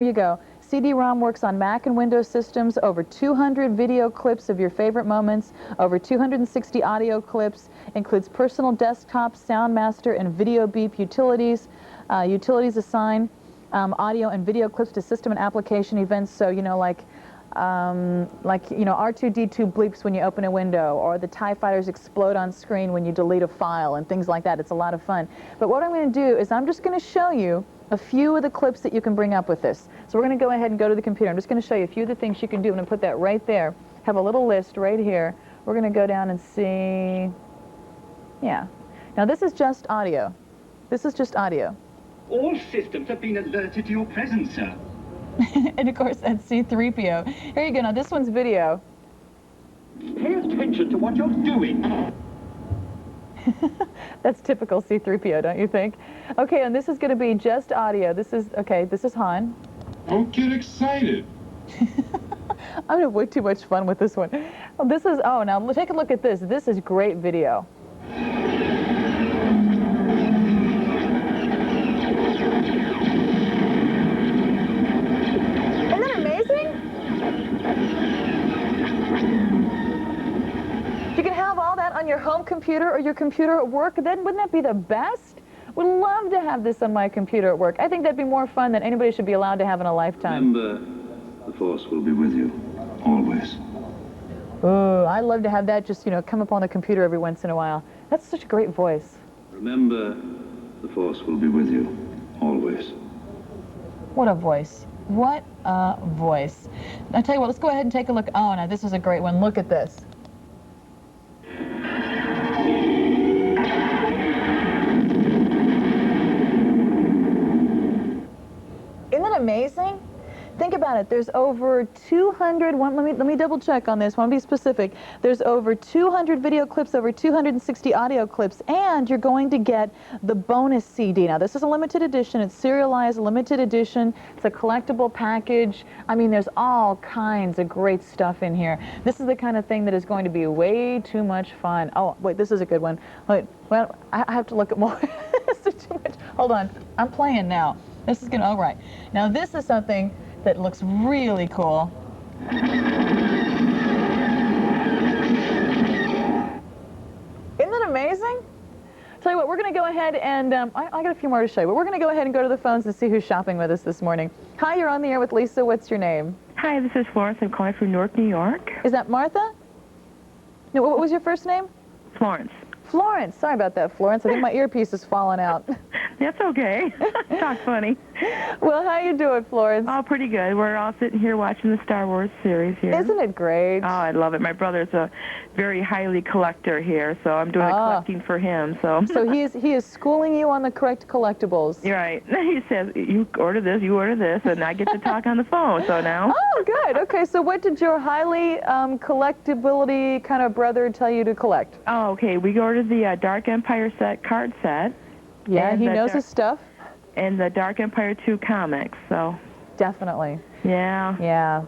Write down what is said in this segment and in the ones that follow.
Here you go. CD-ROM works on Mac and Windows systems, over 200 video clips of your favorite moments, over 260 audio clips, includes personal desktop, Soundmaster, and Video Beep utilities. Utilities assign audio and video clips to system and application events, so, you know, like R2-D2 bleeps when you open a window, or the TIE fighters explode on screen when you delete a file, and things like that. It's a lot of fun. But what I'm going to do is I'm just going to show you a few of the clips that you can bring up with this. So we're going to go ahead and go to the computer. I'm just going to show you a few of the things you can do. I'm going to put that right there. Have a little list right here. We're going to go down and see. Yeah. Now this is just audio. This is just audio. All systems have been alerted to your presence, sir. And of course that's C-3PO. Here you go. Now this one's video. Pay attention to what you're doing. That's typical C-3PO, don't you think? Okay, and this is going to be just audio. This is, okay, this is Han. Don't get excited. I'm going to have way too much fun with this one. Oh, this is, oh, now take a look at this. This is great video. Isn't that amazing? You can have all that on your home computer or your computer at work. Then wouldn't that be the best? Would love to have this on my computer at work. I think that'd be more fun than anybody should be allowed to have in a lifetime. Remember, the Force will be with you, always. Ooh, I'd love to have that just, you know, come up on the computer every once in a while. That's such a great voice. Remember, the Force will be with you, always. What a voice. What a voice. I'll tell you what, let's go ahead and take a look. Oh, now this is a great one. Look at this. Isn't that amazing? Think about it. There's over 200, let me double check on this. I want to be specific. There's over 200 video clips, over 260 audio clips, and you're going to get the bonus CD. Now, this is a limited edition. It's serialized, limited edition. It's a collectible package. I mean, there's all kinds of great stuff in here. This is the kind of thing that is going to be way too much fun. Oh, wait, this is a good one. Wait, well, I have to look at more. This is too much. Hold on. I'm playing now. This is going to, oh, right. Now, this is something that looks really cool. Isn't that amazing? Tell you what, we're going to go ahead and, I got a few more to show you, but we're going to go ahead and go to the phones and see who's shopping with us this morning. Hi, you're on the air with Lisa. What's your name? Hi, this is Florence. I'm calling from Newark, New York. Is that Martha? No, what was your first name? Florence. Florence. Sorry about that, Florence. I think my earpiece is falling out. That's okay. Talk funny. Well, how you doing, Florence? Oh, pretty good. We're all sitting here watching the Star Wars series here. Isn't it great? Oh, I love it. My brother's a very highly collector here, so I'm doing the collecting for him. So he is schooling you on the correct collectibles. You're right. He says, you order this, and I get to talk on the phone, so now. Oh, good. Okay, so what did your highly collectability kind of brother tell you to collect? Oh, okay. We ordered the Dark Empire card set. Yeah, he knows his stuff. And the Dark Empire 2 comics, so. Definitely. Yeah. Yeah.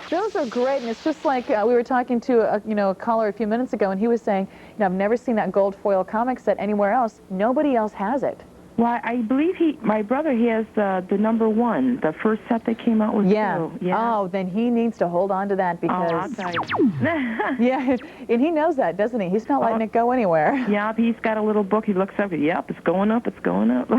Those are great, and it's just like we were talking to a caller a few minutes ago, and he was saying, I've never seen that gold foil comic set anywhere else. Nobody else has it. Well, I believe my brother, he has the #1, the first set that came out with yeah. Yeah. Oh, then he needs to hold on to that because. Oh, I'll tell you. Yeah, and he knows that, doesn't he? He's not letting it go anywhere. Yeah, he's got a little book. He looks up. Yep, it's going up. It's going up.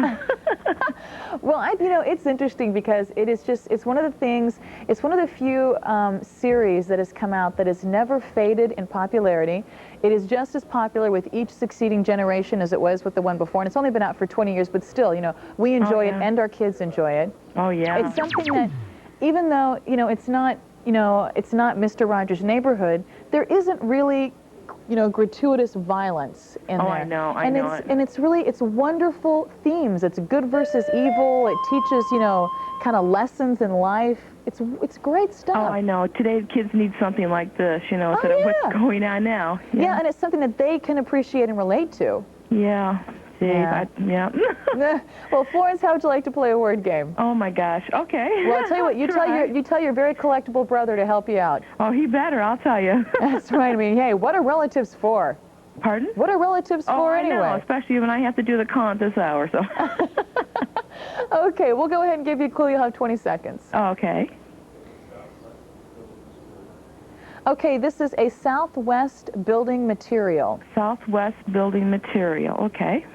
Well, it's interesting because it's one of the things. It's one of the few series that has come out that has never faded in popularity. It is just as popular with each succeeding generation as it was with the one before, and it's only been out for 20 years, but still, we enjoy it and our kids enjoy it. Oh, yeah. It's something that, even though, it's not Mr. Rogers' Neighborhood, there isn't really, gratuitous violence in there. I know, I know. And it's wonderful themes. It's good versus evil. It teaches, kind of lessons in life. It's great stuff. Oh, I know. Today's kids need something like this, instead of what's going on now. Yeah, and it's something that they can appreciate and relate to. Yeah. Yeah. Well, Florence, how would you like to play a word game? Oh my gosh. Okay. Well, I'll tell you what. You tell your very collectible brother to help you out. Oh, he better. I'll tell you. That's right. I mean, hey, what are relatives for? Pardon? What are relatives for anyway? I know, especially when I have to do the con this hour. So. Okay, we'll go ahead and give you a clue. You'll have 20 seconds. Oh, okay. Okay, this is a Southwest building material. Southwest building material. Okay.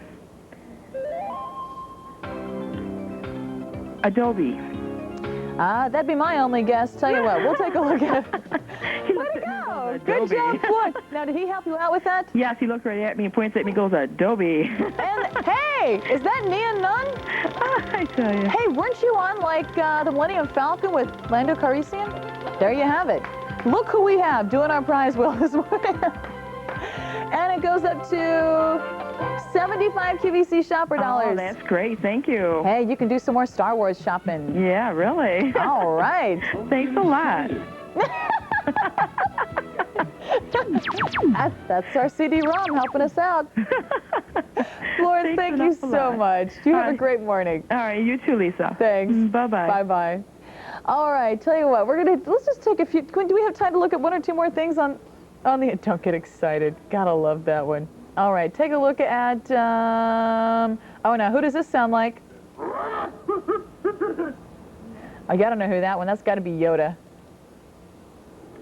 Adobe. That'd be my only guess. Tell you what, we'll take a look at it. Way to go! Good job, boy. Now, did he help you out with that? Yes, he looked right at me and points at me and goes, Adobe. And hey, is that Nia Nunn? I tell you. Hey, weren't you on like the Millennium Falcon with Lando Calrissian? There you have it. Look who we have doing our prize wheel this morning. And it goes up to 75 QVC shopper dollars. Oh, that's great. Thank you. Hey, you can do some more Star Wars shopping. Yeah, really. All right. Thanks a lot. That's our CD-ROM helping us out. Florence, thank you so much. You have a great morning. All right, you too, Lisa. Thanks. Bye-bye. Bye-bye. All right, tell you what, let's just take a few. Do we have time to look at one or two more things on the? Don't get excited. Gotta love that one. All right, take a look at. Oh, now who does this sound like? I gotta know who that one. That's got to be Yoda.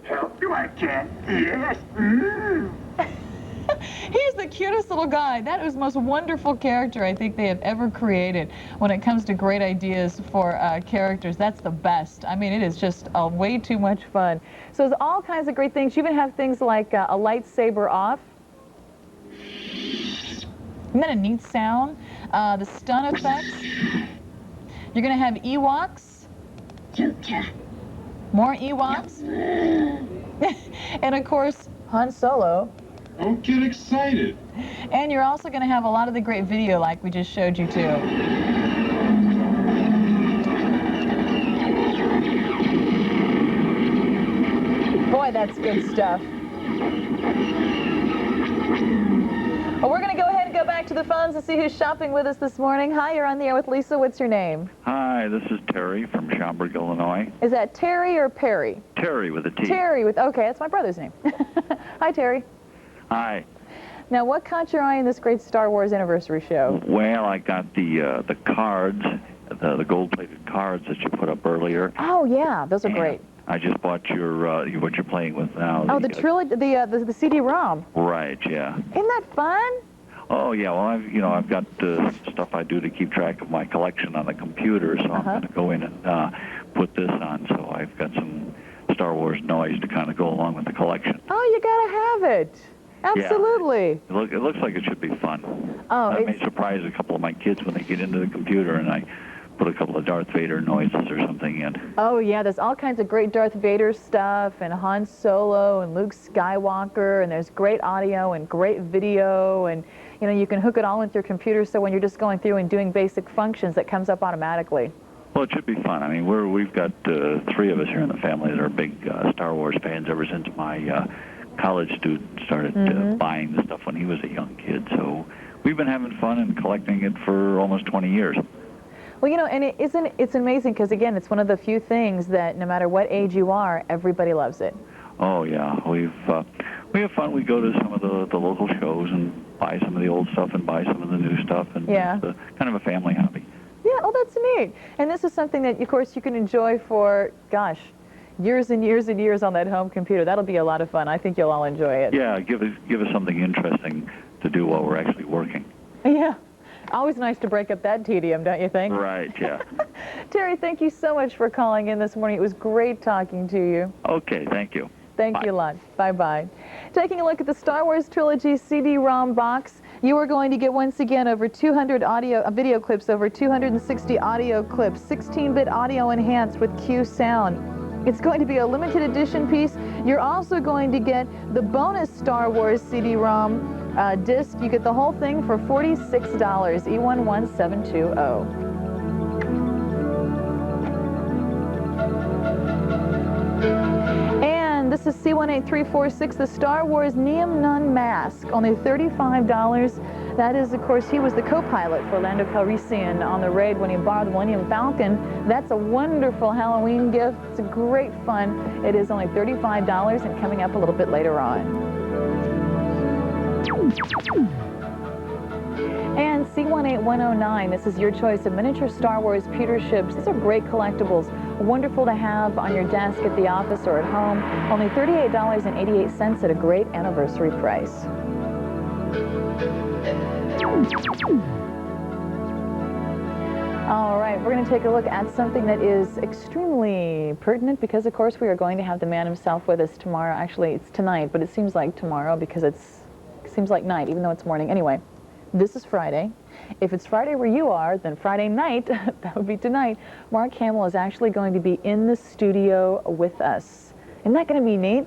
Help you, I can. Yes. He's the cutest little guy. That is the most wonderful character I think they have ever created when it comes to great ideas for characters. That's the best. I mean, it is just way too much fun. So there's all kinds of great things. You even have things like a lightsaber off. Isn't that a neat sound? The stun effects. You're going to have Ewoks. More Ewoks. And of course, Han Solo. Don't get excited. And you're also going to have a lot of the great video like we just showed you too. Boy, that's good stuff. Well, we're going to go ahead and go back to the phones and see who's shopping with us this morning. Hi, you're on the air with Lisa. What's your name? Hi, this is Terry from Schaumburg, Illinois. Is that Terry or Perry? Terry with a T. Terry with, okay, that's my brother's name. Hi, Terry. Hi. Now, what caught your eye in this great Star Wars anniversary show? Well, I got the cards, the gold-plated cards that you put up earlier. Oh, yeah, those are great. I just bought your what you're playing with now. Oh, the trilogy, the CD-ROM. Right, yeah. Isn't that fun? Oh, yeah. Well, I've got stuff I do to keep track of my collection on the computer, so I'm going to go in and put this on. So I've got some Star Wars noise to kind of go along with the collection. Oh, you got to have it. Absolutely. Yeah. It looks like it should be fun. Oh, I may surprise a couple of my kids when they get into the computer and I put a couple of Darth Vader noises or something in. Oh, yeah, there's all kinds of great Darth Vader stuff and Han Solo and Luke Skywalker, and there's great audio and great video, and you can hook it all into your computer so when you're just going through and doing basic functions, it comes up automatically. Well, it should be fun. I mean, we've got three of us here in the family that are big Star Wars fans ever since my college student started buying the stuff when he was a young kid. So we've been having fun and collecting it for almost 20 years. Well, and it's amazing because, again, it's one of the few things that no matter what age you are, everybody loves it. Oh, yeah. We have fun. We go to some of the local shows and buy some of the old stuff and buy some of the new stuff. And it's kind of a family hobby. Yeah, oh, that's neat. And this is something that, of course, you can enjoy for, gosh, years and years and years on that home computer. That'll be a lot of fun. I think you'll all enjoy it. Yeah, give us something interesting to do while we're actually working. Yeah. Always nice to break up that tedium, don't you think? Right, yeah. Terry, thank you so much for calling in this morning. It was great talking to you. Okay, thank you. Thank you a lot. Bye-bye. Taking a look at the Star Wars Trilogy CD-ROM box, you are going to get, once again, over 200 video clips, over 260 audio clips, 16-bit audio enhanced with Q Sound. It's going to be a limited edition piece. You're also going to get the bonus Star Wars CD-ROM disc. You get the whole thing for $46, E11720. And this is C18346, the Star Wars Neum Nun Mask, only $35. That is, of course, he was the co-pilot for Lando Calrissian on the raid when he borrowed the Millennium Falcon. That's a wonderful Halloween gift. It's great fun. It is only $35 and coming up a little bit later on. And C18109, this is your choice of miniature Star Wars pewter ships. These are great collectibles, wonderful to have on your desk at the office or at home. Only $38.88 at a great anniversary price. All right, we're going to take a look at something that is extremely pertinent because, of course, we are going to have the man himself with us tomorrow. Actually, it's tonight, but it seems like tomorrow because it seems like night, even though it's morning. Anyway, this is Friday. If it's Friday where you are, then Friday night, that would be tonight, Mark Hamill is actually going to be in the studio with us. Isn't that going to be neat?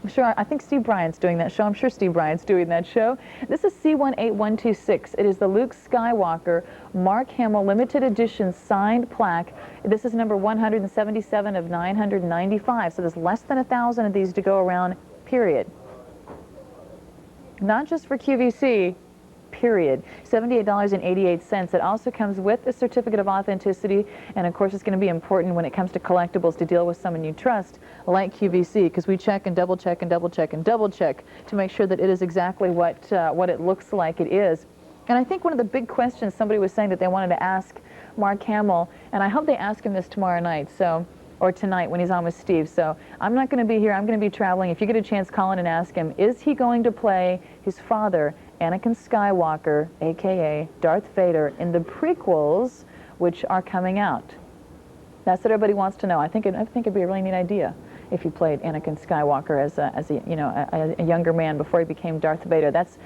I'm sure, I think Steve Bryant's doing that show. I'm sure Steve Bryant's doing that show. This is C18126. It is the Luke Skywalker Mark Hamill limited edition signed plaque. This is number 177 of 995. So there's less than 1,000 of these to go around, period. Not just for QVC, period. $78.88. It also comes with a certificate of authenticity, and of course it's going to be important when it comes to collectibles to deal with someone you trust, like QVC, because we check and double check and double check and double check to make sure that it is exactly what it looks like it is. And I think one of the big questions somebody was saying that they wanted to ask Mark Hamill, and I hope they ask him this tomorrow night, or tonight when he's on with Steve. So I'm not going to be here. I'm going to be traveling. If you get a chance, call in and ask him, is he going to play his father, Anakin Skywalker, a.k.a. Darth Vader, in the prequels, which are coming out? That's what everybody wants to know. I think it'd be a really neat idea if he played Anakin Skywalker as a younger man before he became Darth Vader. That's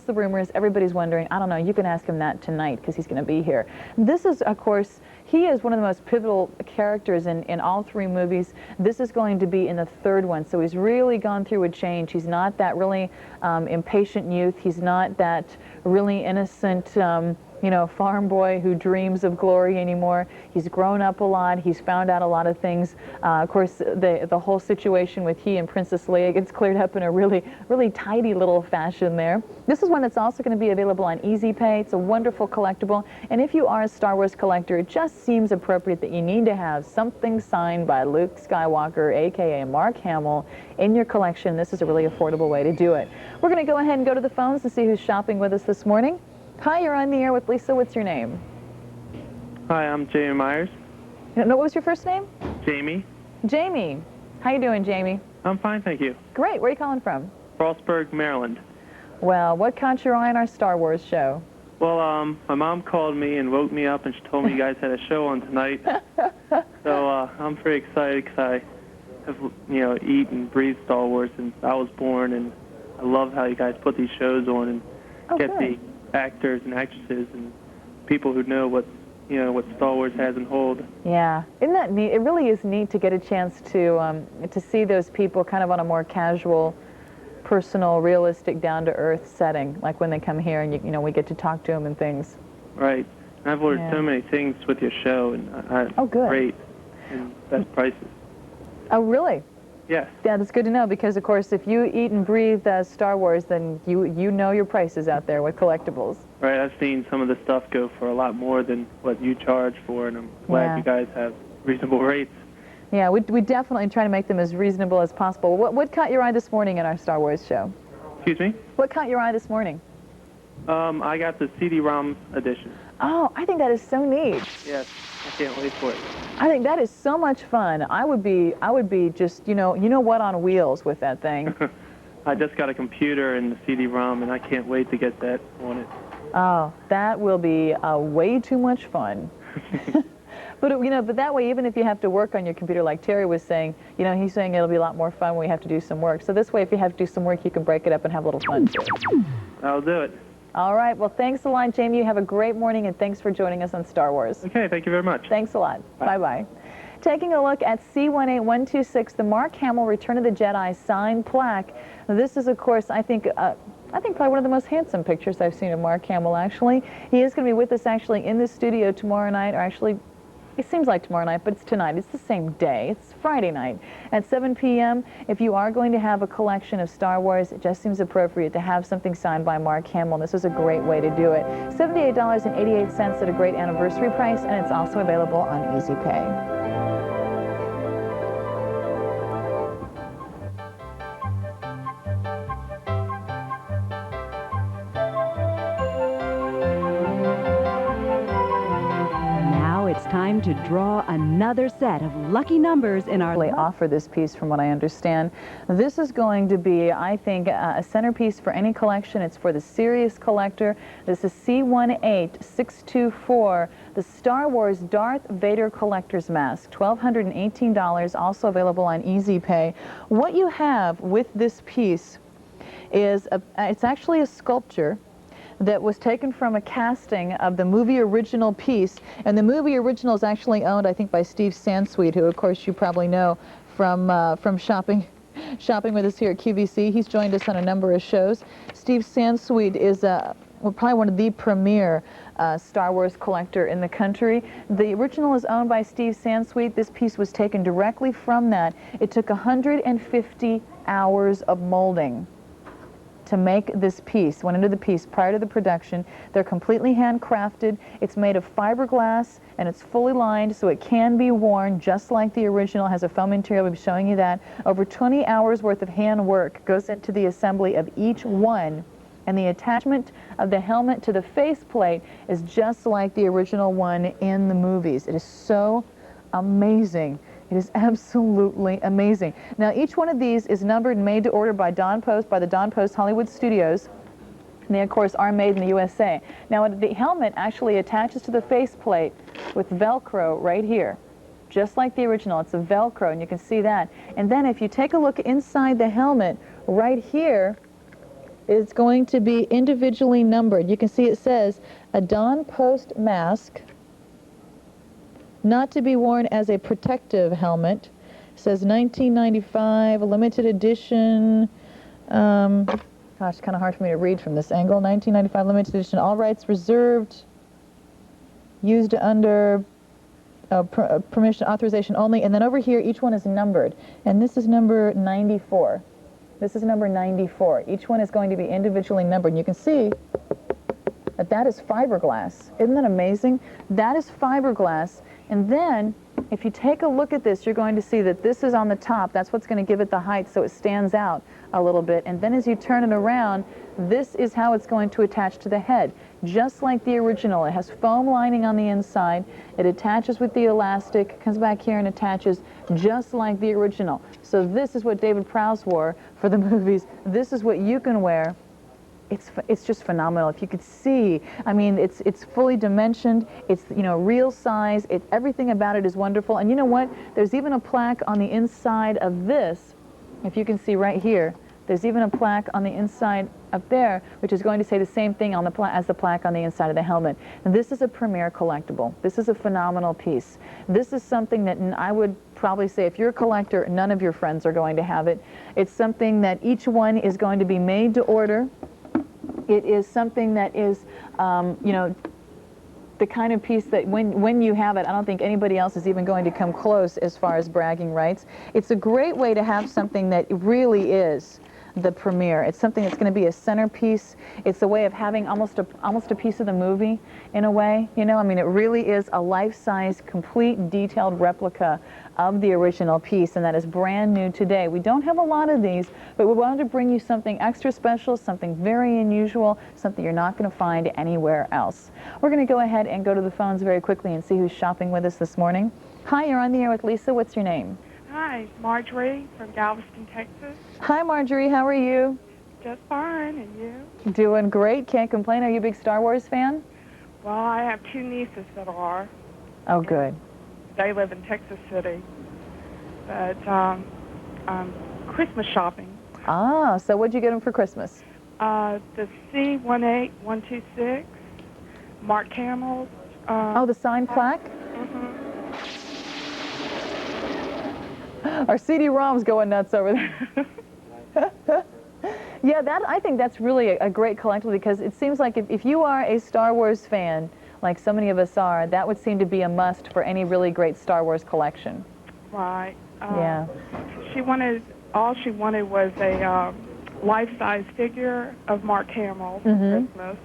the rumors. Everybody's wondering. I don't know. You can ask him that tonight because he's going to be here. This is, of course, he is one of the most pivotal characters in all three movies. This is going to be in the third one, so he's really gone through a change. He's not that really impatient youth. He's not that really innocent farm boy who dreams of glory anymore. He's grown up a lot. He's found out a lot of things. Of course, the whole situation with he and Princess Leia gets cleared up in a really, really tidy little fashion there. This is one that's also going to be available on Easy Pay. It's a wonderful collectible. And if you are a Star Wars collector, it just seems appropriate that you need to have something signed by Luke Skywalker, a.k.a. Mark Hamill, in your collection. This is a really affordable way to do it. We're going to go ahead and go to the phones and see who's shopping with us this morning. Hi, you're on the air with Lisa. What's your name? Hi, I'm Jamie Myers. No, what was your first name? Jamie. Jamie. How you doing, Jamie? I'm fine, thank you. Great. Where are you calling from? Frostburg, Maryland. Well, what caught your eye on our Star Wars show? Well, my mom called me and woke me up, and she told me you guys had a show on tonight. So I'm pretty excited because I have, eat and breathe Star Wars since I was born, and I love how you guys put these shows on and get the actors and actresses and people who know what Star Wars has in hold. Yeah, isn't that neat? It really is neat to get a chance to see those people kind of on a more casual, personal, realistic, down-to-earth setting, like when they come here and we get to talk to them and things. Right. And I've ordered so many things with your show, and great and best prices. Oh, really? Yes. Yeah, that's good to know because, of course, if you eat and breathe Star Wars, then you know your prices out there with collectibles. Right. I've seen some of the stuff go for a lot more than what you charge for, and I'm glad you guys have reasonable rates. Yeah, we definitely try to make them as reasonable as possible. What caught your eye this morning in our Star Wars show? Excuse me? What caught your eye this morning? I got the CD-ROM edition. Oh, I think that is so neat. Yes, I can't wait for it. I think that is so much fun. I would be just, you know what, on wheels with that thing. I just got a computer and the CD-ROM, and I can't wait to get that on it. Oh, that will be way too much fun. But that way, even if you have to work on your computer, like Terry was saying, he's saying it'll be a lot more fun when we have to do some work. So this way, if you have to do some work, you can break it up and have a little fun too. I'll do it. All right. Well, thanks a lot, Jamie. You have a great morning, and thanks for joining us on Star Wars. Okay. Thank you very much. Thanks a lot. Bye. Bye-bye. Taking a look at C18126, the Mark Hamill Return of the Jedi signed plaque. This is, of course, I think probably one of the most handsome pictures I've seen of Mark Hamill, actually. He is going to be with us, actually, in the studio tomorrow night, or actually, it seems like tomorrow night, but it's tonight. It's the same day. It's Friday night at 7 p.m. If you are going to have a collection of Star Wars, it just seems appropriate to have something signed by Mark Hamill. This is a great way to do it. $78.88 at a great anniversary price, and it's also available on Easy Pay. time to draw another set of lucky numbers in our... They offer this piece from what I understand. This is going to be, I think, a centerpiece for any collection. It's for the serious collector. This is C18624, the Star Wars Darth Vader Collector's Mask, $1,218, also available on Easy Pay. What you have with this piece is, it's actually a sculpture that was taken from a casting of the movie original piece, and the movie original is actually owned, I think, by Steve Sansweet, who of course you probably know from shopping with us here at QVC. He's joined us on a number of shows. Steve Sansweet is probably one of the premier Star Wars collector in the country. The original is owned by Steve Sansweet. This piece was taken directly from that. It took 150 hours of molding to make this piece. Went into the piece prior to the production. They're completely handcrafted. It's made of fiberglass and it's fully lined so it can be worn just like the original. It has a foam interior. We'll be showing you that. Over 20 hours worth of hand work goes into the assembly of each one, and the attachment of the helmet to the faceplate is just like the original one in the movies. It is so amazing. It is absolutely amazing. Now, each one of these is numbered and made to order by Don Post, by the Don Post Hollywood Studios. And they, of course, are made in the USA. Now, the helmet actually attaches to the faceplate with Velcro right here, just like the original. It's a Velcro, and you can see that. And then if you take a look inside the helmet, right here, it's going to be individually numbered. You can see it says, a Don Post mask, not to be worn as a protective helmet. It says 1995, a limited edition. Gosh, kind of hard for me to read from this angle. 1995 limited edition, all rights reserved, used under permission, authorization only. And then over here, each one is numbered. And this is number 94. This is number 94. Each one is going to be individually numbered. And you can see that that is fiberglass. Isn't that amazing? That is fiberglass. And then, if you take a look at this, you're going to see that this is on the top. That's what's going to give it the height so it stands out a little bit. And then as you turn it around, this is how it's going to attach to the head. Just like the original. It has foam lining on the inside. It attaches with the elastic, comes back here and attaches just like the original. So this is what David Prowse wore for the movies. This is what you can wear. It's just phenomenal. If you could see, I mean, it's fully dimensioned. It's, you know, real size. Everything about it is wonderful. And you know what? There's even a plaque on the inside of this. If you can see right here, there's even a plaque on the inside up there, which is going to say the same thing on the as the plaque on the inside of the helmet. And this is a premier collectible. This is a phenomenal piece. This is something that I would probably say, if you're a collector, none of your friends are going to have it. It's something that each one is going to be made to order. It is something that is, you know, the kind of piece that when you have it, I don't think anybody else is even going to come close as far as bragging rights. It's a great way to have something that really is the premiere. It's something that's going to be a centerpiece. It's a way of having almost a piece of the movie in a way. You know, I mean, it really is a life-size, complete, detailed replica of the original piece, and that is brand new today. We don't have a lot of these, but we wanted to bring you something extra special, something very unusual, something you're not going to find anywhere else. We're going to go ahead and go to the phones very quickly and see who's shopping with us this morning. Hi, you're on the air with Lisa. What's your name? Hi, Marjorie from Galveston, Texas. Hi, Marjorie. How are you? Just fine, and you? Doing great. Can't complain. Are you a big Star Wars fan? Well, I have two nieces that are. Oh, good. They live in Texas City. But Christmas shopping. Ah, so what'd you get them for Christmas? The C18126, Mark Hamill. Oh, the signed plaque? Mm-hmm. Our CD-ROM's going nuts over there. Yeah, I think that's really a great collectible, because it seems like if you are a Star Wars fan, like so many of us are, that would seem to be a must for any really great Star Wars collection. Right. Yeah. All she wanted was a life-size figure of Mark Hamill for Christmas,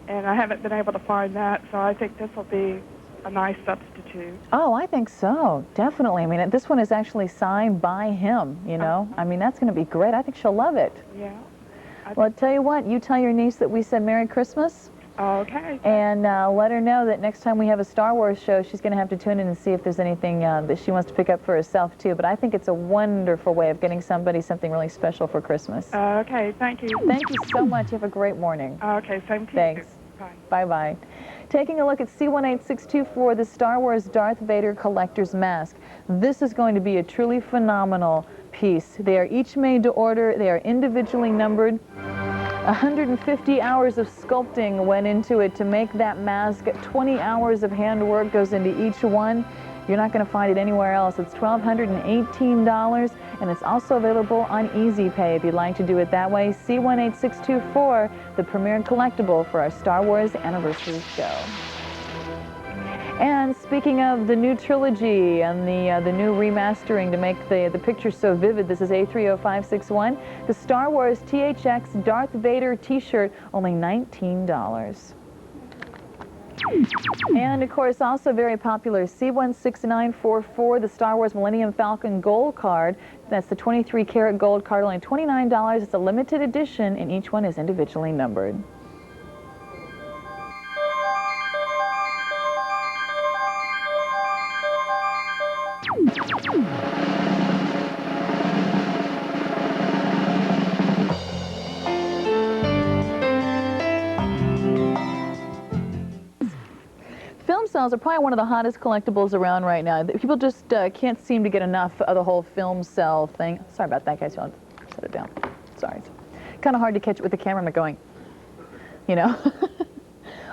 and I haven't been able to find that, so I think this will be a nice substitute. Oh, I think so, definitely. I mean, this one is actually signed by him, you know. I mean, that's going to be great. I think she'll love it. Yeah. Well, I'll tell you what, you tell your niece that we said Merry Christmas. Okay. And let her know that next time we have a Star Wars show, she's going to have to tune in and see if there's anything that she wants to pick up for herself, too. But I think it's a wonderful way of getting somebody something really special for Christmas. Okay, thank you. Thank you so much. You have a great morning. Okay, same to you. Thanks. Bye. Bye-bye. Taking a look at C18624, the Star Wars Darth Vader Collector's Mask. This is going to be a truly phenomenal piece. They are each made to order. They are individually numbered. 150 hours of sculpting went into it to make that mask. 20 hours of handwork goes into each one. You're not going to find it anywhere else. It's $1,218, and it's also available on Easy Pay if you'd like to do it that way. C18624, the premier collectible for our Star Wars Anniversary Show. And speaking of the new trilogy and the new remastering to make the picture so vivid, this is A30561, the Star Wars THX Darth Vader t-shirt, only $19. And of course, also very popular, C16944, the Star Wars Millennium Falcon gold card. That's the 23-karat gold card, only $29. It's a limited edition, and each one is individually numbered. Film sales are probably one of the hottest collectibles around right now. People just can't seem to get enough of the whole film cell thing. Sorry about that, guys. I'll set it down. Sorry. It's kind of hard to catch it with the camera going, you know,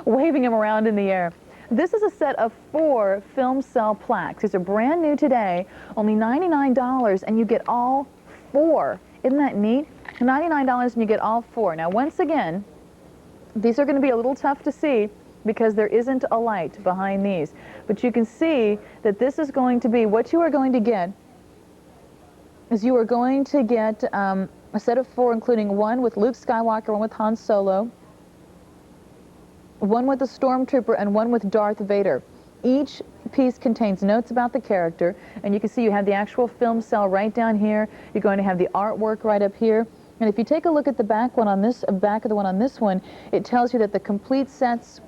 waving them around in the air. This is a set of 4 film cell plaques. These are brand new today, only $99, and you get all 4. Isn't that neat? $99 and you get all 4. Now, once again, these are going to be a little tough to see because there isn't a light behind these. But you can see that this is going to be, what you are going to get is you are going to get a set of 4, including one with Luke Skywalker, one with Han Solo, one with the Stormtrooper, and one with Darth Vader. Each piece contains notes about the character, and you can see you have the actual film cell right down here. You're going to have the artwork right up here. And if you take a look at the back one on this, back of the one on this one, it tells you that the complete sets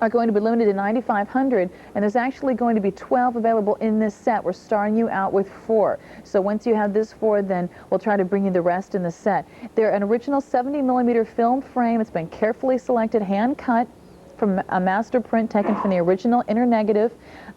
are going to be limited to 9,500, and there's actually going to be 12 available in this set. We're starting you out with 4. So once you have this 4, then we'll try to bring you the rest in the set. They're an original 70mm film frame. It's been carefully selected, hand cut from a master print taken from the original inner negative.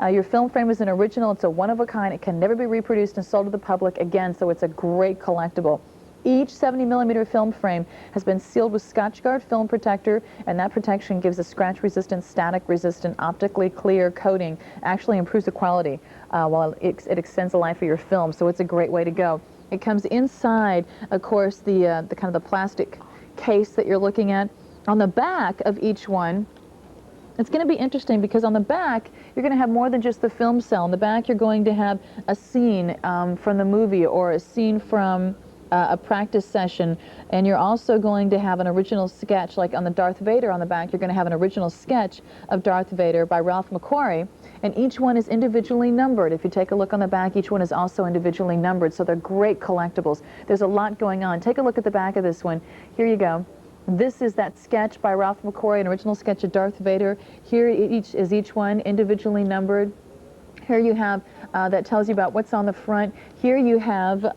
Your film frame is an original. It's a one of a kind. It can never be reproduced and sold to the public again, so it's a great collectible. Each 70mm film frame has been sealed with Scotchgard film protector, and that protection gives a scratch-resistant, static-resistant, optically clear coating. Actually improves the quality while it extends the life of your film, so it's a great way to go. It comes inside, of course, the kind of the plastic case that you're looking at. On the back of each one, it's going to be interesting because on the back, you're going to have more than just the film cell. On the back, you're going to have a scene from the movie or a scene from a practice session, and you're also going to have an original sketch, like on the Darth Vader on the back, you're going to have an original sketch of Darth Vader by Ralph McQuarrie, and each one is individually numbered. If you take a look on the back, each one is also individually numbered, so they're great collectibles. There's a lot going on. Take a look at the back of this one. Here you go. This is that sketch by Ralph McQuarrie, an original sketch of Darth Vader. Here each one individually numbered. Here you have, that tells you about what's on the front. Here you have,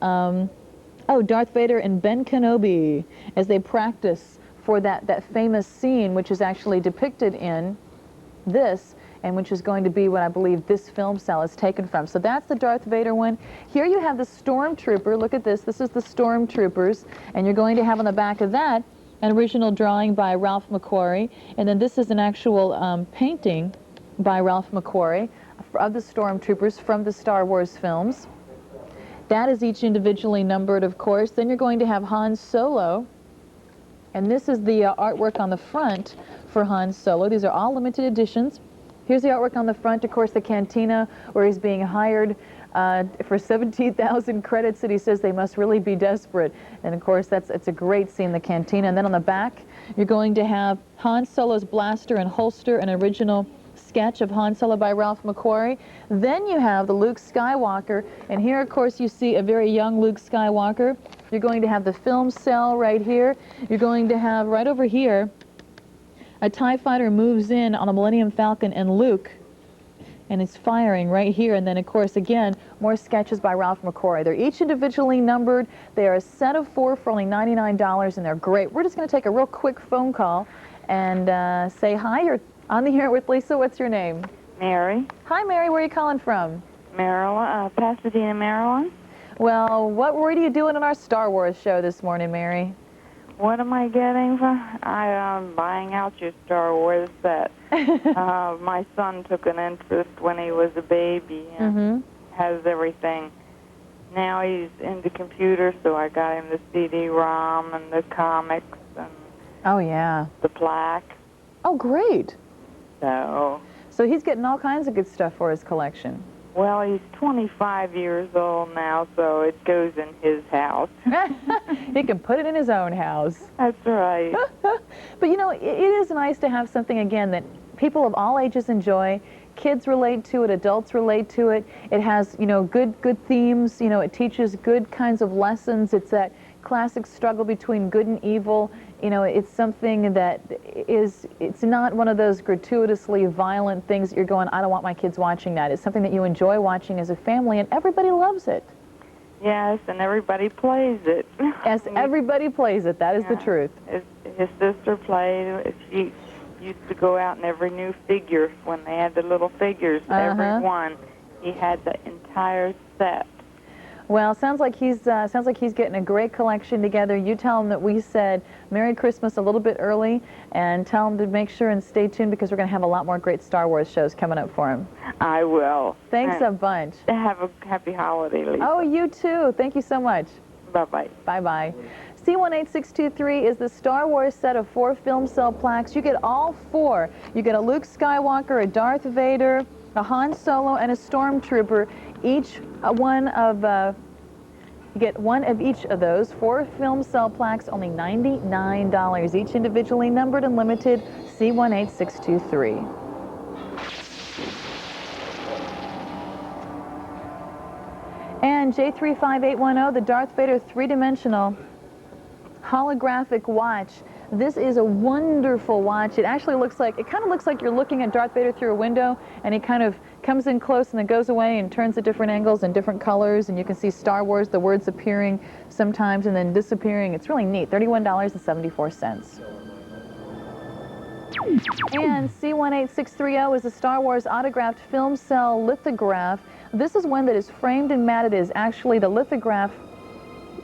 Darth Vader and Ben Kenobi as they practice for that famous scene, which is actually depicted in this, and which is going to be what I believe this film cell is taken from. So that's the Darth Vader one. Here you have the Stormtrooper. Look at this. This is the Stormtroopers, and you're going to have on the back of that an original drawing by Ralph McQuarrie, and then this is an actual painting by Ralph McQuarrie of the Stormtroopers from the Star Wars films. That is each individually numbered, of course. Then you're going to have Han Solo, and this is the artwork on the front for Han Solo. These are all limited editions. Here's the artwork on the front, of course, the cantina where he's being hired for 17,000 credits that he says they must really be desperate. And of course, it's a great scene, the cantina. And then on the back, you're going to have Han Solo's blaster and holster, an original sketch of Han Solo by Ralph McQuarrie. Then you have the Luke Skywalker, and here, of course, you see a very young Luke Skywalker. You're going to have the film cell right here. You're going to have right over here A TIE fighter moves in on a Millennium Falcon and Luke, and it's firing right here. And then, of course, again, more sketches by Ralph McQuarrie. They're each individually numbered. They are a set of 4 for only $99, and they're great. We're just going to take a real quick phone call and say hi. You're on the air with Lisa. What's your name? Mary. Hi, Mary. Where are you calling from? Maryland, Pasadena, Maryland. Well, what were you doing in our Star Wars show this morning, Mary? What am I getting? I'm buying out your Star Wars set. My son took an interest when he was a baby and has everything. Now he's into computers, so I got him the CD-ROM and the comics and Oh, yeah. the plaque. Oh, great. So he's getting all kinds of good stuff for his collection. Well, he's 25 years old now, so it goes in his house. He can put it in his own house. That's right. But, you know, it is nice to have something, again, that people of all ages enjoy. Kids relate to it, adults relate to it. It has, you know, good themes. You know, it teaches good kinds of lessons. It's that classic struggle between good and evil. You know, it's something that it's not one of those gratuitously violent things that you're going, I don't want my kids watching that. It's something that you enjoy watching as a family, and everybody loves it. Yes, and everybody plays it. Yes, everybody plays it. That is the truth. His sister played. She used to go out in every new figure when they had the little figures. Every one. He had the entire set. Well, sounds like he's getting a great collection together. You tell him that we said Merry Christmas a little bit early, and tell him to make sure and stay tuned because we're going to have a lot more great Star Wars shows coming up for him. I will. Thanks a bunch. Have a happy holiday, Lisa. Oh, you too. Thank you so much. Bye-bye. Bye-bye. C18623 is the Star Wars set of 4 film cell plaques. You get all 4. You get a Luke Skywalker, a Darth Vader, a Han Solo, and a Stormtrooper. Each one of you get one of each of those 4 film cell plaques, only $99, each individually numbered and limited. C18623. And J35810, the Darth Vader 3-dimensional holographic watch. This is a wonderful watch. It actually looks like, it kind of looks like you're looking at Darth Vader through a window, and he kind of comes in close and then goes away and turns at different angles and different colors, and you can see Star Wars, the words appearing sometimes and then disappearing. It's really neat. $31.74. And C18630 is a Star Wars autographed film cell lithograph. This is one that is framed and matted. It is actually, the lithograph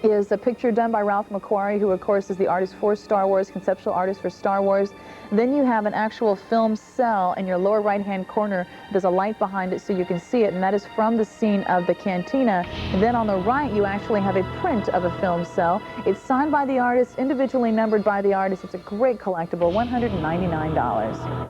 is a picture done by Ralph McQuarrie, who of course is the artist for Star Wars, conceptual artist for Star Wars. Then you have an actual film cell in your lower right-hand corner. There's a light behind it so you can see it, and that is from the scene of the cantina. And then on the right, you actually have a print of a film cell. It's signed by the artist, individually numbered by the artist. It's a great collectible, $199.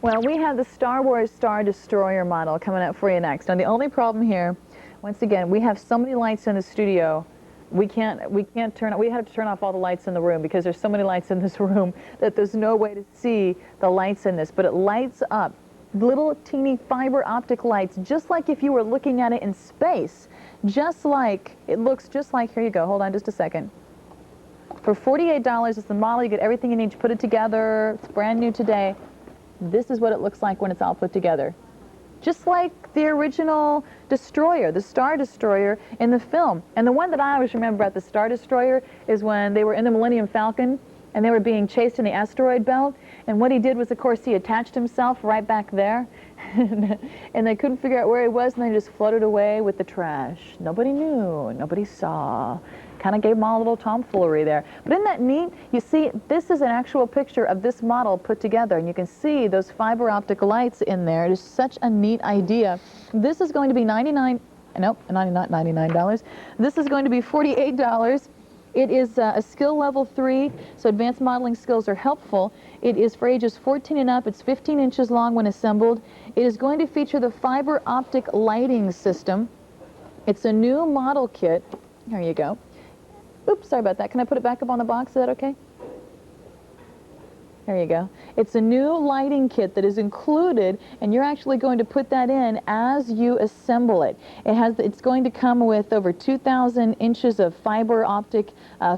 Well, we have the Star Wars Star Destroyer model coming up for you next. Now, the only problem here, once again, we have so many lights in the studio. We have to turn off all the lights in the room because there's so many lights in this room that there's no way to see the lights in this. But it lights up, little teeny fiber optic lights, just like if you were looking at it in space. Just like, it looks just like, here you go, hold on just a second. For $48 is the model. You get everything you need to put it together. It's brand new today. This is what it looks like when it's all put together. Just like the original Destroyer, the Star Destroyer in the film. And the one that I always remember about the Star Destroyer is when they were in the Millennium Falcon and they were being chased in the asteroid belt. And what he did was, of course, he attached himself right back there. And they couldn't figure out where he was, and they just floated away with the trash. Nobody knew, nobody saw. Kind of gave them all a little tomfoolery there. But isn't that neat? You see, this is an actual picture of this model put together, and you can see those fiber optic lights in there. It is such a neat idea. This is going to be not $99. This is going to be $48. It is a skill level 3, so advanced modeling skills are helpful. It is for ages 14 and up. It's 15 inches long when assembled. It is going to feature the fiber optic lighting system. It's a new model kit. Here you go. Oops, sorry about that. Can I put it back up on the box? Is that okay? There you go. It's a new lighting kit that is included, and you're actually going to put that in as you assemble it. It's going to come with over 2,000 inches of fiber optic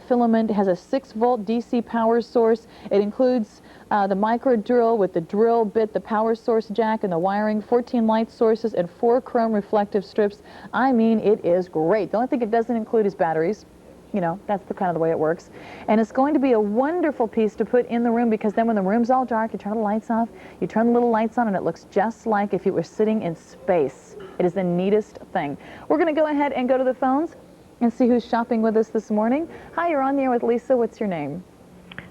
filament. It has a 6-volt DC power source. It includes the micro drill with the drill bit, the power source jack, and the wiring, 14 light sources, and 4 chrome reflective strips. I mean, it is great. The only thing it doesn't include is batteries. You know, that's kind of the way it works. And it's going to be a wonderful piece to put in the room, because then when the room's all dark, you turn the lights off, you turn the little lights on, and it looks just like if you were sitting in space. It is the neatest thing. We're going to go ahead and go to the phones and see who's shopping with us this morning. Hi, you're on the air with Lisa. What's your name?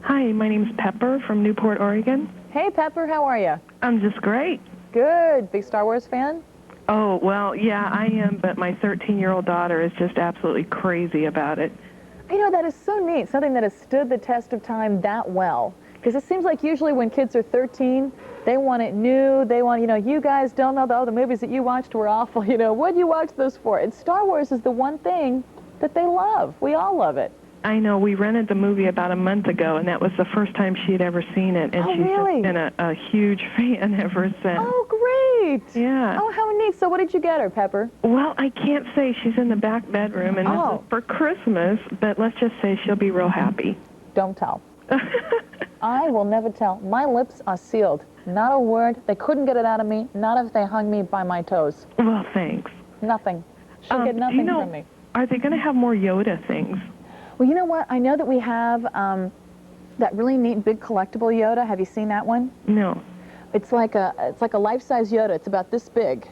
Hi, my name's Pepper from Newport, Oregon. Hey, Pepper, how are you? I'm just great. Good. Big Star Wars fan? Oh, well, yeah, I am, but my 13-year-old daughter is just absolutely crazy about it. You know, that is so neat, something that has stood the test of time that well. Because it seems like usually when kids are 13, they want it new, they want, you know, you guys don't know the movies that you watched were awful, you know, what do you watch those for? And Star Wars is the one thing that they love. We all love it. I know, we rented the movie about a month ago, and that was the first time she had ever seen it, and she's just been a huge fan ever since. Oh, great! Yeah. Oh, how neat. So what did you get her, Pepper? Well, I can't say. She's in the back bedroom, and this is for Christmas, but let's just say she'll be real happy. Don't tell. I will never tell. My lips are sealed. Not a word. They couldn't get it out of me, not if they hung me by my toes. Well, thanks. Nothing. She'll get nothing from me. Are they going to have more Yoda things? Well, you know what? I know that we have that really neat big collectible Yoda. Have you seen that one? No. It's like a life-size Yoda. It's about this big,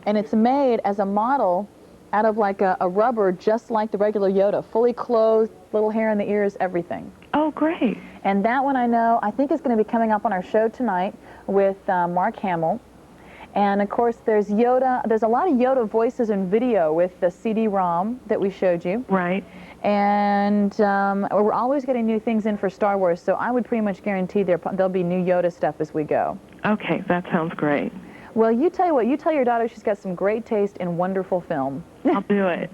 and it's made as a model out of like a rubber, just like the regular Yoda, fully clothed, little hair in the ears, everything. Oh, great. And that one I think is going to be coming up on our show tonight with Mark Hamill. And of course, there's Yoda. There's a lot of Yoda voices in video with the CD-ROM that we showed you. Right. And we're always getting new things in for Star Wars, so I would pretty much guarantee there'll be new Yoda stuff as we go. Okay, that sounds great. Well, you tell your daughter she's got some great taste in wonderful film. I'll do it.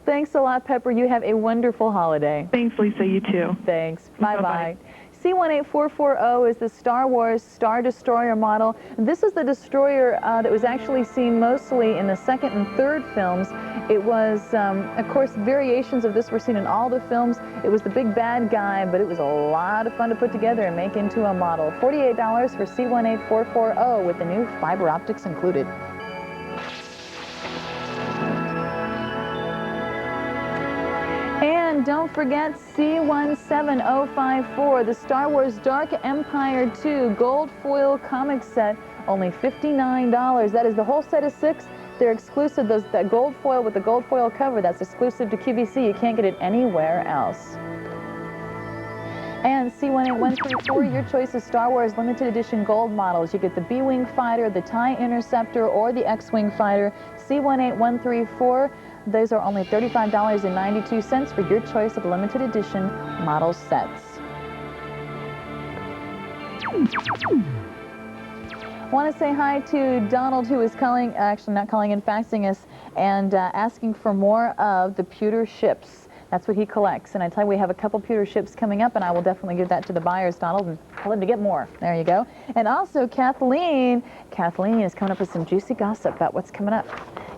Thanks a lot, Pepper. You have a wonderful holiday. Thanks, Lisa. You too. Thanks. Bye-bye. Bye-bye. C18440 is the Star Wars Star Destroyer model. This is the destroyer that was actually seen mostly in the second and third films. It was, of course, variations of this were seen in all the films. It was the big bad guy, but it was a lot of fun to put together and make into a model. $48 for C18440 with the new fiber optics included. And don't forget C17054, the Star Wars Dark Empire 2 gold foil comic set, only $59. That is the whole set of 6. They're exclusive. That gold foil with the gold foil cover, that's exclusive to QVC. You can't get it anywhere else. And C18134, your choice of Star Wars limited edition gold models. You get the B-Wing fighter, the TIE Interceptor, or the X-Wing fighter. C18134. Those are only $35.92 for your choice of limited edition model sets. I want to say hi to Donald, who is calling, actually not calling in, faxing us, and asking for more of the pewter ships. That's what he collects. And I tell you, we have a couple pewter ships coming up, and I will definitely give that to the buyers, Donald, and tell them to get more. There you go. And also Kathleen. Kathleen is coming up with some juicy gossip about what's coming up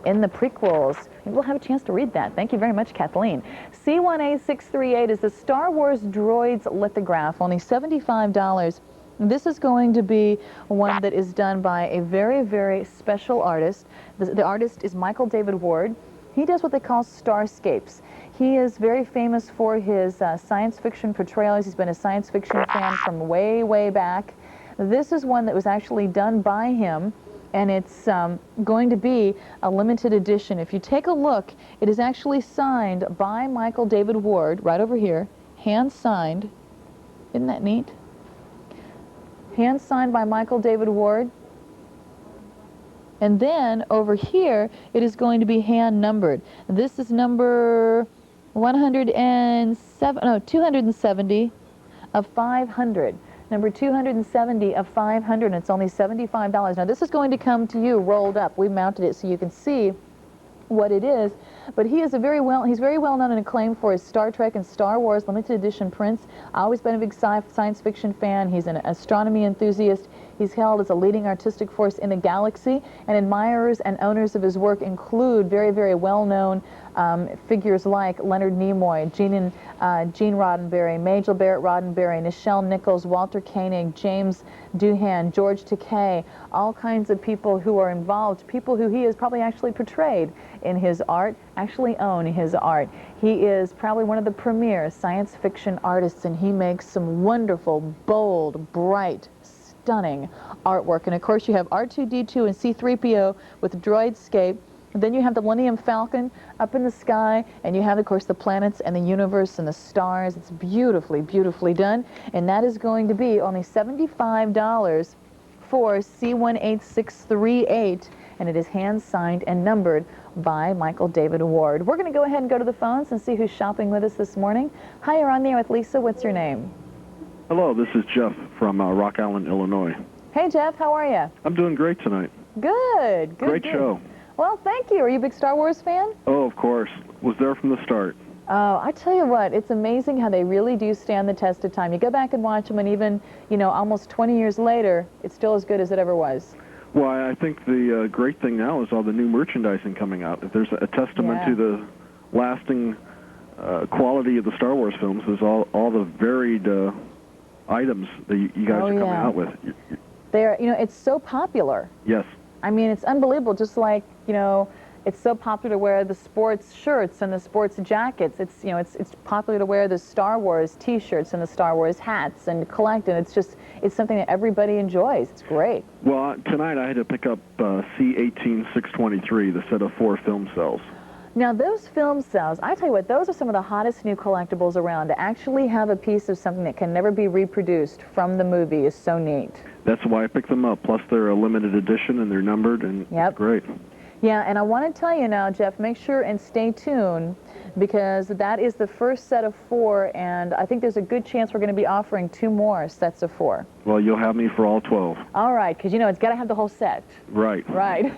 in the prequels. Maybe we'll have a chance to read that. Thank you very much, Kathleen. C18638 is the Star Wars Droids lithograph, only $75. This is going to be one that is done by a very, very special artist. The artist is Michael David Ward. He does what they call starscapes. He is very famous for his science fiction portrayals. He's been a science fiction fan from way, way back. This is one that was actually done by him, and it's going to be a limited edition. If you take a look, it is actually signed by Michael David Ward, right over here, hand-signed. Isn't that neat? Hand-signed by Michael David Ward. And then over here, it is going to be hand-numbered. This is number 270 of 500. Number 270 of 500, and it's only $75. Now, this is going to come to you rolled up. We mounted it so you can see what it is, but he's very well known and acclaimed for his Star Trek and Star Wars limited edition prints. Always been a big science fiction fan. He's an astronomy enthusiast. He's hailed as a leading artistic force in the galaxy, and admirers and owners of his work include very, very well-known figures like Leonard Nimoy, Gene Roddenberry, Majel Barrett Roddenberry, Nichelle Nichols, Walter Koenig, James Doohan, George Takei, all kinds of people who are involved, people who he has probably actually portrayed in his art, actually own his art. He is probably one of the premier science fiction artists, and he makes some wonderful, bold, bright, stunning artwork. And of course you have R2-D2 and C-3PO with Droidscape. Then you have the Millennium Falcon up in the sky, and you have, of course, the planets and the universe and the stars. It's beautifully, beautifully done, and that is going to be only $75 for C18638, and it is hand-signed and numbered by Michael David Ward. We're going to go ahead and go to the phones and see who's shopping with us this morning. Hi, you're on there with Lisa. What's your name? Hello, this is Jeff from Rock Island, Illinois. Hey, Jeff, how are you? I'm doing great tonight. Good, good. Great show. Well, thank you. Are you a big Star Wars fan? Oh, of course. Was there from the start. Oh, I tell you what, it's amazing how they really do stand the test of time. You go back and watch them, and even, you know, almost 20 years later, it's still as good as it ever was. Well, I think the great thing now is all the new merchandising coming out. If there's a testament to the lasting quality of the Star Wars films, is all the varied items that you guys are coming out with. They're, you know, it's so popular. Yes. I mean, it's unbelievable. Just like, you know, it's so popular to wear the sports shirts and the sports jackets. It's, you know, it's popular to wear the Star Wars T-shirts and the Star Wars hats and collect. And it's just, it's something that everybody enjoys. It's great. Well, tonight I had to pick up C18623, the set of 4 film cells. Now, those film cells, I tell you what, those are some of the hottest new collectibles around. To actually have a piece of something that can never be reproduced from the movie is so neat. That's why I picked them up. Plus, they're a limited edition, and they're numbered, and it's great. Yeah, and I want to tell you now, Jeff, make sure and stay tuned, because that is the first set of 4, and I think there's a good chance we're going to be offering 2 more sets of 4. Well, you'll have me for all 12. All right, because, you know, it's got to have the whole set. Right. Right.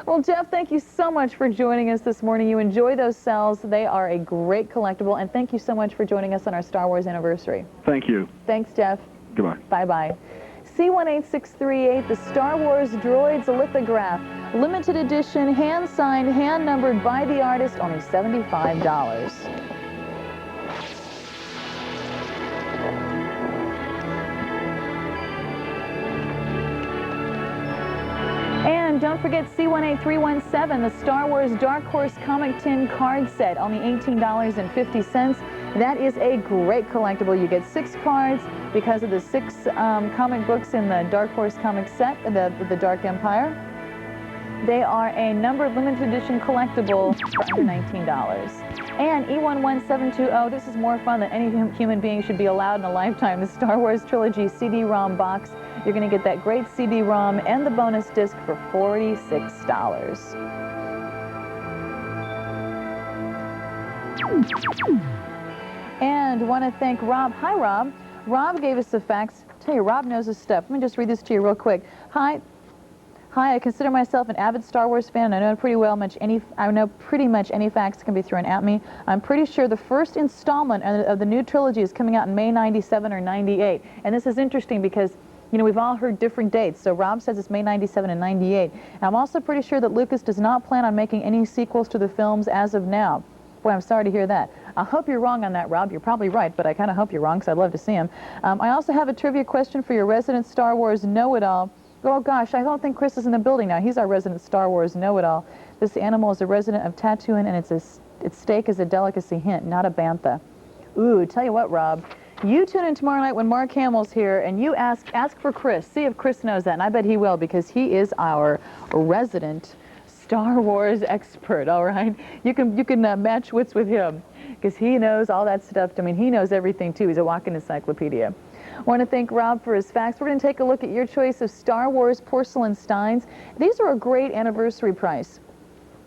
Well, Jeff, thank you so much for joining us this morning. You enjoy those cells. They are a great collectible, and thank you so much for joining us on our Star Wars anniversary. Thank you. Thanks, Jeff. Goodbye. Bye-bye. C18638, the Star Wars Droids lithograph, limited edition, hand-signed, hand-numbered by the artist, only $75. And don't forget C18317, the Star Wars Dark Horse Comic Tin card set, only $18.50. That is a great collectible. You get 6 cards because of the 6 comic books in the Dark Horse comic set, the Dark Empire. They are a numbered limited edition collectible for under $19. And E11720, this is more fun than any human being should be allowed in a lifetime. The Star Wars Trilogy CD-ROM box. You're going to get that great CD-ROM and the bonus disc for $46. And want to thank Rob. Hi, Rob. Rob gave us the facts. Tell you, Rob knows his stuff. Let me just read this to you real quick. Hi, I consider myself an avid Star Wars fan, and I know pretty much any facts can be thrown at me. I'm pretty sure the first installment of the new trilogy is coming out in May '97 or '98. And this is interesting because, you know, we've all heard different dates. So Rob says it's May '97 and '98. And I'm also pretty sure that Lucas does not plan on making any sequels to the films as of now. Boy, I'm sorry to hear that. I hope you're wrong on that, Rob. You're probably right, but I kind of hope you're wrong because I'd love to see him. I also have a trivia question for your resident Star Wars know-it-all. Oh, gosh, I don't think Chris is in the building now. He's our resident Star Wars know-it-all. This animal is a resident of Tatooine, and its steak is a delicacy, hint, not a bantha. Ooh, tell you what, Rob. You tune in tomorrow night when Mark Hamill's here, and you ask for Chris. See if Chris knows that, and I bet he will, because he is our resident Star Wars expert, all right? You can match wits with him, because he knows all that stuff. I mean, he knows everything, too. He's a walking encyclopedia. I want to thank Rob for his facts. We're going to take a look at your choice of Star Wars porcelain steins. These are a great anniversary price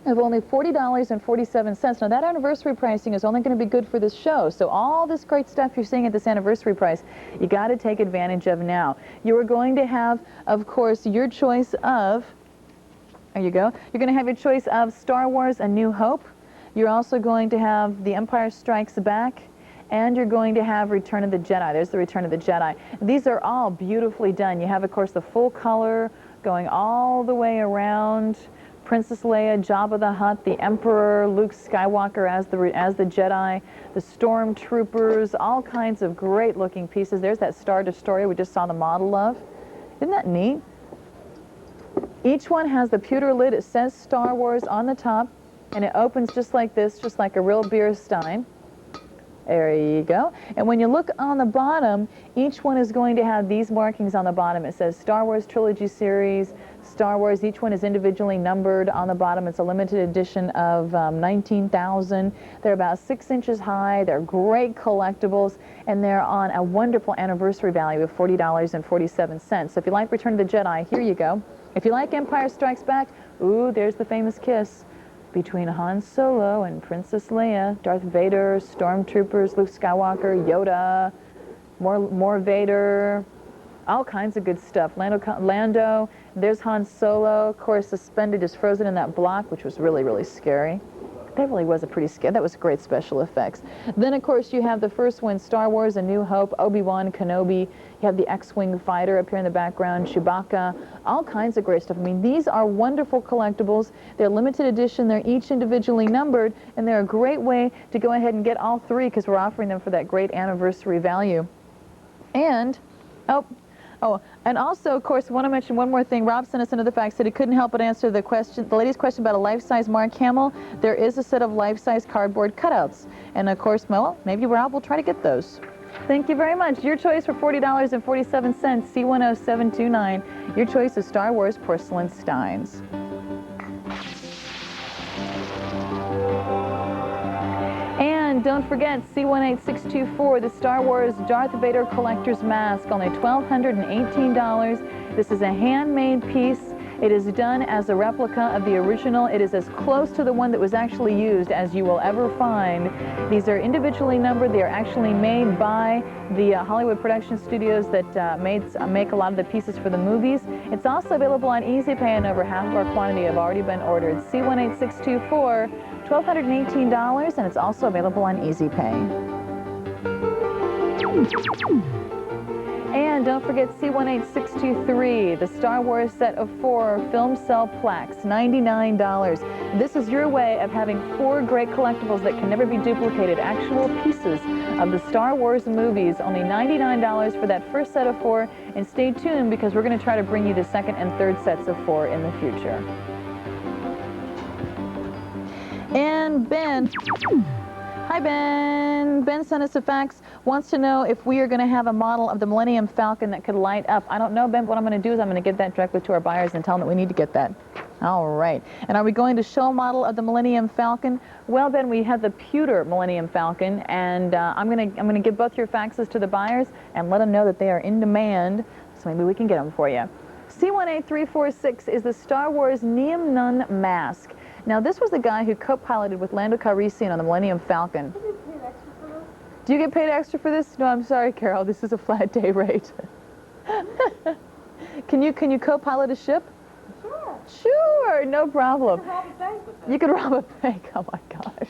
of only $40.47. Now, that anniversary pricing is only going to be good for this show. So all this great stuff you're seeing at this anniversary price, you got to take advantage of now. You are going to have, of course, your choice of There you go. You're going to have your choice of Star Wars A New Hope. You're also going to have The Empire Strikes Back. And you're going to have Return of the Jedi. There's the Return of the Jedi. These are all beautifully done. You have, of course, the full color going all the way around. Princess Leia, Jabba the Hutt, the Emperor, Luke Skywalker as the Jedi, the Stormtroopers, all kinds of great-looking pieces. There's that Star Destroyer we just saw the model of. Isn't that neat? Each one has the pewter lid. It says Star Wars on the top, and it opens just like this, just like a real beer stein. There you go. And when you look on the bottom, each one is going to have these markings on the bottom. It says Star Wars Trilogy Series, Star Wars. Each one is individually numbered on the bottom. It's a limited edition of 19,000. They're about 6 inches high. They're great collectibles, and they're on a wonderful anniversary value of $40.47. So if you like Return of the Jedi, here you go. If you like Empire Strikes Back, ooh, there's the famous kiss between Han Solo and Princess Leia, Darth Vader, Stormtroopers, Luke Skywalker, Yoda, more Vader, all kinds of good stuff. Lando, there's Han Solo, of course, suspended, just frozen in that block, which was really, really scary. That really was a pretty scary, that was great special effects. Then, of course, you have the first one, Star Wars A New Hope, Obi-Wan Kenobi. You have the X-Wing fighter up here in the background, Chewbacca, all kinds of great stuff. I mean, these are wonderful collectibles. They're limited edition. They're each individually numbered, and they're a great way to go ahead and get all three because we're offering them for that great anniversary value. And, and also, of course, I want to mention one more thing. Rob sent us another fax that he couldn't help but answer the question, the lady's question about a life-size Mark Hamill. There is a set of life-size cardboard cutouts. And, of course, well, maybe Rob will try to get those. Thank you very much. Your choice for $40.47, C10729. Your choice is Star Wars porcelain steins. And don't forget, C18624, the Star Wars Darth Vader Collector's Mask, only $1,218. This is a handmade piece. It is done as a replica of the original. It is as close to the one that was actually used as you will ever find. These are individually numbered. They are actually made by the Hollywood production studios that make a lot of the pieces for the movies. It's also available on Easy Pay, and over half of our quantity have already been ordered. C18624, $1,218, and it's also available on Easy Pay. And don't forget C18623, the Star Wars set of 4 film cell plaques, $99. This is your way of having 4 great collectibles that can never be duplicated, actual pieces of the Star Wars movies, only $99 for that first set of 4. And stay tuned because we're going to try to bring you the second and third sets of 4 in the future. And Ben, hi Ben. Ben sent us a fax, wants to know if we are going to have a model of the Millennium Falcon that could light up. I don't know, Ben, but what I'm going to do is I'm going to give that directly to our buyers and tell them that we need to get that. All right. And are we going to show a model of the Millennium Falcon? Well, Ben, we have the pewter Millennium Falcon, and I'm going to give both your faxes to the buyers and let them know that they are in demand, so maybe we can get them for you. C18346 is the Star Wars Neum Nun mask. Now, this was the guy who co-piloted with Lando Calrissian on the Millennium Falcon. Do you get paid extra for this? No, I'm sorry, Carol. This is a flat day rate. Can you co-pilot a ship? Sure. Sure, no problem. You could rob a bank with it. You could rob a bank. Oh my gosh.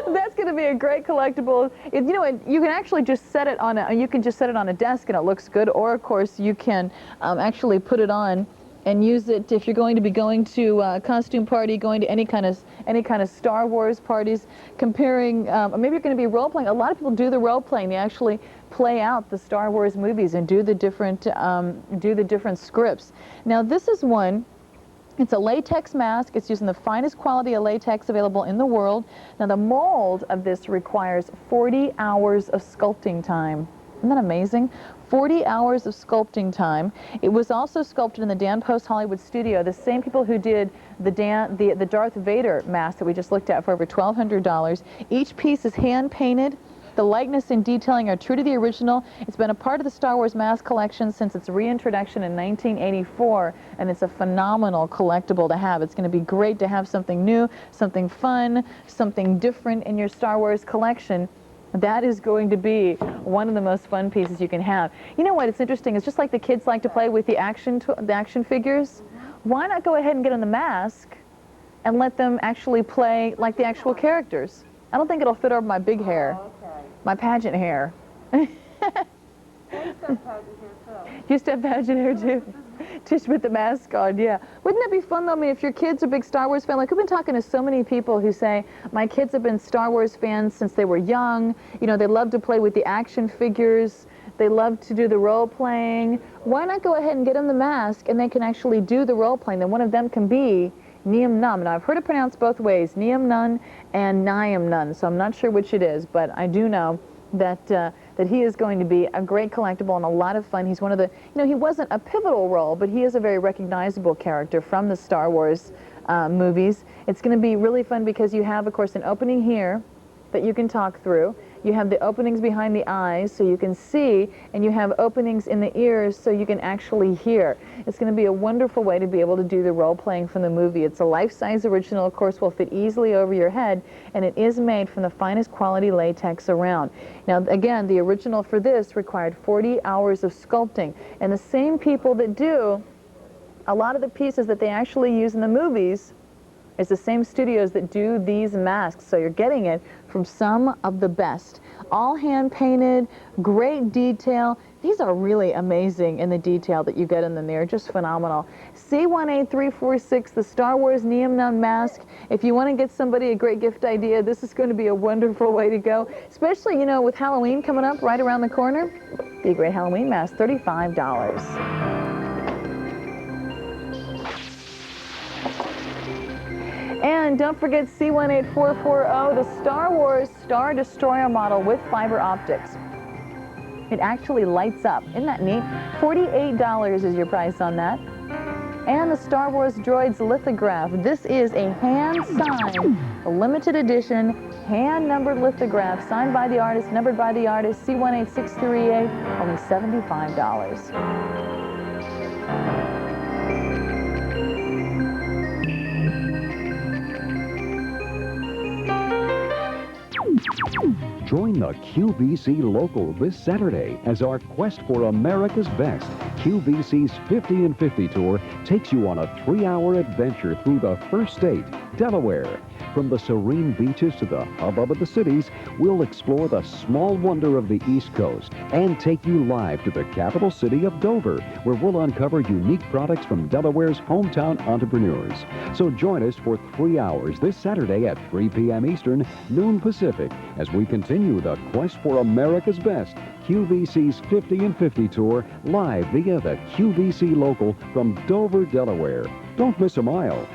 That's going to be a great collectible. You know, you can actually just set it on a desk and it looks good. Or of course, you can actually put it on and use it if you're going to be going to a costume party, going to any kind of Star Wars parties, comparing, maybe you're going to be role-playing. A lot of people do the role-playing. They actually play out the Star Wars movies and do the different scripts. Now, this is one. It's a latex mask. It's using the finest quality of latex available in the world. Now, the mold of this requires 40 hours of sculpting time. Isn't that amazing? 40 hours of sculpting time. It was also sculpted in the Dan Post Hollywood studio, the same people who did the Darth Vader mask that we just looked at for over $1,200. Each piece is hand-painted. The likeness and detailing are true to the original. It's been a part of the Star Wars mask collection since its reintroduction in 1984, and it's a phenomenal collectible to have. It's going to be great to have something new, something fun, something different in your Star Wars collection. That is going to be one of the most fun pieces you can have. You know what? It's interesting. It's just like the kids like to play with the action figures. why not go ahead and get them the mask and let them actually play like the actual characters? I don't think it'll fit over my big hair, my pageant hair. You used to have pageant hair too? Just with the mask on, yeah. Wouldn't that be fun though? I mean, if your kids are big Star Wars fans, like we've been talking to so many people who say, my kids have been Star Wars fans since they were young. You know, they love to play with the action figures. They love to do the role playing. Why not go ahead and get them the mask and they can actually do the role playing? Then one of them can be Niam Num. Now, I've heard it pronounced both ways, Niam Nun and Niam Nun, so I'm not sure which it is, but I do know that that he is going to be a great collectible and a lot of fun. He's one of the, you know, he wasn't a pivotal role, but he is a very recognizable character from the Star Wars movies. It's going to be really fun because you have, of course, an opening here that you can talk through. You have the openings behind the eyes so you can see, and you have openings in the ears so you can actually hear. It's going to be a wonderful way to be able to do the role playing from the movie. It's a life-size original, of course, will fit easily over your head, and it is made from the finest quality latex around. Now, again, the original for this required 40 hours of sculpting, and the same people that do a lot of the pieces that they actually use in the movies is the same studios that do these masks, so you're getting it from some of the best. All hand-painted, great detail. These are really amazing in the detail that you get in them. They're just phenomenal. C18346, the Star Wars Niam Num mask. If you want to get somebody a great gift idea, this is going to be a wonderful way to go, especially, you know, with Halloween coming up right around the corner. Be a great Halloween mask, $35. And don't forget C18440, the Star Wars Star Destroyer model with fiber optics. It actually lights up. Isn't that neat? $48 is your price on that. And the Star Wars Droids lithograph. This is a hand-signed, limited edition, hand-numbered lithograph, signed by the artist, numbered by the artist, C18638, only $75. Join the QVC Local this Saturday as our quest for America's best. QVC's 50 and 50 tour takes you on a 3-hour adventure through the first state, Delaware. From the serene beaches to the hubbub of the cities, we'll explore the small wonder of the East Coast and take you live to the capital city of Dover, where we'll uncover unique products from Delaware's hometown entrepreneurs. So join us for 3 hours this Saturday at 3 p.m. Eastern, noon Pacific, as we continue the quest for America's best. QVC's 50 and 50 tour live via the QVC Local from Dover, Delaware. Don't miss a mile.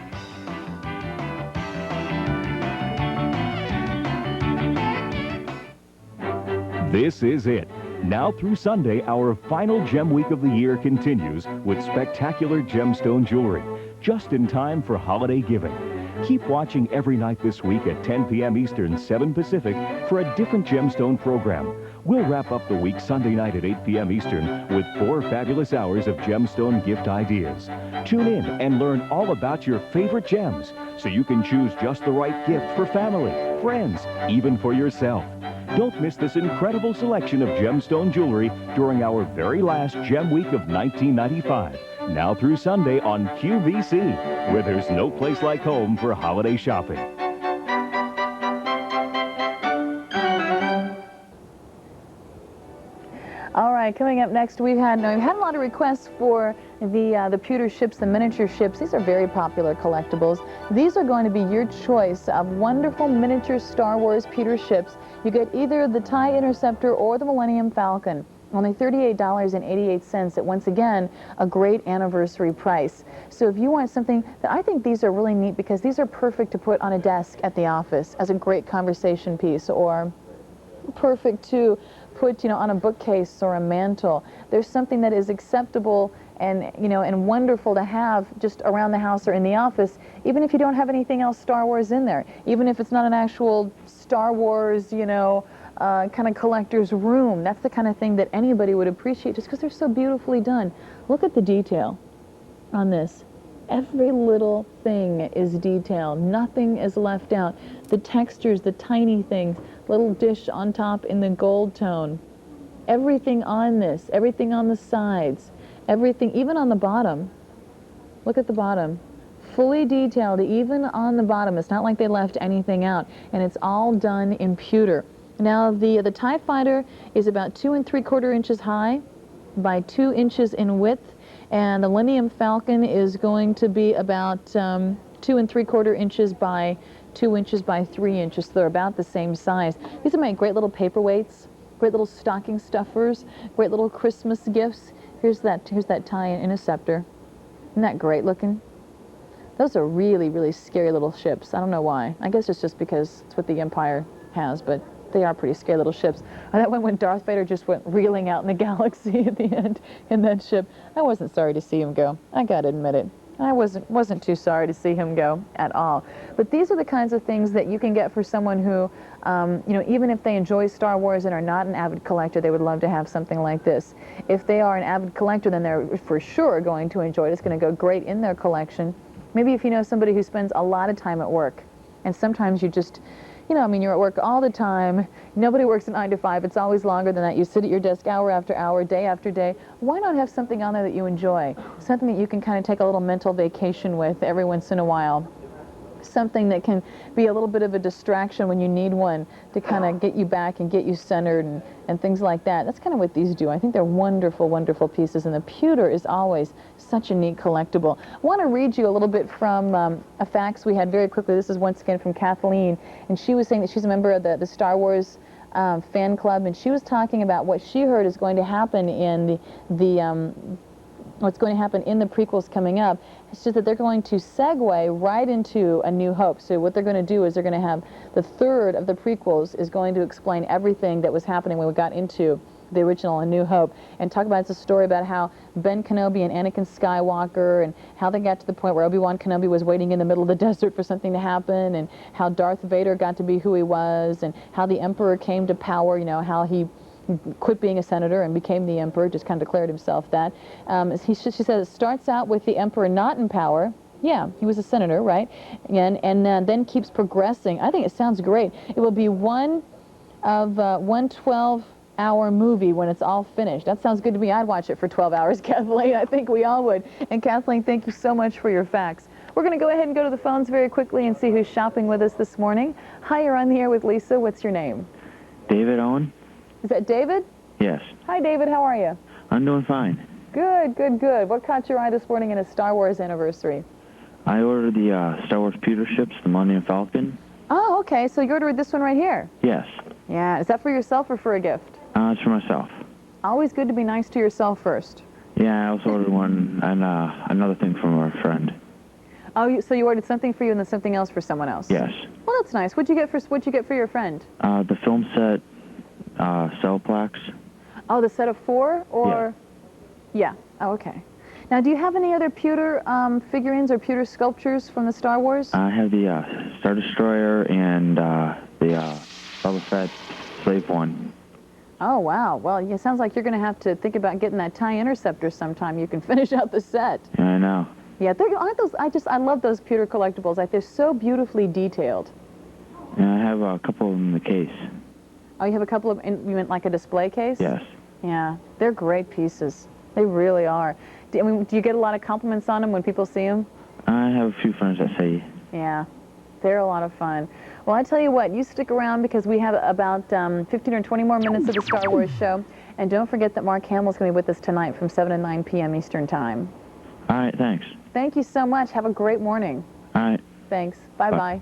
This is it. Now through Sunday, our final gem week of the year continues with spectacular gemstone jewelry, just in time for holiday giving. Keep watching every night this week at 10 p.m. Eastern, 7 Pacific for a different gemstone program. We'll wrap up the week Sunday night at 8 p.m. Eastern with 4 fabulous hours of gemstone gift ideas. Tune in and learn all about your favorite gems so you can choose just the right gift for family, friends, even for yourself. Don't miss this incredible selection of gemstone jewelry during our very last Gem Week of 1995. Now through Sunday on QVC, where there's no place like home for holiday shopping. All right, coming up next, we've had a lot of requests for the pewter ships, the miniature ships. These are very popular collectibles. These are going to be your choice of wonderful miniature Star Wars pewter ships. You get either the TIE Interceptor or the Millennium Falcon. Only $38.88 at, once again, a great anniversary price. So if you want something, I think these are really neat because these are perfect to put on a desk at the office as a great conversation piece, or perfect to put, on a bookcase or a mantle. There's something that is acceptable and, and wonderful to have just around the house or in the office, even if you don't have anything else Star Wars in there, even if it's not an actual Star Wars, kind of collector's room. That's the kind of thing that anybody would appreciate just because they're so beautifully done. Look at the detail on this. Every little thing is detailed. Nothing is left out. The textures, the tiny things, little dish on top in the gold tone. Everything on this, everything on the sides, everything, even on the bottom. Look at the bottom. Fully detailed, even on the bottom. It's not like they left anything out, and it's all done in pewter. Now, the TIE Fighter is about 2 3/4 inches high by 2 inches in width, and the Millennium Falcon is going to be about 2 3/4 inches by 2 inches by 3 inches. So they're about the same size. These are my great little paperweights, great little stocking stuffers, great little Christmas gifts. Here's that TIE Interceptor. Isn't that great looking? Those are really, really scary little ships. I don't know why. I guess it's just because it's what the Empire has, but they are pretty scary little ships. And that one when Darth Vader just went reeling out in the galaxy at the end in that ship. I wasn't sorry to see him go. I gotta admit it. I wasn't too sorry to see him go at all. But these are the kinds of things that you can get for someone who, you know, even if they enjoy Star Wars and are not an avid collector, they would love to have something like this. If they are an avid collector, then they're for sure going to enjoy it. It's going to go great in their collection. Maybe if you know somebody who spends a lot of time at work, and sometimes you just, you know, I mean, you're at work all the time. Nobody works a 9 to 5. It's always longer than that. You sit at your desk hour after hour, day after day. Why not have something on there that you enjoy? Something that you can kind of take a little mental vacation with every once in a while. Something that can be a little bit of a distraction when you need one to kind of get you back and get you centered and things like that. That's kind of what these do. I think they're wonderful, wonderful pieces, and the pewter is always such a neat collectible. I want to read you a little bit from a fax we had very quickly. This is once again from Kathleen, and she was saying that she's a member of the Star Wars fan club, and she was talking about what she heard is going to happen in what's going to happen in the prequels coming up. It's just that they're going to segue right into A New Hope. So what they're going to do is they're going to have the third of the prequels is going to explain everything that was happening when we got into the original A New Hope, and talk about, it's a story about how Ben Kenobi and Anakin Skywalker and how they got to the point where Obi-Wan Kenobi was waiting in the middle of the desert for something to happen, and how Darth Vader got to be who he was, and how the Emperor came to power, you know, how he quit being a senator and became the Emperor, just kind of declared himself that. She says it starts out with the Emperor not in power. Yeah, he was a senator, right? And then keeps progressing. I think it sounds great. It will be one 12-hour movie when it's all finished. That sounds good to me. I'd watch it for 12 hours, Kathleen. I think we all would. And Kathleen, thank you so much for your facts. We're going to go ahead and go to the phones very quickly and see who's shopping with us this morning. Hi, you're on the air with Lisa. What's your name? David Owen. Is that David? Yes. Hi, David. How are you? I'm doing fine. Good, good, good. What caught your eye this morning in a Star Wars anniversary? I ordered the Star Wars pewter ships, the Millennium Falcon. Oh, okay. So you ordered this one right here? Yes. Yeah. Is that for yourself or for a gift? It's for myself. Always good to be nice to yourself first. Yeah, I also ordered one and another thing from a friend. Oh, so you ordered something for you and then something else for someone else? Yes. Well, that's nice. What'd you get for your friend? The film set, cell plaques. Oh, the set of 4, or? Yeah. Oh, okay. Now, do you have any other pewter figurines or pewter sculptures from the Star Wars? I have the Star Destroyer and the Boba Fett Slave One. Oh, wow. Well, it sounds like you're going to have to think about getting that TIE Interceptor sometime. You can finish out the set. Yeah, I know. Yeah, aren't those? I love those pewter collectibles. Like, they're so beautifully detailed. Yeah, I have a couple of them in the case. Oh, you have a couple of, you meant like a display case? Yes. Yeah, they're great pieces. They really are. Do you get a lot of compliments on them when people see them? I have a few friends that say. Yeah, they're a lot of fun. Well, I tell you what, you stick around because we have about 15 or 20 more minutes of the Star Wars show. And don't forget that Mark Hamill is going to be with us tonight from 7 to 9 p.m. Eastern Time. All right, thanks. Thank you so much. Have a great morning. All right. Thanks. Bye-bye.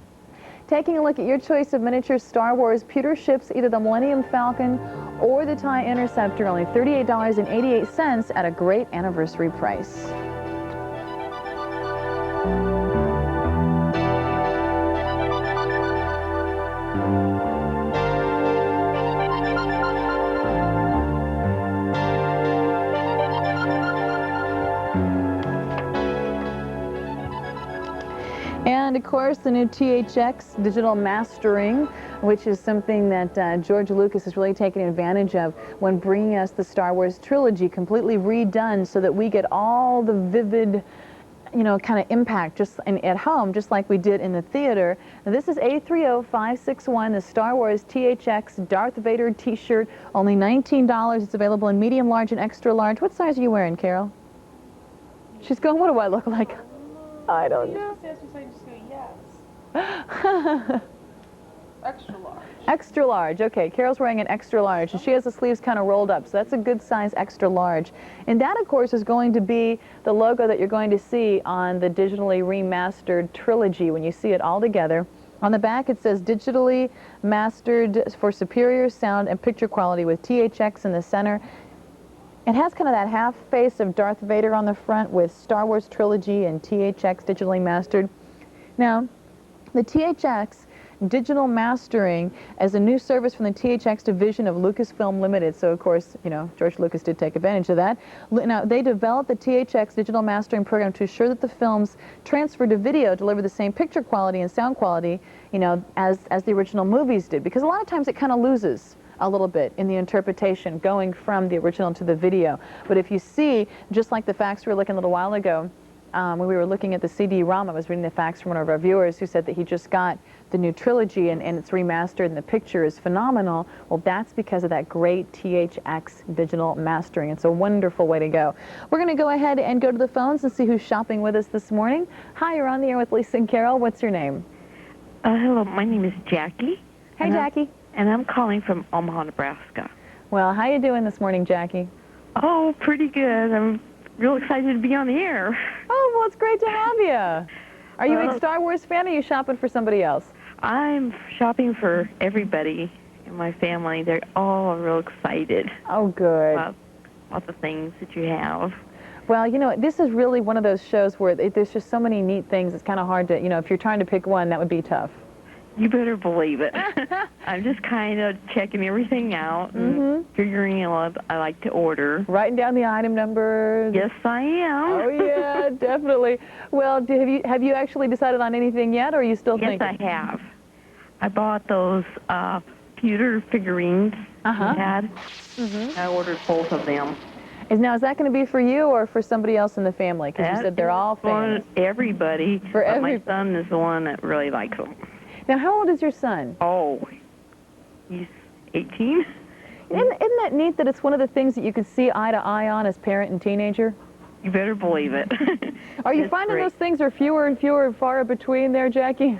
Taking a look at your choice of miniature Star Wars pewter ships, either the Millennium Falcon or the TIE Interceptor, only $38.88 at a great anniversary price. And of course, the new THX digital mastering, which is something that George Lucas has really taken advantage of when bringing us the Star Wars trilogy completely redone so that we get all the vivid, you know, kind of impact just at home, just like we did in the theater. Now, this is A30561, the Star Wars THX Darth Vader t-shirt, only $19. It's available in medium, large, and extra large. What size are you wearing, Carol? She's going, what do I look like? I don't know. She says I just go yes. Extra large. Extra large. Okay, Carol's wearing an extra large, and she has the sleeves kind of rolled up, so that's a good size extra large. And that, of course, is going to be the logo that you're going to see on the digitally remastered trilogy when you see it all together. On the back, it says digitally mastered for superior sound and picture quality with THX in the center. It has kind of that half face of Darth Vader on the front with Star Wars trilogy and THX digitally mastered. Now, the THX digital mastering as a new service from the THX division of Lucasfilm Limited. So, of course, you know, George Lucas did take advantage of that. Now, they developed the THX digital mastering program to ensure that the films transferred to video deliver the same picture quality and sound quality, you know, as the original movies did. Because a lot of times it kind of loses a little bit in the interpretation going from the original to the video. But if you see, just like the facts we were looking a little while ago, when we were looking at the CD-ROM, I was reading the facts from one of our viewers who said that he just got the new trilogy and it's remastered and the picture is phenomenal. Well, that's because of that great THX digital mastering. It's a wonderful way to go. We're going to go ahead and go to the phones and see who's shopping with us this morning. Hi, you're on the air with Lisa and Carol. What's your name? Hello, my name is Jackie. Hey, Jackie. And I'm calling from Omaha, Nebraska. Well, how you doing this morning, Jackie? Oh, pretty good. I'm real excited to be on the air. Oh, well, it's great to have you. Are you a big Star Wars fan or are you shopping for somebody else? I'm shopping for everybody in my family. They're all real excited. Oh, good. About lots of things that you have. Well, you know, this is really one of those shows where there's just so many neat things. It's kind of hard to, you know, if you're trying to pick one, that would be tough. You better believe it. I'm just kind of checking everything out and figuring out what I like to order. Writing down the item numbers. Yes, I am. Oh, yeah, definitely. Well, have you actually decided on anything yet, or are you still thinking? Yes, I have. I bought those pewter figurines you had. I ordered both of them. Is that going to be for you or for somebody else in the family? Because you said they're all fans. For everybody. But my son is the one that really likes them. Now, how old is your son? Oh, he's 18. Isn't that neat that it's one of the things that you could see eye to eye on as parent and teenager? You better believe it. Are you finding those things are fewer and fewer and far between there, Jackie?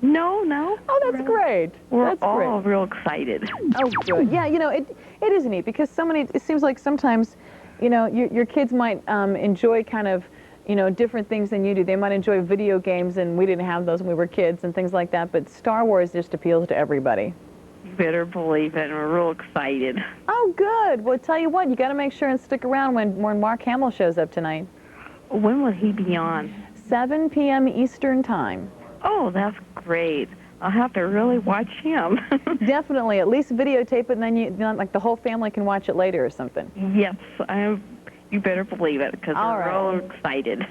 No. Oh, that's great. We're all real excited. Oh, good. Yeah, you know, it is neat because it seems like sometimes, you know, your kids might enjoy kind of, you know, different things than you do. They might enjoy video games, and we didn't have those when we were kids and things like that, but Star Wars just appeals to everybody. You better believe it, and we're real excited. Oh, good. Well, tell you what, you got to make sure and stick around when Mark Hamill shows up tonight. When will he be on? 7 p.m. Eastern Time. Oh, that's great. I'll have to really watch him. Definitely. At least videotape it, and then like the whole family can watch it later or something. Yes, you better believe it, because we're all excited.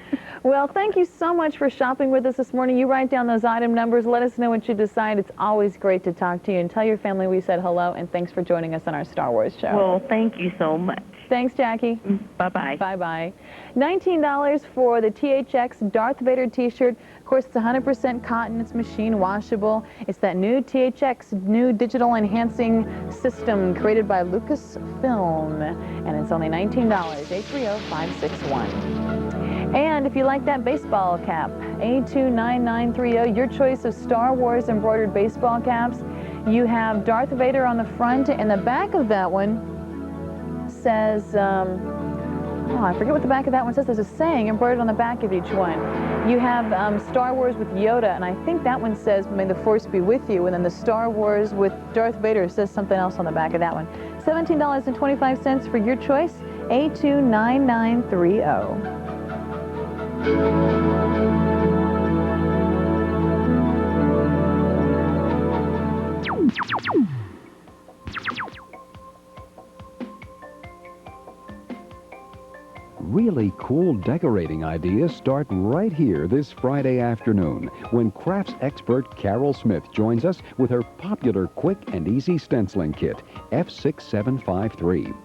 Well, thank you so much for shopping with us this morning. You write down those item numbers. Let us know what you decide. It's always great to talk to you. And tell your family we said hello, and thanks for joining us on our Star Wars show. Well, thank you so much. Thanks, Jackie. Bye-bye. Bye-bye. $19 for the THX Darth Vader t-shirt. Of course, it's 100% cotton. It's machine washable. It's that new THX, new digital enhancing system created by Lucasfilm. And it's only $19. 830-561. And if you like that baseball cap, A29930, your choice of Star Wars embroidered baseball caps. You have Darth Vader on the front, and the back of that one says, I forget what the back of that one says. There's a saying embroidered on the back of each one. You have Star Wars with Yoda, and I think that one says, "May the Force be with you," and then the Star Wars with Darth Vader says something else on the back of that one. $17.25 for your choice, A29930. Really cool decorating ideas start right here this Friday afternoon when crafts expert Carol Smith joins us with her popular quick and easy stenciling kit, F6753.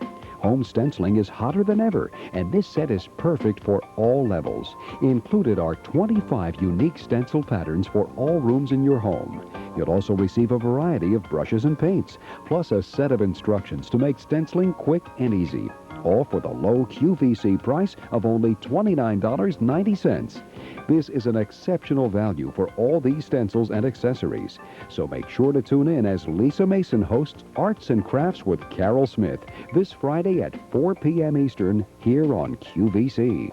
Home stenciling is hotter than ever, and this set is perfect for all levels. Included are 25 unique stencil patterns for all rooms in your home. You'll also receive a variety of brushes and paints, plus a set of instructions to make stenciling quick and easy. all for the low QVC price of only $29.90. This is an exceptional value for all these stencils and accessories. So make sure to tune in as Lisa Mason hosts Arts and Crafts with Carol Smith this Friday at 4 p.m. Eastern here on QVC.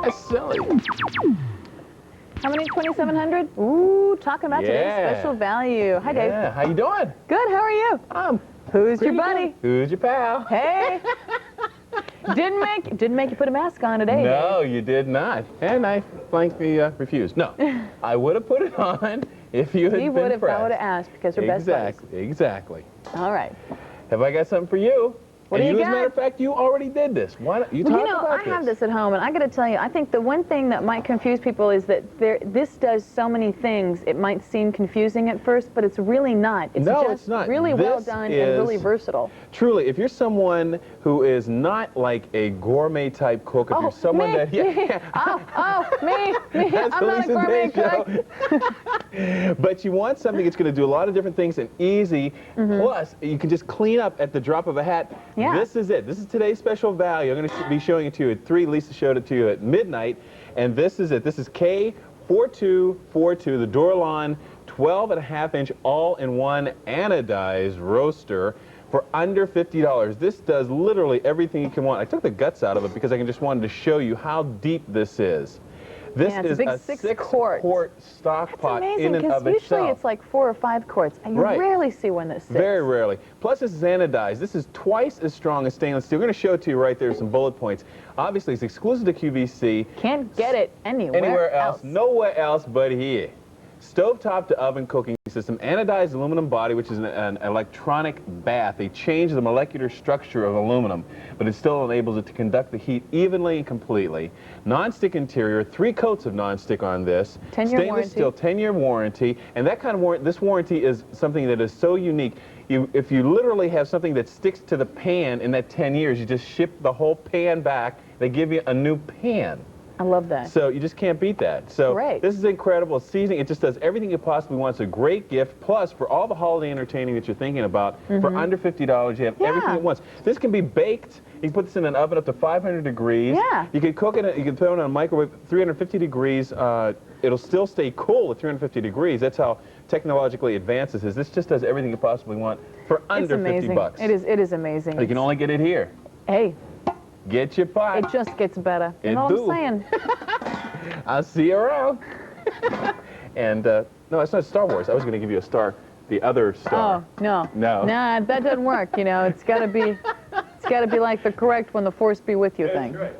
That's silly. How many? 2,700? Ooh, talking about today's special value. Hi, Dave. Yeah, how you doing? Good, how are you? Who's your buddy? Good. Who's your pal? Hey. Didn't make you put a mask on today, No, Dave. you did not. And I blankly refused. No, I would have put it on if you had He been would have, I pressed. would have asked because we're best buddies. Exactly. All right. Have I got something for you? What and do you As a matter of fact, you already did this. Why don't you talk about I have this at home, and I got to tell you, I think the one thing that might confuse people is that this does so many things. It might seem confusing at first, but it's really not. It's No, just it's not. really well This done and is- really versatile. Truly, if you're someone who is not like a gourmet type cook, if you're someone that me. That's I'm not a Lisa gourmet Day's cook. But you want something that's going to do a lot of different things and easy. Plus, you can just clean up at the drop of a hat. Yeah. This is it. This is today's special value. I'm going to be showing it to you at 3. Lisa showed it to you at midnight. And this is it. This is K4242, the Dorlan 12.5-inch all-in-one anodized roaster for under $50. This does literally everything you can want. I took the guts out of it because I just wanted to show you how deep this is. This Yeah, it's is a big a 6-quart stock pot Amazing, in and because of usually itself. it's like 4 or 5 quarts, and you Right. rarely see one that sits. Very rarely. Plus, this is anodized. This is twice as strong as stainless steel. We're going to show it to you right there, some bullet points. Obviously, it's exclusive to QVC. Can't get it Anywhere else. Nowhere else but here. Stovetop to oven cooking system, anodized aluminum body, which is an electronic bath. They change the molecular structure of aluminum, but it still enables it to conduct the heat evenly and completely. Non-stick interior, 3 coats of non-stick on this. 10-year Stainless warranty. steel, 10-year warranty, and that kind of this warranty is something that is so unique. If you literally have something that sticks to the pan in that 10 years, you just ship the whole pan back. They give you a new pan. I love that. So you just can't beat that. So Great. This is incredible seasoning. It just does everything you possibly want. It's a great gift. Plus, for all the holiday entertaining that you're thinking about, for under $50, you have everything at once. This can be baked. You can put this in an oven up to 500 degrees. Yeah. You can cook it. You can throw it in a microwave, 350 degrees. It'll still stay cool at 350 degrees. That's how technologically advanced this is. This just does everything you possibly want for under amazing. $50. It is amazing. You can only get it here. Hey. Get your pot. It just gets better. You It know do. what I'm saying? I'll see you around. And no, it's not Star Wars. I was going to give you a star, the other star. Oh, no. No. Nah, that doesn't work. You know, it's got to be like the correct when the force be with you thing. That's right.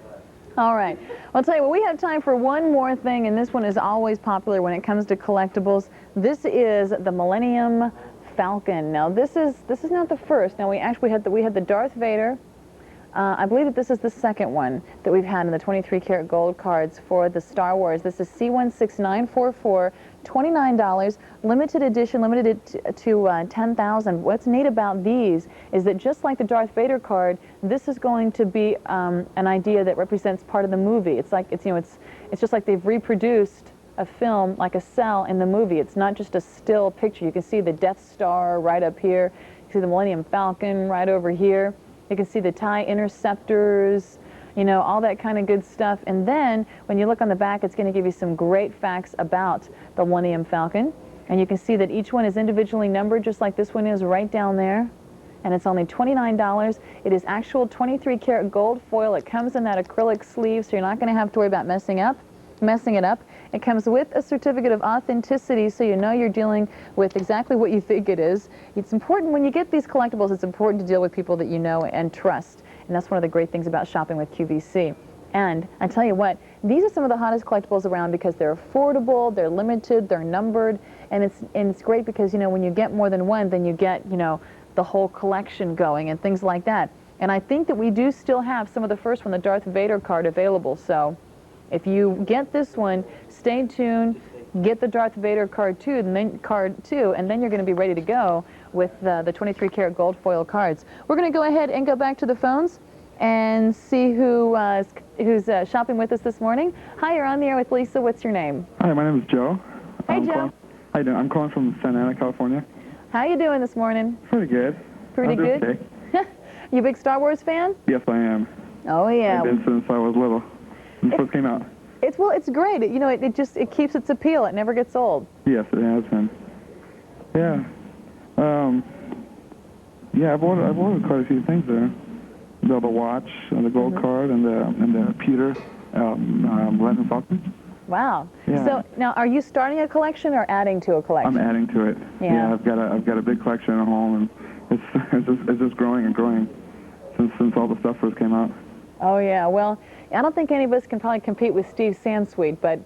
All right. Well, I'll tell you what, we have time for one more thing, and this one is always popular when it comes to collectibles. This is the Millennium Falcon. Now, this is not the first. Now, we had the Darth Vader. I believe that this is the second one that we've had in the 23 karat gold cards for the Star Wars. This is C16944, $29, limited edition, limited to 10,000. What's neat about these is that just like the Darth Vader card, this is going to be an idea that represents part of the movie. It's just like they've reproduced a film like a cell in the movie. It's not just a still picture. You can see the Death Star right up here. You can see the Millennium Falcon right over here. You can see the TIE interceptors, you know, all that kind of good stuff. And then when you look on the back, it's going to give you some great facts about the Millennium Falcon. And you can see that each one is individually numbered, just like this one is right down there. And it's only $29. It is actual 23 karat gold foil. It comes in that acrylic sleeve, so you're not going to have to worry about messing it up. It comes with a certificate of authenticity, so you know you're dealing with exactly what you think it is. It's important when you get these collectibles, it's important to deal with people that you know and trust. And that's one of the great things about shopping with QVC. And I tell you what, these are some of the hottest collectibles around because they're affordable, they're limited, they're numbered, and it's great because, you know, when you get more than one, then you get, you know, the whole collection going and things like that. And I think that we do still have some of the first one, the Darth Vader card, available. So if you get this one, stay tuned, get the Darth Vader card too, and then you're going to be ready to go with the 23 karat gold foil cards. We're going to go ahead and go back to the phones. and see who's shopping with us this morning. Hi, you're on the air with Lisa. What's your name? Hi, my name is Joe. Hey, Joe. How you doing? I'm calling from Santa Ana, California. How you doing this morning? Pretty good. Pretty good? Okay. You a big Star Wars fan? Yes, I am. Oh, yeah. I've been since I was little. Since it came out. It's great. You know, it keeps its appeal. It never gets old. Yes, it has been. Yeah. Yeah, I've ordered quite a few things there. The watch, the gold card, and the pewter Millennium Falcon. Wow. Yeah. So now, are you starting a collection or adding to a collection? I'm adding to it. Yeah. I've got a big collection at home, and it's just growing and growing since all the stuff first came out. Oh yeah. Well, I don't think any of us can probably compete with Steve Sansweet, but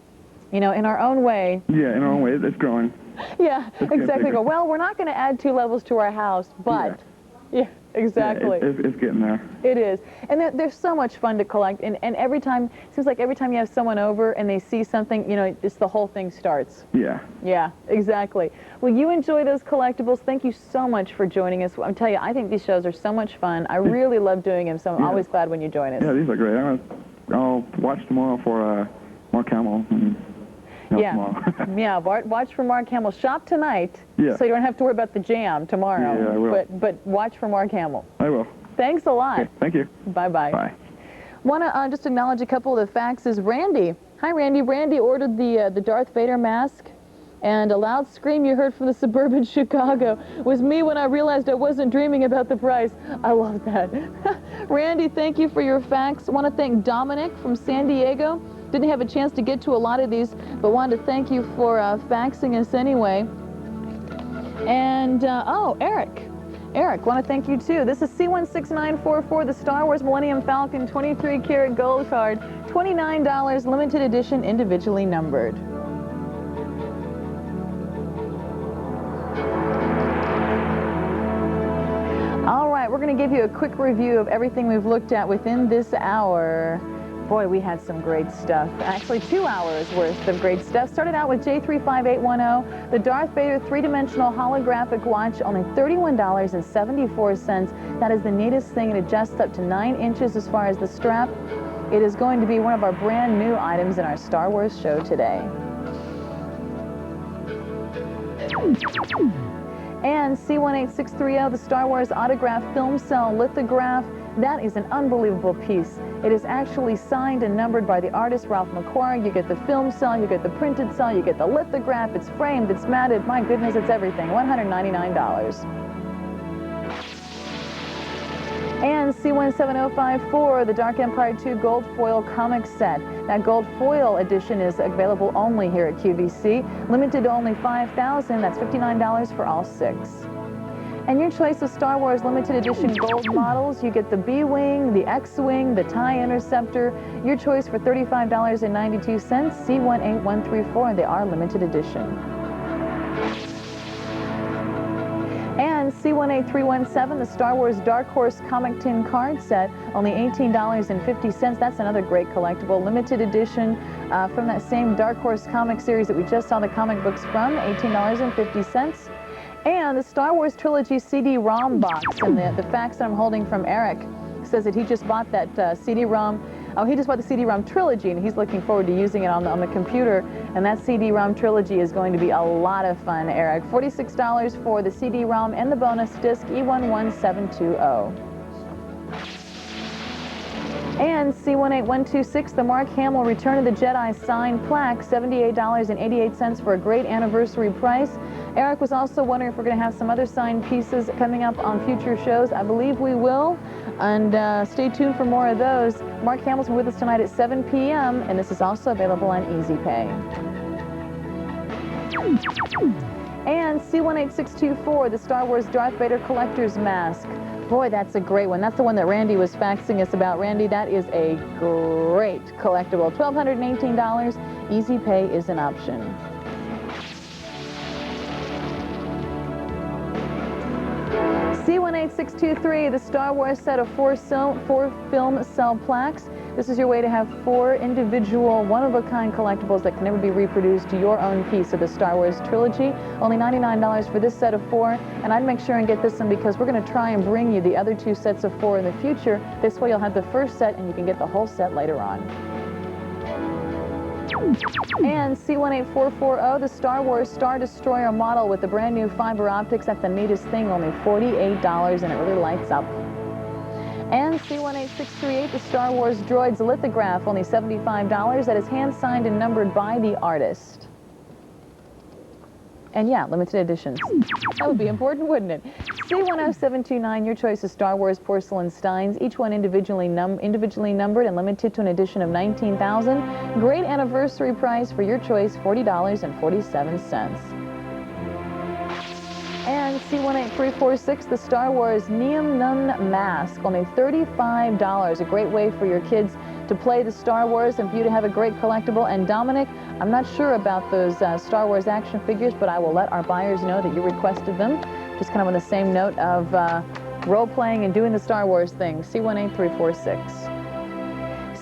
you know, in our own way. Yeah, in our own way, it's growing. Yeah, exactly. Go, well, we're not going to add 2 levels to our house, but yeah, exactly. Yeah, it's getting there. It is. And they're so much fun to collect. And every time, it seems like every time you have someone over and they see something, you know, it's the whole thing starts. Yeah. Yeah, exactly. Well, you enjoy those collectibles. Thank you so much for joining us. I'm telling you, I think these shows are so much fun. I really love doing them, so I'm always glad when you join us. Yeah, these are great. I'll watch tomorrow for Mark Hamill. Yeah, watch for Mark Hamill. Shop tonight, yeah, so you don't have to worry about the jam tomorrow. Yeah, I will. But watch for Mark Hamill. I will. Thanks a lot. Okay, thank you. Bye-bye. Bye. Want to just acknowledge a couple of the faxes. Randy. Hi, Randy. Randy ordered the Darth Vader mask, and a loud scream you heard from the suburban Chicago was me when I realized I wasn't dreaming about the price. I love that. Randy, thank you for your fax. Want to thank Dominic from San Diego. Didn't have a chance to get to a lot of these, but wanted to thank you for faxing us anyway. And, oh, Eric. Eric, want to thank you too. This is C16944, the Star Wars Millennium Falcon 23 karat gold card, $29, limited edition, individually numbered. All right, we're going to give you a quick review of everything we've looked at within this hour. Boy, we had some great stuff. Actually, 2 hours worth of great stuff. Started out with J35810, the Darth Vader 3-dimensional holographic watch, only $31.74. That is the neatest thing. It adjusts up to 9 inches as far as the strap. It is going to be one of our brand new items in our Star Wars show today. And C18630, the Star Wars autograph film cell lithograph. That is an unbelievable piece. It is actually signed and numbered by the artist Ralph McQuarrie. You get the film cell, you get the printed cell, you get the lithograph. It's framed, it's matted. My goodness, it's everything. $199. And C17054, the Dark Empire 2 gold foil comic set. That gold foil edition is available only here at QVC. Limited to only 5,000. That's $59 for all 6. And your choice of Star Wars limited edition gold models, you get the B-Wing, the X-Wing, the TIE Interceptor. Your choice for $35.92, C18134, they are limited edition. And C18317, the Star Wars Dark Horse Comic Tin card set, only $18.50. That's another great collectible, limited edition from that same Dark Horse comic series that we just saw the comic books from, $18.50. And the Star Wars Trilogy CD-ROM box, and the fax that I'm holding from Eric says that he just bought that CD-ROM. Oh, he just bought the CD-ROM trilogy, and he's looking forward to using it on the computer. And that CD-ROM trilogy is going to be a lot of fun, Eric. $46 for the CD-ROM and the bonus disc, E11720. And C18126, the Mark Hamill Return of the Jedi signed plaque, $78.88 for a great anniversary price. Eric was also wondering if we're going to have some other signed pieces coming up on future shows. I believe we will, and stay tuned for more of those. Mark Hamill's with us tonight at 7 p.m., and this is also available on Easy Pay. And C18624, the Star Wars Darth Vader Collector's Mask. Boy, that's a great one. That's the one that Randy was faxing us about. Randy, that is a great collectible. $1,218. Easy Pay is an option. C18623, the Star Wars set of 4 film cell plaques. This is your way to have 4 individual, one-of-a-kind collectibles that can never be reproduced, your own piece of the Star Wars trilogy. Only $99 for this set of 4, and I'd make sure and get this one because we're going to try and bring you the other 2 sets of 4 in the future. This way you'll have the first set and you can get the whole set later on. And C18440, the Star Wars Star Destroyer model with the brand new fiber optics. That's the neatest thing, only $48, and it really lights up. And C18638, the Star Wars Droids lithograph, only $75. That is hand-signed and numbered by the artist. And yeah, limited editions. That would be important, wouldn't it? C10729, your choice of Star Wars porcelain steins, each one individually numbered and limited to an edition of 19,000. Great anniversary price for your choice, $40.47. And C18346, the Star Wars Neum Nun Mask, only $35. A great way for your kids to play the Star Wars and for you to have a great collectible. And Dominic, I'm not sure about those Star Wars action figures, but I will let our buyers know that you requested them. Just kind of on the same note of role-playing and doing the Star Wars thing. C18346.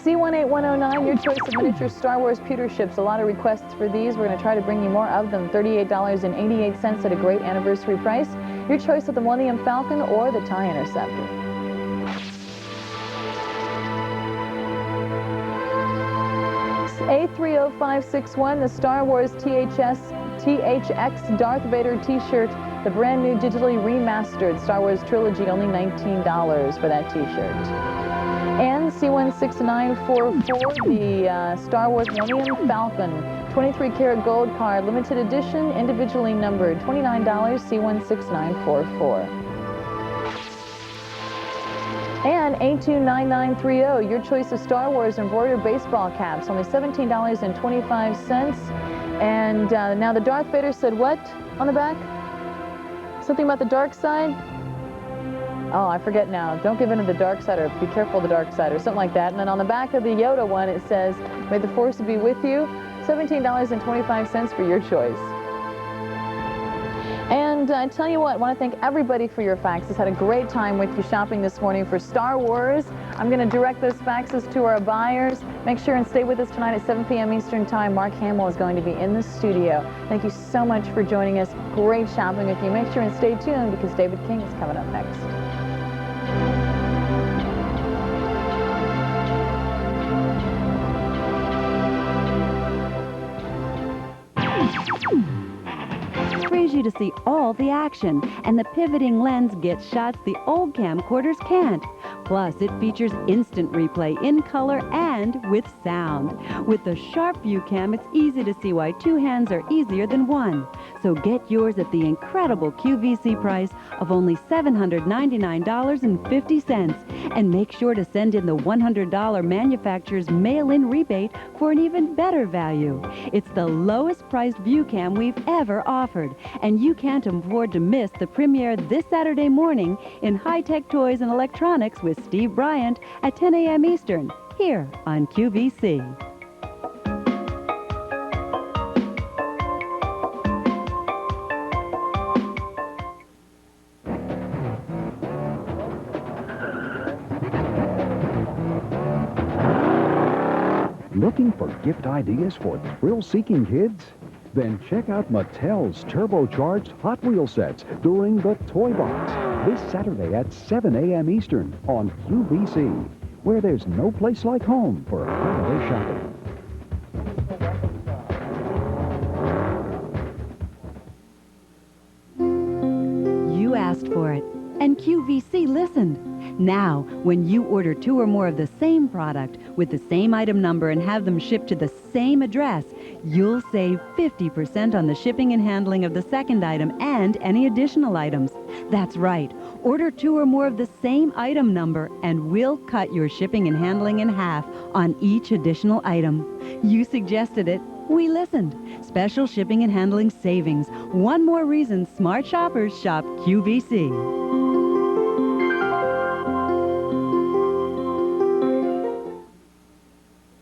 C18109, your choice of miniature Star Wars pewter ships. A lot of requests for these. We're going to try to bring you more of them. $38.88 at a great anniversary price. Your choice of the Millennium Falcon or the TIE Interceptor. A30561, the Star Wars THX Darth Vader t-shirt, the brand new digitally remastered Star Wars trilogy, only $19 for that t-shirt. And C16944, the Star Wars Millennium Falcon, 23-karat gold card, limited edition, individually numbered, $29, C16944. And A29930, your choice of Star Wars embroidered baseball caps, only $17.25. And now the Darth Vader said what on the back? Something about the dark side? Oh, I forget now. Don't give in to the dark side, or be careful of the dark side, or something like that. And then on the back of the Yoda one, it says, may the Force be with you. $17.25 for your choice. And I tell you what, I want to thank everybody for your faxes. Had a great time with you shopping this morning for Star Wars. I'm going to direct those faxes to our buyers. Make sure and stay with us tonight at 7 p.m. Eastern Time. Mark Hamill is going to be in the studio. Thank you so much for joining us. Great shopping with you. Make sure and stay tuned because David King is coming up next. Frees you to see all the action, and the pivoting lens gets shots the old camcorders can't. Plus, it features instant replay in color and with sound. With the sharp view cam, it's easy to see why 2 hands are easier than 1. So get yours at the incredible QVC price of only $799.50. And make sure to send in the $100 manufacturer's mail-in rebate for an even better value. It's the lowest priced view cam we've ever offered, and you can't afford to miss the premiere this Saturday morning in High-Tech Toys and Electronics with Steve Bryant at 10 a.m. Eastern, here on QVC. Looking for gift ideas for thrill-seeking kids? Then check out Mattel's turbocharged Hot Wheel sets during the Toy Box this Saturday at 7 a.m. Eastern on QVC, where there's no place like home for holiday shopping. You asked for it, and QVC listened. Now, when you order 2 or more of the same product with the same item number and have them shipped to the same address, you'll save 50% on the shipping and handling of the second item and any additional items. That's right. Order 2 or more of the same item number and we'll cut your shipping and handling in half on each additional item. You suggested it. We listened. Special shipping and handling savings. One more reason smart shoppers shop QVC.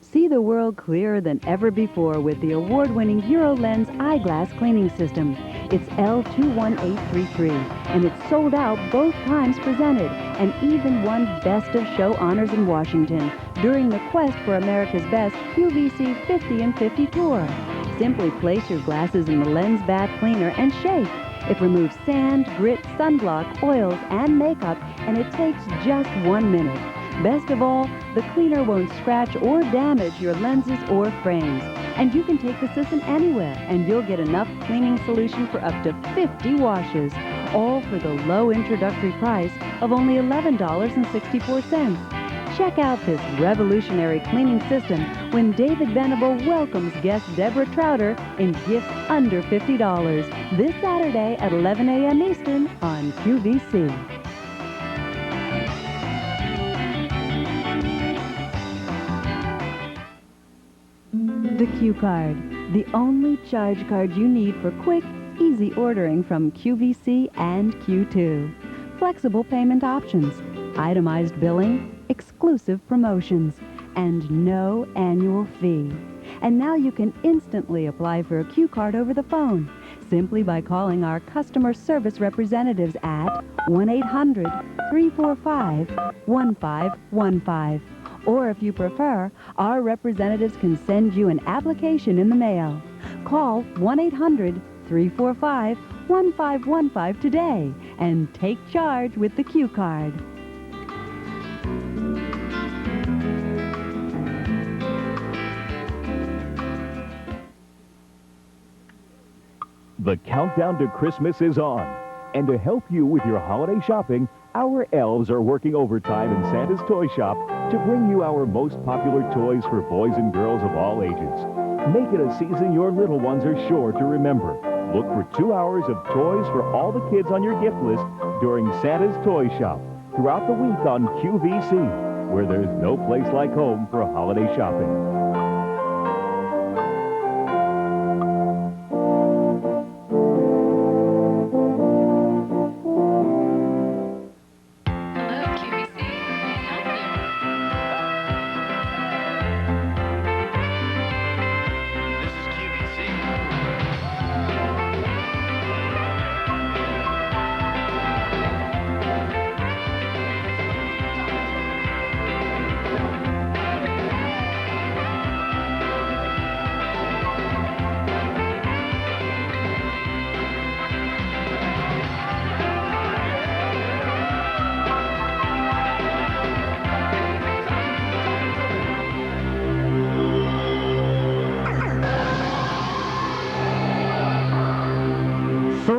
See the world clearer than ever before with the award-winning EuroLens eyeglass cleaning system. It's L21833, and it's sold out both times presented, and even won Best of Show honors in Washington during the Quest for America's Best QVC 50 and 50 tour. Simply place your glasses in the lens bath cleaner and shake. It removes sand, grit, sunblock, oils, and makeup, and it takes just 1 minute. Best of all, the cleaner won't scratch or damage your lenses or frames. And you can take the system anywhere, and you'll get enough cleaning solution for up to 50 washes, all for the low introductory price of only $11.64. Check out this revolutionary cleaning system when David Venable welcomes guest Deborah Trouter in gifts under $50 this Saturday at 11 a.m. Eastern on QVC. The Q Card, the only charge card you need for quick, easy ordering from QVC and Q2. Flexible payment options, itemized billing, exclusive promotions, and no annual fee. And now you can instantly apply for a Q Card over the phone, simply by calling our customer service representatives at 1-800-345-1515. Or if you prefer, our representatives can send you an application in the mail. Call 1-800-345-1515 today and take charge with the Q Card. The countdown to Christmas is on. And to help you with your holiday shopping, our elves are working overtime in Santa's Toy Shop to bring you our most popular toys for boys and girls of all ages. Make it a season your little ones are sure to remember. Look for 2 hours of toys for all the kids on your gift list during Santa's Toy Shop throughout the week on QVC, where there's no place like home for holiday shopping.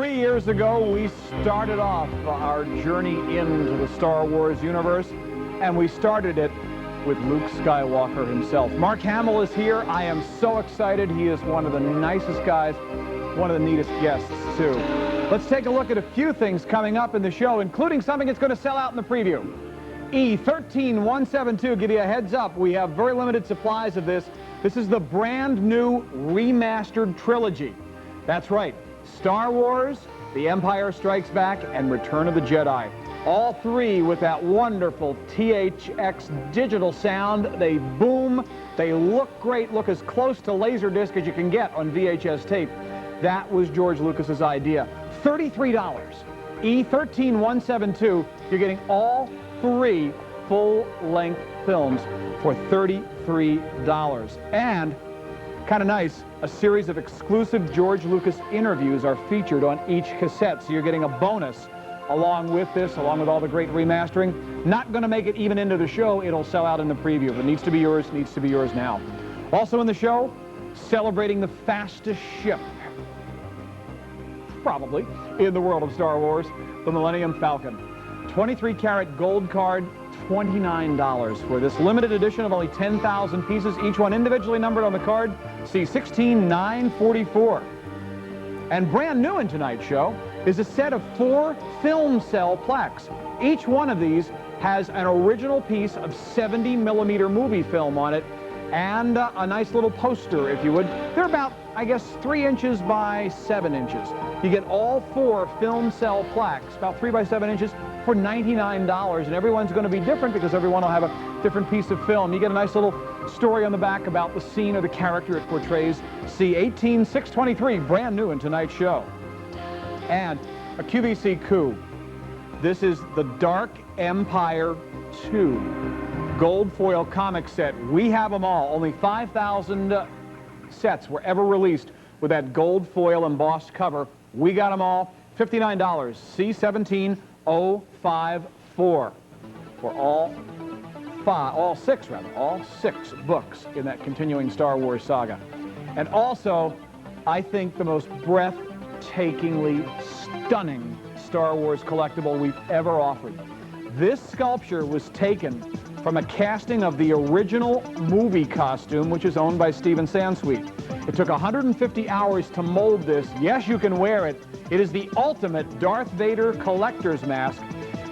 Years ago, we started off our journey into the Star Wars universe, and we started it with Luke Skywalker himself. Mark Hamill is here. I am so excited. He is one of the nicest guys, one of the neatest guests, too. Let's take a look at a few things coming up in the show, including something that's going to sell out in the preview. E13172, give you a heads up. We have very limited supplies of this. This is the brand new remastered trilogy. That's right. Star Wars, The Empire Strikes Back, and Return of the Jedi. All three with that wonderful THX digital sound. They boom, they look great, look as close to Laserdisc as you can get on VHS tape. That was George Lucas's idea. $33. E13172, you're getting all three full-length films for $33. And, kind of nice, a series of exclusive George Lucas interviews are featured on each cassette, so you're getting a bonus along with this, along with all the great remastering. Not going to make it even into the show. It'll sell out in the preview. If it needs to be yours, it needs to be yours now. Also in the show, celebrating the fastest ship, probably, in the world of Star Wars, the Millennium Falcon. 23-karat gold card, $29 for this limited edition of only 10,000 pieces, each one individually numbered on the card. See 16944. And brand new in tonight's show is a set of 4 film cell plaques. Each one of these has an original piece of 70mm movie film on it. and a nice little poster, if you would. They're about, I guess, 3 inches by 7 inches. You get all 4 film cell plaques, about 3 by 7 inches, for $99, and everyone's going to be different because everyone will have a different piece of film. You get a nice little story on the back about the scene or the character it portrays. See 18623, brand new in tonight's show. And a QVC coup. This is the Dark Empire 2 gold foil comic set. We have them all. Only 5,000 sets were ever released with that gold foil embossed cover. We got them all. $59. C17054 for all 6 books in that continuing Star Wars saga. And also, I think the most breathtakingly stunning Star Wars collectible we've ever offered. This sculpture was taken from a casting of the original movie costume, which is owned by Steven Sansweet. It took 150 hours to mold this. Yes, you can wear it. It is the ultimate Darth Vader collector's mask.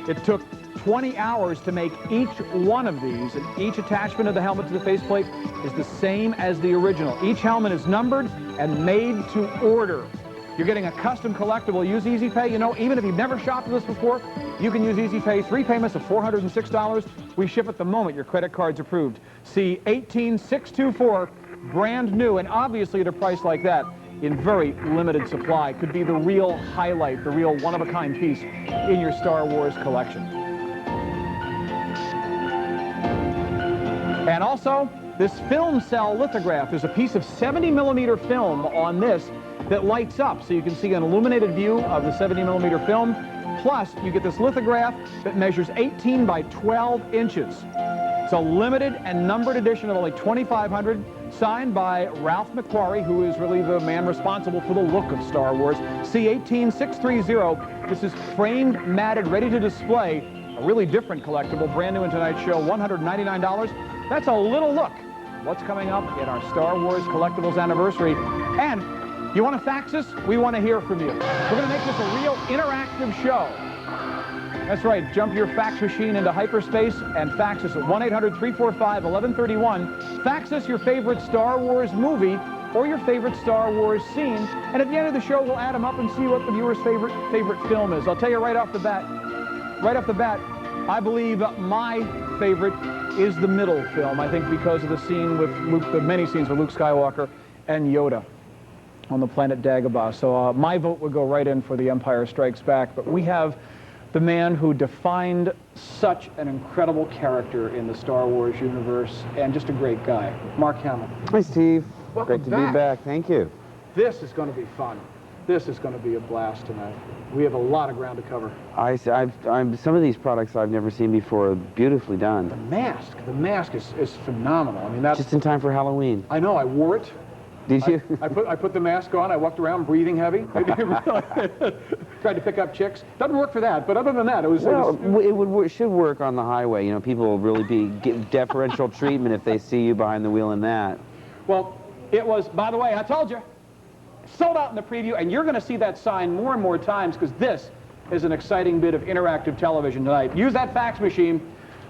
It took 20 hours to make each one of these, and each attachment of the helmet to the faceplate is the same as the original. Each helmet is numbered and made to order. You're getting a custom collectible. Use Easy Pay. You know, even if you've never shopped with us before, you can use Easy Pay. 3 payments of $406. We ship at the moment your credit card's approved. See 18624, brand new, and obviously at a price like that, in very limited supply, could be the real highlight, the real one-of-a-kind piece in your Star Wars collection. And also, this film cell lithograph. There's a piece of 70mm film on this that lights up, so you can see an illuminated view of the 70mm film. Plus, you get this lithograph that measures 18 by 12 inches. It's a limited and numbered edition of only 2,500, signed by Ralph McQuarrie, who is really the man responsible for the look of Star Wars. C18630. This is framed, matted, ready to display. A really different collectible, brand new in tonight's show, $199. That's a little look what's coming up in our Star Wars Collectibles Anniversary. And you want to fax us? We want to hear from you. We're going to make this a real interactive show. That's right. Jump your fax machine into hyperspace and fax us at 1-800-345-1131. Fax us your favorite Star Wars movie or your favorite Star Wars scene. And at the end of the show, we'll add them up and see what the viewer's favorite film is. I'll tell you right off the bat, I believe my favorite is the middle film. I think because of the scene with Luke, the many scenes with Luke Skywalker and Yoda on the planet Dagobah. So my vote would go right in for The Empire Strikes Back. But we have the man who defined such an incredible character in the Star Wars universe and just a great guy, Mark Hamill. Hi, Steve. Welcome Great to be back. Thank you. This is going to be fun. This is going to be a blast tonight. We have a lot of ground to cover. Some of these products I've never seen before, beautifully done. The mask is phenomenal. I mean, that's just in time for Halloween. I know. I wore it. Did you? I put the mask on. I walked around breathing heavy. Tried to pick up chicks. Doesn't work for that, but other than that, it was. Well, it should work on the highway. You know, people will really get deferential treatment if they see you behind the wheel in that. Well, it was. By the way, I told you, sold out in the preview, and you're going to see that sign more and more times because this is an exciting bit of interactive television tonight. Use that fax machine.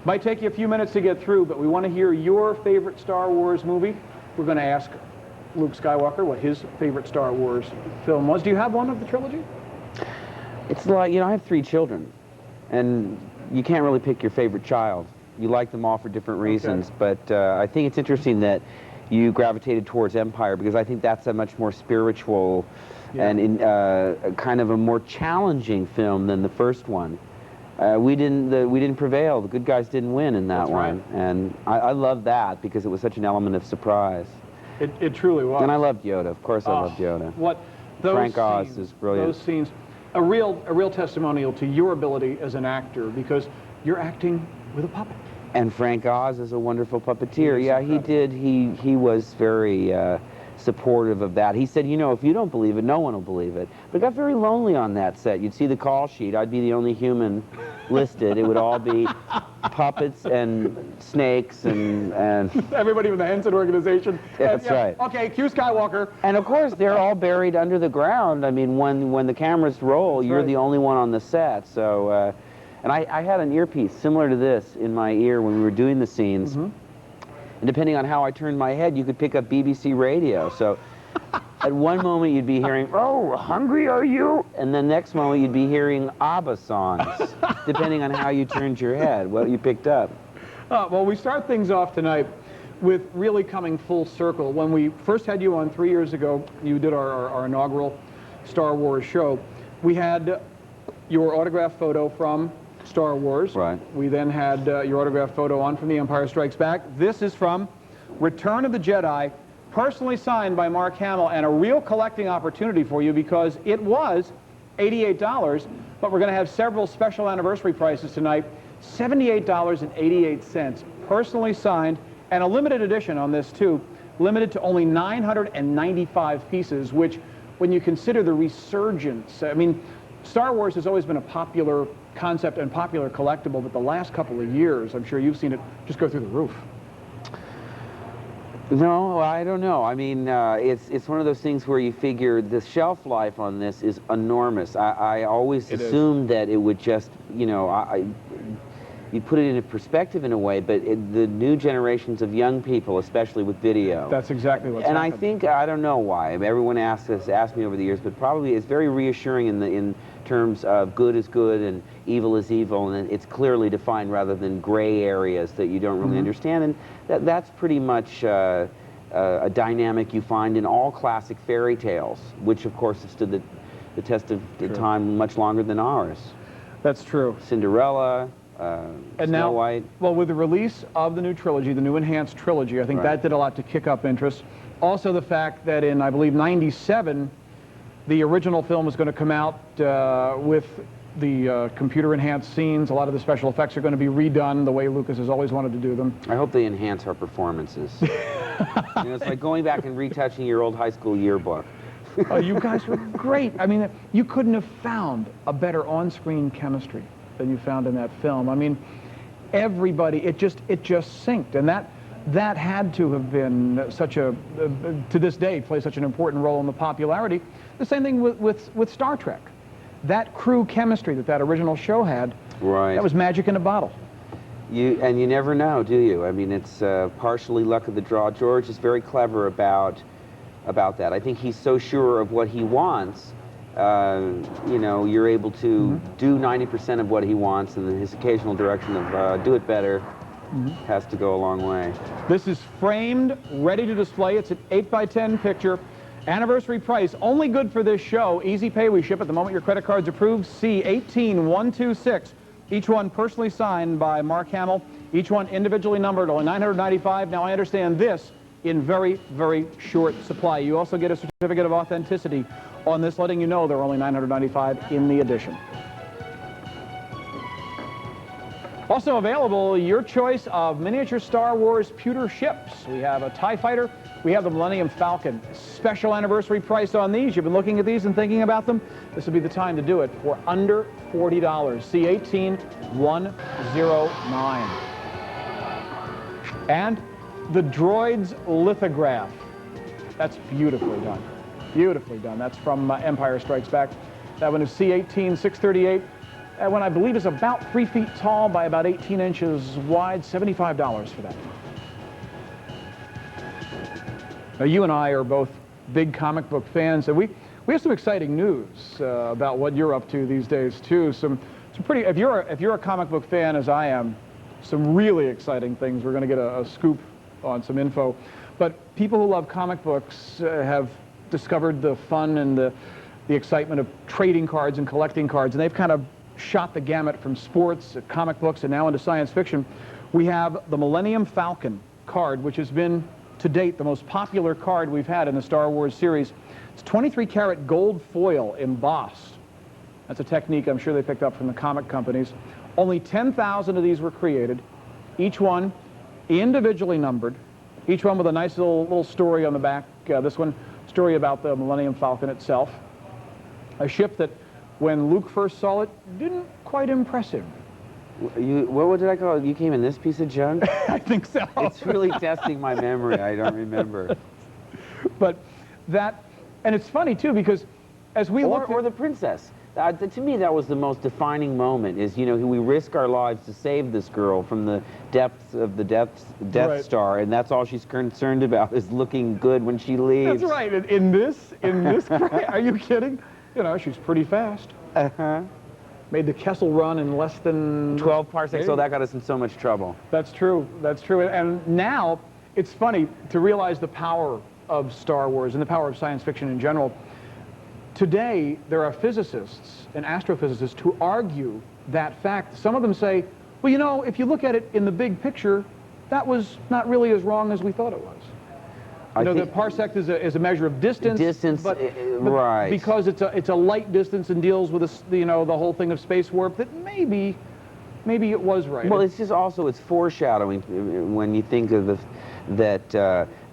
Might take you a few minutes to get through, but we want to hear your favorite Star Wars movie. We're going to ask Luke Skywalker what his favorite Star Wars film was. Do you have one of the trilogy? It's like, you know, I have 3 children, and you can't really pick your favorite child. You like them all for different reasons, but I think it's interesting that you gravitated towards Empire because I think that's a much more spiritual and kind of a more challenging film than the first one. We didn't prevail. The good guys didn't win in that one, and I love that because it was such an element of surprise. It truly was. And I loved Yoda. Of course, I loved Yoda. Frank Oz is brilliant. Those scenes, a real testimonial to your ability as an actor because you're acting with a puppet. And Frank Oz is a wonderful puppeteer. Yeah, he did. He was very supportive of that. He said, you know, if you don't believe it, no one will believe it. But it got very lonely on that set. You'd see the call sheet. I'd be the only human listed. It would all be puppets and snakes and everybody from the Henson organization. That's right. Okay, Q Skywalker. And of course, they're all buried under the ground. I mean, when the cameras roll, you're the only one on the set. So. And I had an earpiece similar to this in my ear when we were doing the scenes. And depending on how I turned my head, you could pick up BBC radio. So at one moment you'd be hearing, "Oh, hungry are you?" And the next moment you'd be hearing ABBA songs, depending on how you turned your head, what you picked up. Well, we start things off tonight with really coming full circle. When we first had you on 3 years ago, you did our inaugural Star Wars show. We had your autographed photo from Star Wars. Right. We then had your autographed photo on from The Empire Strikes Back. This is from Return of the Jedi, personally signed by Mark Hamill, and a real collecting opportunity for you because it was $88, but we're going to have several special anniversary prices tonight. $78.88, personally signed, and a limited edition on this too, limited to only 995 pieces, which when you consider the resurgence, I mean, Star Wars has always been a popular concept and popular collectible, but the last couple of years, I'm sure you've seen it just go through the roof. No, I don't know. I mean, it's one of those things where you figure the shelf life on this is enormous. I always assumed that it would just, you know, you put it into perspective in a way, but the new generations of young people, especially with video. That's exactly what's happening. I think, I don't know why, everyone asked me over the years, but probably it's very reassuring in terms of good is good and evil is evil, and it's clearly defined rather than gray areas that you don't really understand, and that's pretty much a dynamic you find in all classic fairy tales, which of course have stood the test of the time much longer than ours. That's true. Cinderella, and Snow White. Well, with the release of the new trilogy, the new enhanced trilogy, I think that did a lot to kick up interest. Also the fact that in, I believe, '97, the original film was going to come out with the computer-enhanced scenes. A lot of the special effects are going to be redone the way Lucas has always wanted to do them. I hope they enhance our performances. You know, it's like going back and retouching your old high school yearbook. Oh, you guys were great. I mean, you couldn't have found a better on-screen chemistry than you found in that film. I mean, everybody, it just synced, and that had to have been such a, to this day, plays such an important role in the popularity. The same thing with Star Trek. That crew chemistry that original show had, that was magic in a bottle. And you never know, do you? I mean, it's partially luck of the draw. George is very clever about that. I think he's so sure of what he wants. You know, you're able to do 90% of what he wants, and then his occasional direction of do it better has to go a long way. This is framed, ready to display. It's an 8x10 picture. Anniversary price, only good for this show. Easy pay, we ship at the moment your credit card's approved. C18126. Each one personally signed by Mark Hamill. Each one individually numbered, only $995. Now I understand this in very, very short supply. You also get a certificate of authenticity on this, letting you know they're only $995 in the edition. Also available, your choice of miniature Star Wars pewter ships. We have a TIE Fighter, we have the Millennium Falcon. Special anniversary price on these. You've been looking at these and thinking about them. This would be the time to do it for under $40. C18109. And the droid's lithograph. That's beautifully done. Beautifully done. That's from Empire Strikes Back. That one is C18638. That one, I believe, is about 3 feet tall by about 18 inches wide. $75 for that. Now, you and I are both big comic book fans, and we have some exciting news about what you're up to these days too. Some pretty. If you're a comic book fan, as I am, some really exciting things. We're going to get a scoop on some info. But people who love comic books have discovered the fun and the excitement of trading cards and collecting cards, and they've kind of shot the gamut from sports, comic books, and now into science fiction. We have the Millennium Falcon card, which has been, to date, the most popular card we've had in the Star Wars series. It's 23-karat gold foil embossed. That's a technique I'm sure they picked up from the comic companies. Only 10,000 of these were created, each one individually numbered, each one with a nice little story on the back. This one, story about the Millennium Falcon itself. A ship that, when Luke first saw it, didn't quite impress him. What did I call it? You came in this piece of junk? I think so. It's really testing my memory. I don't remember. But that, and it's funny too, because as we look or the princess. to me, that was the most defining moment, is, you know, we risk our lives to save this girl from the depths of the Death Right. Star, and that's all she's concerned about, is looking good when she leaves. That's right. In this, are you kidding? You know, she's pretty fast. Uh-huh. Made the Kessel run in less than 12 parsecs, so that got us in so much trouble. That's true. That's true. And now, it's funny to realize the power of Star Wars and the power of science fiction in general. Today, there are physicists and astrophysicists who argue that fact. Some of them say, well, you know, if you look at it in the big picture, that was not really as wrong as we thought it was. You know, the parsec is a measure of distance. But right. Because it's a light distance and deals with the whole thing of space warp, that maybe it was right. Well, it's just also, it's foreshadowing when you think of that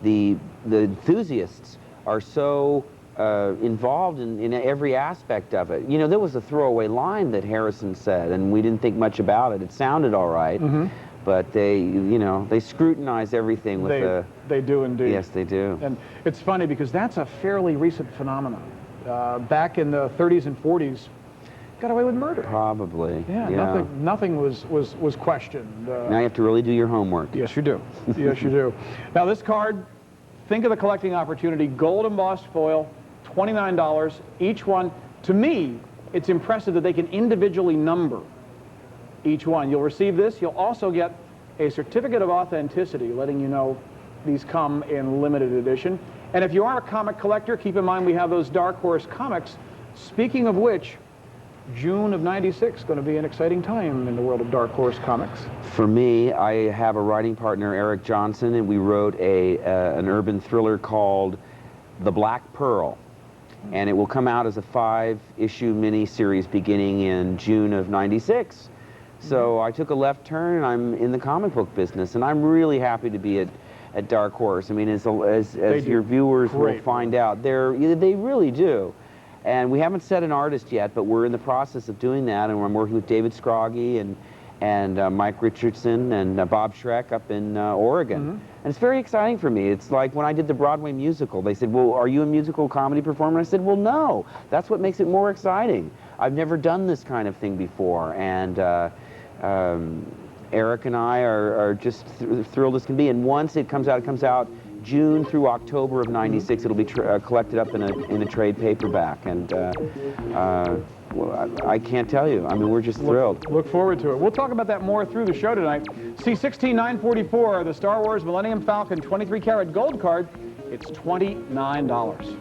the enthusiasts are so involved in every aspect of it. You know, there was a throwaway line that Harrison said, and we didn't think much about it. It sounded all right. Mm-hmm. But they, you know, they scrutinize everything with They do indeed. Yes, they do. And it's funny because that's a fairly recent phenomenon. Back in the 30s and 40s, got away with murder. Probably. Yeah. Nothing was questioned. Now you have to really do your homework. Yes, you do. Yes, you do. Now this card, think of the collecting opportunity. Gold embossed foil, $29 each one. To me, it's impressive that they can individually number each one. You'll receive this. You'll also get a certificate of authenticity letting you know these come in limited edition. And if you are a comic collector, keep in mind we have those Dark Horse comics. Speaking of which, June of '96 is going to be an exciting time in the world of Dark Horse comics. For me, I have a writing partner, Eric Johnson, and we wrote an urban thriller called The Black Pearl. And it will come out as a 5-issue mini-series beginning in June of '96. So I took a left turn, and I'm in the comic book business, and I'm really happy to be at Dark Horse. I mean, as your viewers will find out, they really do. And we haven't set an artist yet, but we're in the process of doing that, and I'm working with David Scroggie and Mike Richardson and Bob Schreck up in Oregon. Mm-hmm. And it's very exciting for me. It's like when I did the Broadway musical, they said, well, are you a musical comedy performer? And I said, well, no. That's what makes it more exciting. I've never done this kind of thing before. And Eric and I are just thrilled as can be. And once it comes out June through October of '96. It'll be collected up in a trade paperback. And well, I can't tell you. I mean, we're just thrilled. Look forward to it. We'll talk about that more through the show tonight. C16944, the Star Wars Millennium Falcon 23-karat gold card. It's $29.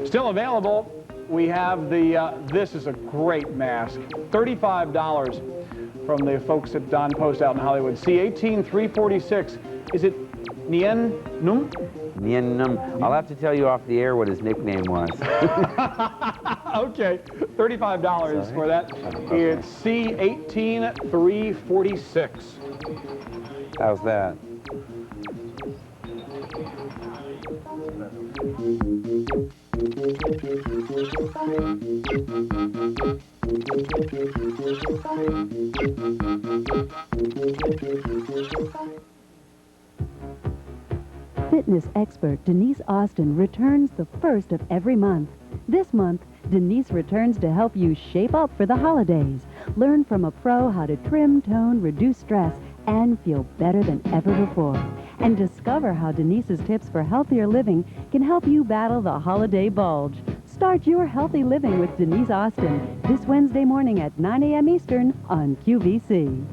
Still available, we have the, this is a great mask, $35 from the folks at Don Post out in Hollywood. C18346, is it Nien Num? Nien Num. I'll have to tell you off the air what his nickname was. Okay, $35 for that. It's C18346. How's that? Fitness expert Denise Austin returns the first of every month. This month, Denise returns to help you shape up for the holidays. Learn from a pro how to trim, tone, reduce stress, and feel better than ever before. And discover how Denise's tips for healthier living can help you battle the holiday bulge. Start your healthy living with Denise Austin this Wednesday morning at 9 a.m. Eastern on QVC.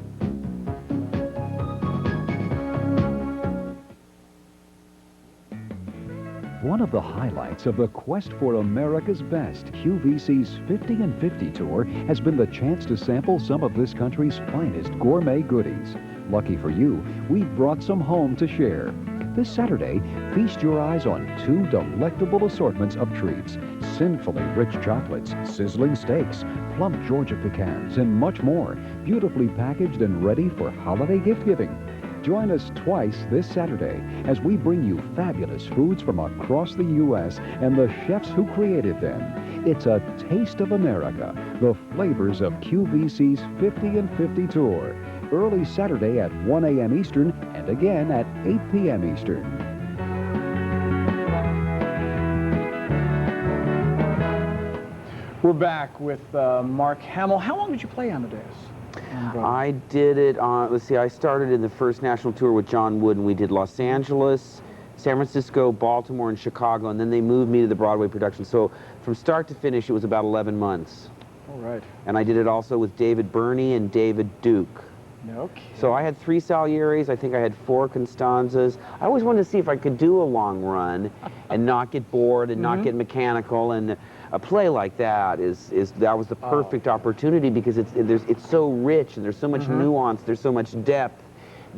One of the highlights of the Quest for America's Best, QVC's 50 and 50 tour, has been the chance to sample some of this country's finest gourmet goodies. Lucky for you, we've brought some home to share. This Saturday, feast your eyes on 2 delectable assortments of treats: sinfully rich chocolates, sizzling steaks, plump Georgia pecans, and much more, beautifully packaged and ready for holiday gift-giving. Join us twice this Saturday as we bring you fabulous foods from across the U.S. and the chefs who created them. It's a taste of America, the flavors of QVC's 50 and 50 tour. Early Saturday at 1 a.m. Eastern and again at 8 p.m. Eastern. We're back with Mark Hamill. How long did you play on the dais? I did it on, let's see, I started in the first national tour with John Wood, and we did Los Angeles, San Francisco, Baltimore, and Chicago, and then they moved me to the Broadway production. So from start to finish, it was about 11 months. All right. And I did it also with David Burney and David Duke. Okay. So I had 3 Salieris, I think I had 4 Constanzas. I always wanted to see if I could do a long run and not get bored and not get mechanical, and a play like that that was the perfect opportunity because it's so rich and there's so much nuance, there's so much depth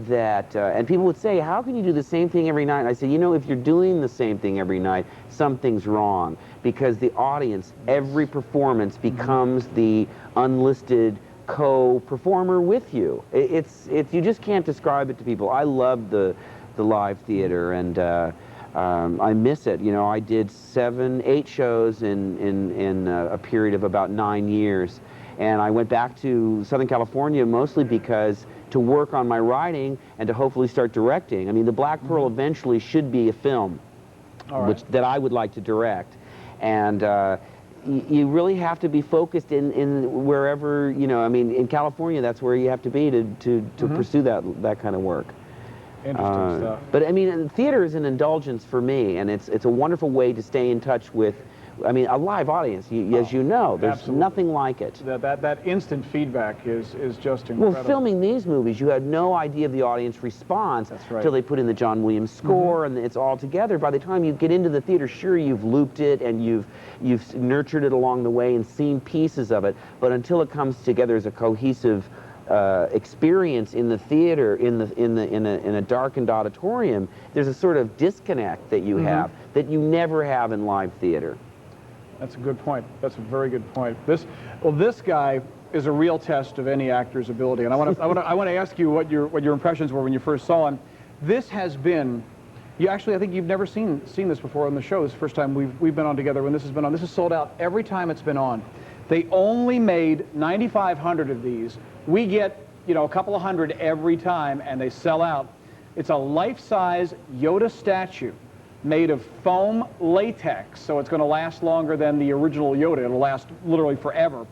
that, and people would say, how can you do the same thing every night? And I said, you know, if you're doing the same thing every night, something's wrong, because the audience, every performance becomes the unlisted co-performer with you. You just can't describe it to people. I love the live theater, and I miss it. You know, I did 8 shows in a period of about 9 years, and I went back to Southern California mostly because to work on my writing and to hopefully start directing. I mean, The Black Pearl eventually should be a film, that I would like to direct, and you really have to be focused in wherever, you know, I mean, in California, that's where you have to be to pursue that kind of work. Interesting stuff. But I mean, theater is an indulgence for me, and it's a wonderful way to stay in touch with, I mean, a live audience. As you know, there's nothing like it. That instant feedback is just incredible. Well, filming these movies, you had no idea of the audience response until they put in the John Williams score, and it's all together. By the time you get into the theater, sure, you've looped it and you've nurtured it along the way and seen pieces of it, but until it comes together as a cohesive experience in the theater, in a darkened auditorium, there's a sort of disconnect that you have that you never have in live theater. That's a good point. That's a very good point. This guy is a real test of any actor's ability, and I want to ask you what your impressions were when you first saw him. This has been, I think you've never seen this before on the show. This is the first time we've been on together when this has been on. This is sold out every time it's been on. They only made 9,500 of these. We get, you know, a couple of hundred every time, and they sell out. It's a life-size Yoda statue made of foam latex, so it's going to last longer than the original Yoda. It'll last literally forever.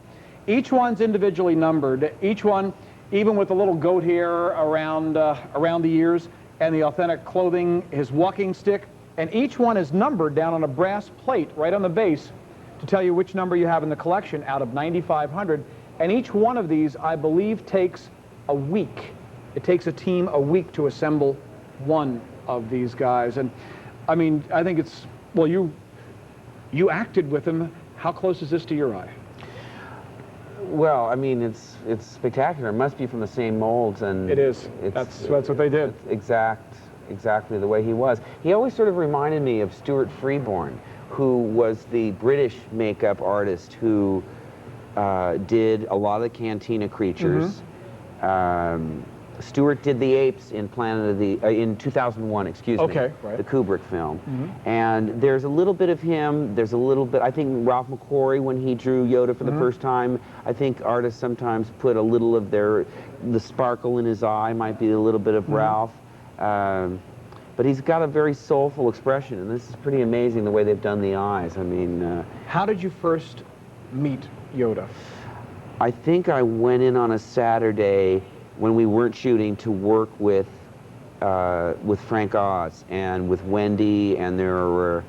Each one's individually numbered. Each one, even with the little goat hair around the ears and the authentic clothing, his walking stick, and each one is numbered down on a brass plate right on the base to tell you which number you have in the collection out of 9,500. And each one of these, I believe, takes a week. It takes a team a week to assemble one of these guys. And I mean, I think it's, well, you acted with him. How close is this to your eye? Well, I mean, it's spectacular. It must be from the same molds, and it is. That's what they did. Exactly the way he was. He always sort of reminded me of Stuart Freeborn, who was the British makeup artist who did a lot of the Cantina creatures. Stuart did the apes in in 2001, excuse me. Okay, right. The Kubrick film. And there's a little bit of him, there's a little bit, I think Ralph McQuarrie, when he drew Yoda for the first time, I think artists sometimes put a little of the sparkle in his eye, might be a little bit of Ralph. But he's got a very soulful expression, and this is pretty amazing the way they've done the eyes. I mean... How did you first meet Yoda? I think I went in on a Saturday when we weren't shooting to work with Frank Oz and with Wendy, and there were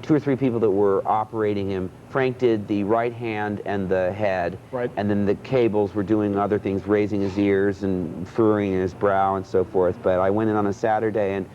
2 or 3 people that were operating him. Frank did the right hand and the head, and then the cables were doing other things, raising his ears and furrowing his brow and so forth. But I went in on a Saturday, and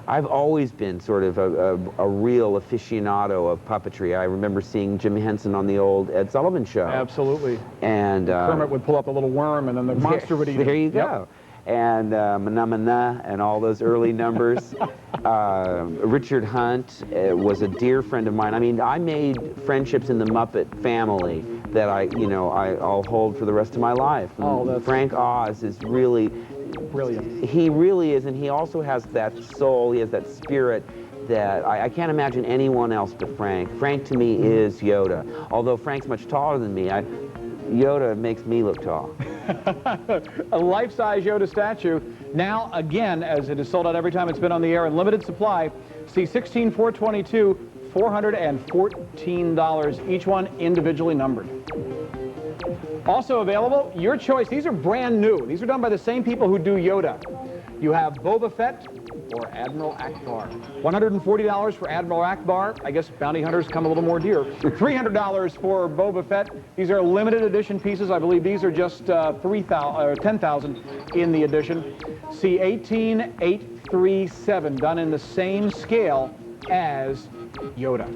I've always been sort of a real aficionado of puppetry. I remember seeing Jim Henson on the old Ed Sullivan Show. Absolutely. And Kermit would pull up a little worm, and then the monster would eat it. There you go. And Mana Mana and all those early numbers. Richard Hunt was a dear friend of mine. I mean, I made friendships in the Muppet family that I'll hold for the rest of my life. Frank Oz is really brilliant. He really is, and he also has that soul, he has that spirit that I can't imagine anyone else but Frank. Frank to me is Yoda. Although Frank's much taller than me, Yoda makes me look tall. A life-size Yoda statue. Now, again, as it is sold out every time it's been on the air in limited supply, see 16422, $414, each one individually numbered. Also available, your choice. These are brand new. These are done by the same people who do Yoda. You have Boba Fett or Admiral Akbar. $140 for Admiral Akbar. I guess bounty hunters come a little more dear. $300 for Boba Fett. These are limited edition pieces. I believe these are just 10,000 in the edition. C18837, done in the same scale as Yoda.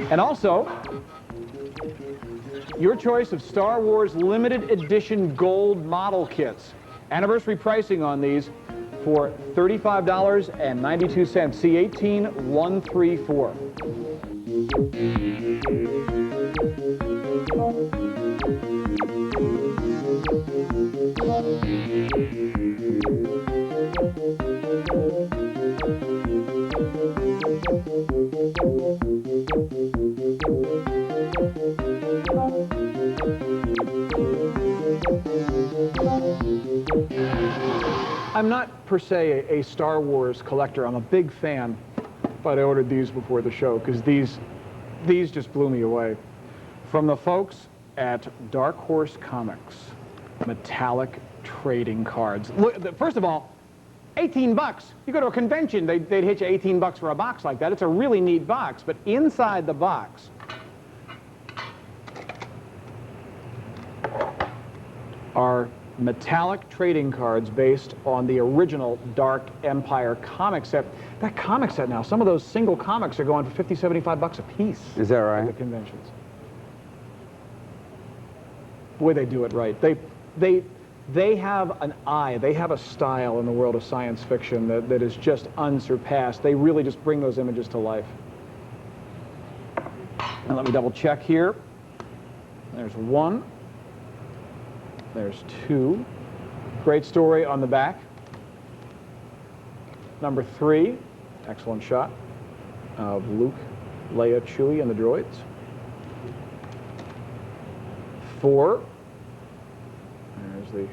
And also, your choice of Star Wars limited edition gold model kits. Anniversary pricing on these for $35.92. C18134. I'm not per se a Star Wars collector. I'm a big fan, but I ordered these before the show because these just blew me away. From the folks at Dark Horse Comics, metallic trading cards. Look, first of all, 18 bucks. You go to a convention, they'd hit you 18 bucks for a box like that. It's a really neat box, but inside the box are metallic trading cards based on the original Dark Empire comic set. That comic set now, some of those single comics are going for 50, 75 bucks a piece. Is that right? At the conventions. Boy, they do it right. They have an eye, they have a style in the world of science fiction that is just unsurpassed. They really just bring those images to life. And let me double check here. There's one. There's two. Great story on the back. Number 3, excellent shot of Luke, Leia, Chewie, and the droids. 4, there's the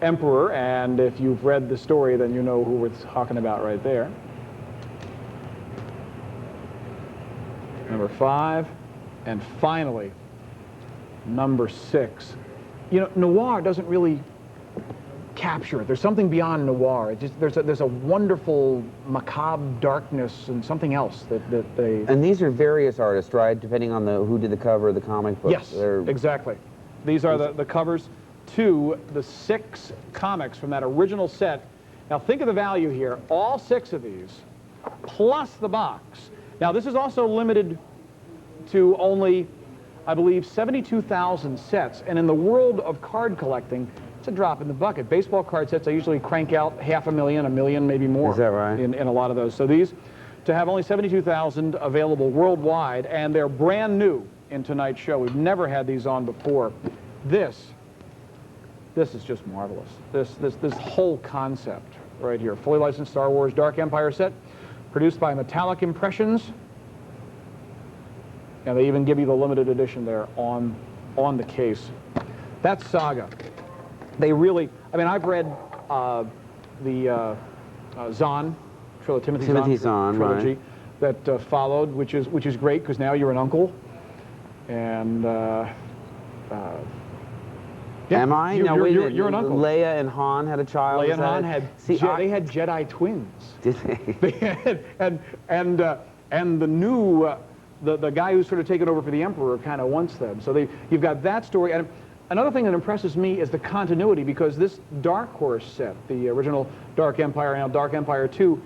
Emperor, and if you've read the story, then you know who we're talking about right there. Number 5, and finally, number 6. You know, noir doesn't really capture it. There's something beyond noir. It just, there's a wonderful macabre darkness and something else that they... And these are various artists, right? Depending on who did the cover of the comic book. Yes, exactly. These are the covers to the 6 comics from that original set. Now think of the value here. All 6 of these, plus the box. Now this is also limited to only, I believe, 72,000 sets. And in the world of card collecting, it's a drop in the bucket. Baseball card sets, I usually crank out 500,000, 1 million, maybe more. Is that right? In a lot of those. So these, to have only 72,000 available worldwide, and they're brand new in tonight's show. We've never had these on before. This is just marvelous. This whole concept right here. Fully licensed Star Wars Dark Empire set, produced by Metallic Impressions. And they even give you the limited edition there on the case. That's Saga. They really, I mean, I've read the Zahn, Timothy Zahn trilogy, right, that followed, which is great because now you're an uncle. And yeah, am I? You're an uncle. Leia and Han had a child. Leia and Han had they had Jedi twins. Did they? And the new the guy who's sort of taken over for the Emperor kind of wants them. So you've got that story. And another thing that impresses me is the continuity, because this Dark Horse set, the original Dark Empire and now Dark Empire 2,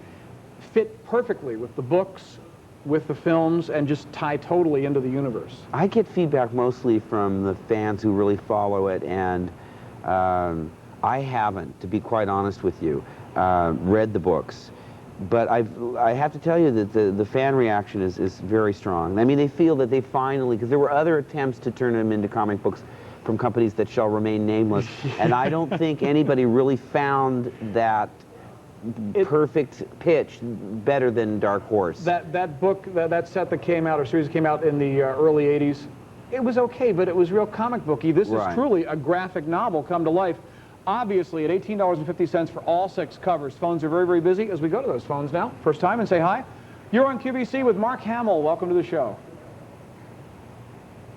fit perfectly with the books, with the films, and just tie totally into the universe. I get feedback mostly from the fans who really follow it, and I haven't, to be quite honest with you, read the books. But I have to tell you that the fan reaction is very strong. I mean, they feel that they finally, because there were other attempts to turn them into comic books from companies that shall remain nameless, and I don't think anybody really found that perfect pitch better than Dark Horse. That book, that set that came out, or series that came out in the early 80s, it was okay, but it was real comic booky. This is truly a graphic novel come to life. Obviously, at $18.50 for all 6 covers. Phones are very, very busy as we go to those phones now. First time and say hi. You're on QVC with Mark Hamill. Welcome to the show.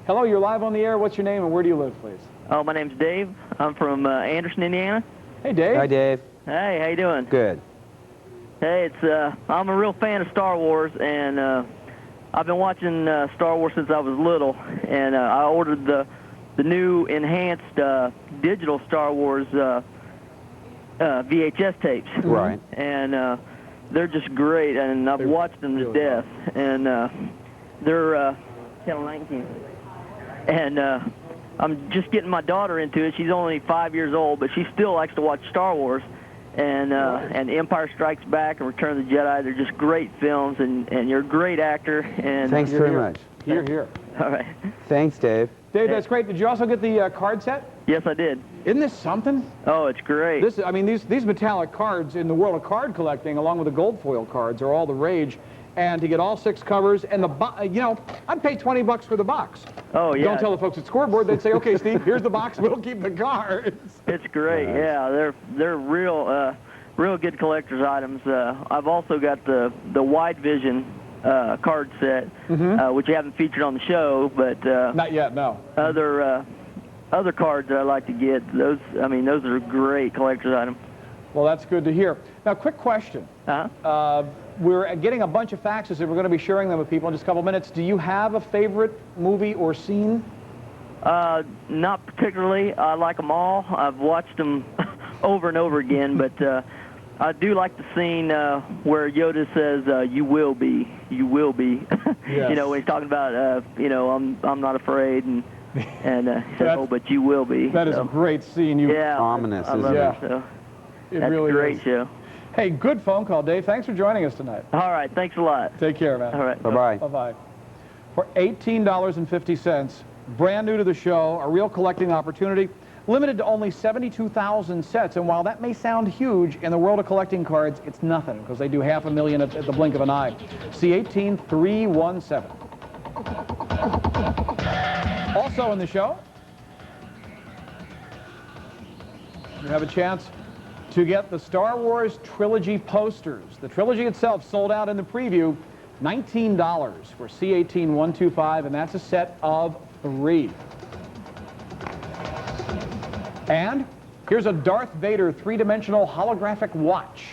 Hello, you're live on the air. What's your name and where do you live, please? Oh, my name's Dave. I'm from Anderson, Indiana. Hey, Dave. Hi, Dave. Hey, how you doing? Good. Hey, I'm a real fan of Star Wars, and I've been watching Star Wars since I was little, and I ordered the new enhanced digital Star Wars VHS tapes. Right. And they're just great, and I've watched them to death. And they're Channel 19. And I'm just getting my daughter into it. She's only 5 years old, but she still likes to watch Star Wars. And Empire Strikes Back and Return of the Jedi, they're just great films, and you're a great actor. And Thanks very much. Here, here. All right. Thanks, Dave. Dave, that's great. Did you also get the card set? Yes, I did. Isn't this something? Oh, it's great. I mean, these metallic cards in the world of card collecting, along with the gold foil cards, are all the rage. And to get all 6 covers, and I'd pay $20 for the box. Oh, yeah. Don't tell the folks at Scoreboard. They'd say, okay, Steve, here's the box. We'll keep the cards. It's great. Yeah, they're real good collector's items. I've also got the wide vision card set, which you haven't featured on the show, but not yet. No. Other cards that I like to get. Those are great collector's items. Well, that's good to hear. Now, quick question. We're getting a bunch of faxes, and we're going to be sharing them with people in just a couple minutes. Do you have a favorite movie or scene? Not particularly. I like them all. I've watched them over and over again, but I do like the scene where Yoda says, "You will be, you will be." Yes. You know, when he's talking about, I'm not afraid, and he says, "Oh, but you will be." That is a great scene. Ominous, isn't it? Yeah. So It that's really a great is. show. Hey, good phone call, Dave. Thanks for joining us tonight. All right, thanks a lot. Take care, man. All right. Bye-bye. Bye-bye. For $18.50, brand new to the show, a real collecting opportunity, limited to only 72,000 sets. And while that may sound huge, in the world of collecting cards, it's nothing, because they do 500,000 at the blink of an eye. C18317. Also in the show, you have a chance to get the Star Wars trilogy posters. The trilogy itself sold out in the preview, $19 for C18125, and that's a set of 3. And here's a Darth Vader 3-dimensional holographic watch.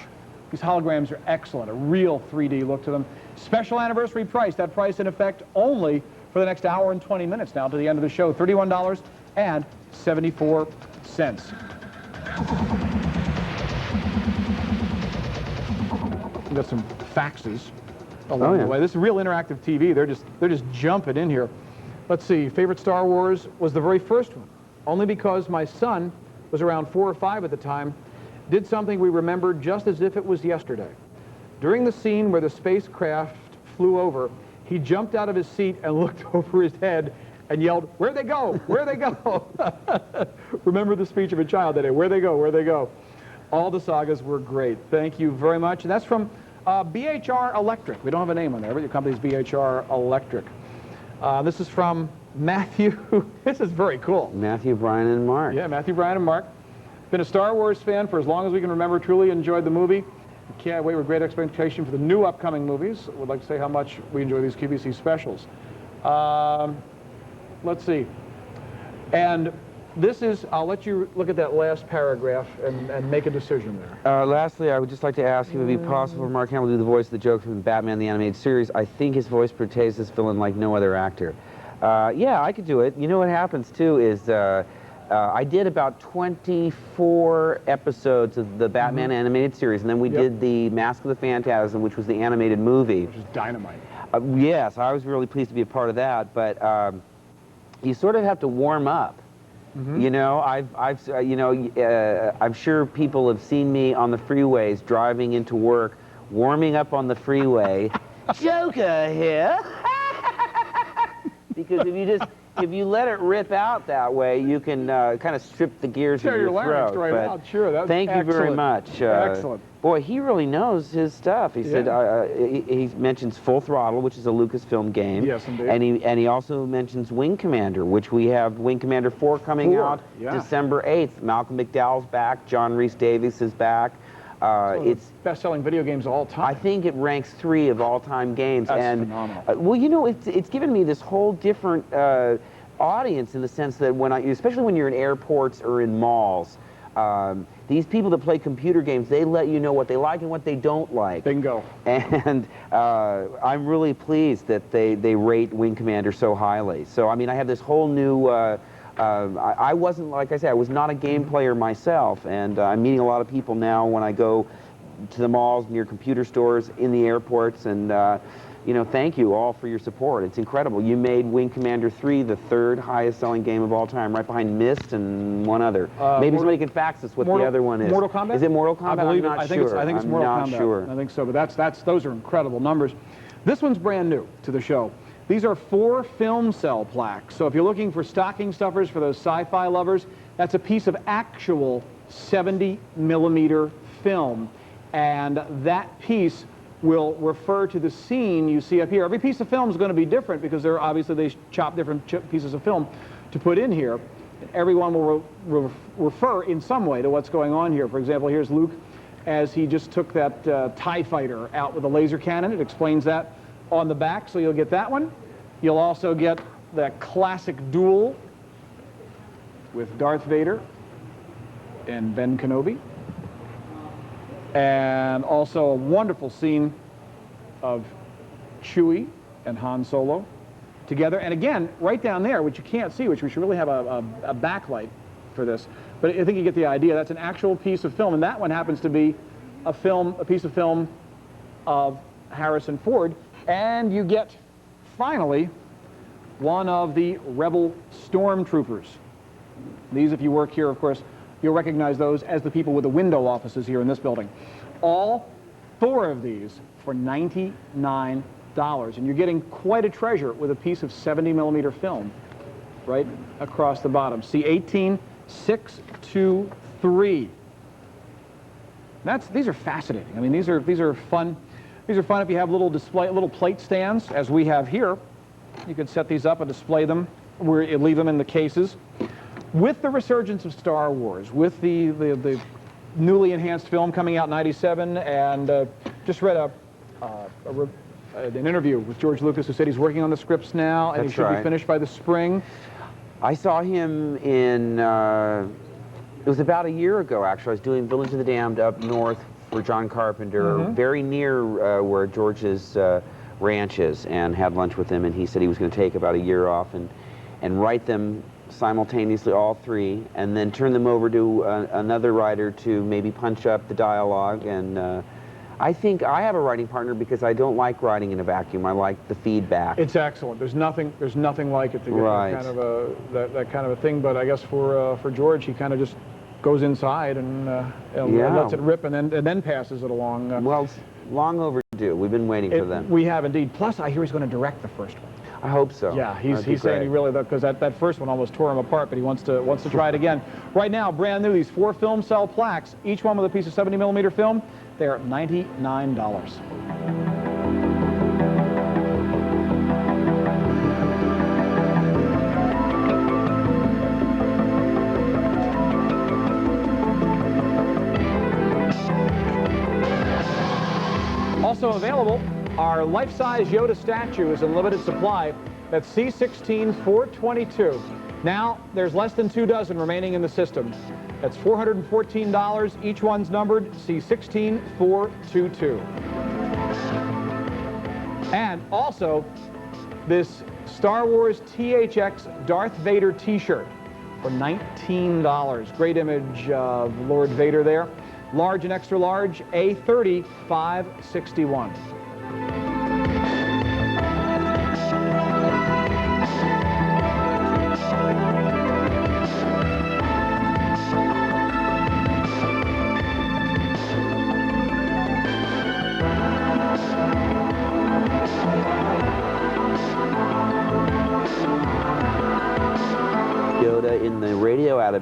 These holograms are excellent, a real 3D look to them. Special anniversary price, that price in effect only for the next hour and 20 minutes now to the end of the show, $31.74. We've got some faxes along the way. This is real interactive TV. They're just jumping in here. Let's see. Favorite Star Wars was the very first one, only because my son was around 4 or 5 at the time. Did something we remembered just as if it was yesterday. During the scene where the spacecraft flew over, he jumped out of his seat and looked over his head and yelled, "Where'd they go? Where'd they go?" Remember the speech of a child that day. Where'd they go? Where'd they go? All the sagas were great. Thank you very much. And that's from BHR Electric. We don't have a name on there, but your company's BHR Electric. This is from Matthew. This is very cool. Matthew, Brian, and Mark. Yeah, Matthew, Brian, and Mark. Been a Star Wars fan for as long as we can remember. Truly enjoyed the movie. Can't wait with great expectation for the new upcoming movies. Would like to say how much we enjoy these QVC specials. Let's see. And this is, I'll let you look at that last paragraph and make a decision there. Lastly, I would just like to ask if it would be possible for Mark Hamill to do the voice of the Joker from Batman the Animated Series. I think his voice portrays this villain like no other actor. Yeah, I could do it. You know what happens, too, is I did about 24 episodes of the Batman animated series, and then we did the Mask of the Phantasm, which was the animated movie. Which is dynamite. Yes, I was really pleased to be a part of that, but you sort of have to warm up. You know, I'm sure people have seen me on the freeways driving into work, warming up on the freeway. Joker here. Because if you let it rip out that way, you can kind of strip the gears of Tear your larynx throat. right But out. Sure, that's thank you very much. Excellent. Boy, he really knows his stuff. He said he mentions Full Throttle, which is a Lucasfilm game. Yes, indeed. And he also mentions Wing Commander, which we have Wing Commander 4 coming out December 8th. Malcolm McDowell's back. John Rhys Davies is back. It's best-selling video games of all time. I think it ranks 3 of all-time games. That's phenomenal. Well, you know, it's given me this whole different audience in the sense that especially when you're in airports or in malls, these people that play computer games, they let you know what they like and what they don't like. Bingo. And I'm really pleased that they rate Wing Commander so highly. So, I mean, I have this whole new... I wasn't, like I said, I was not a game player myself, and I'm meeting a lot of people now when I go to the malls, near computer stores, in the airports, and you know, thank you all for your support. It's incredible. You made Wing Commander 3 the 3rd highest selling game of all time, right behind Myst and one other. Maybe somebody can fax us what the other one is. Mortal Kombat? Is it Mortal Kombat? I believe I'm not I think sure. I think it's I'm Mortal not Kombat. sure. I think so, but those are incredible numbers. This one's brand new to the show. These are 4 film cell plaques. So if you're looking for stocking stuffers for those sci-fi lovers, that's a piece of actual 70mm film. And that piece will refer to the scene you see up here. Every piece of film is going to be different because they chop different pieces of film to put in here. Everyone will refer in some way to what's going on here. For example, here's Luke as he just took that TIE fighter out with a laser cannon. It explains that on the back, so you'll get that one. You'll also get that classic duel with Darth Vader and Ben Kenobi. And also a wonderful scene of Chewie and Han Solo together. And again, right down there, which you can't see, which we should really have a backlight for this. But I think you get the idea. That's an actual piece of film, and that one happens to be a piece of film of Harrison Ford. And you get, finally, one of the Rebel Stormtroopers. These, if you work here, of course, you'll recognize those as the people with the window offices here in this building. All 4 of these for $99. And you're getting quite a treasure with a piece of 70mm film right across the bottom. C18623. These are fascinating. I mean, these are fun. These are fun if you have little plate stands, as we have here. You can set these up and display them, where you leave them in the cases. With the resurgence of Star Wars, with the newly enhanced film coming out in '97, and just read an interview with George Lucas, who said he's working on the scripts now, and he should be finished by the spring. I saw him in, it was about a year ago, actually. I was doing Village of the Damned up north for John Carpenter, very near where George's ranch is, and had lunch with him, and he said he was going to take about a year off and write them simultaneously, all 3, and then turn them over to another writer to maybe punch up the dialogue. And I think I have a writing partner because I don't like writing in a vacuum. I like the feedback. It's excellent. There's nothing like it to get that kind of a thing. But I guess for George, he kind of just goes inside and lets it rip, and then passes it along. Well, it's long overdue. We've been waiting for them. We have indeed. Plus, I hear he's going to direct the first one. I hope so. Yeah, he's saying he really, because that first one almost tore him apart, but he wants to try it again. Right now, brand new, these 4 film cell plaques, each one with a piece of 70mm film. They're $99. Also available, our life-size Yoda statue is in limited supply. That's C16422. Now, there's less than 2 dozen remaining in the system. That's $414. Each one's numbered C16422. And also, this Star Wars THX Darth Vader t-shirt for $19. Great image of Lord Vader there. Large and extra large, A30, $561.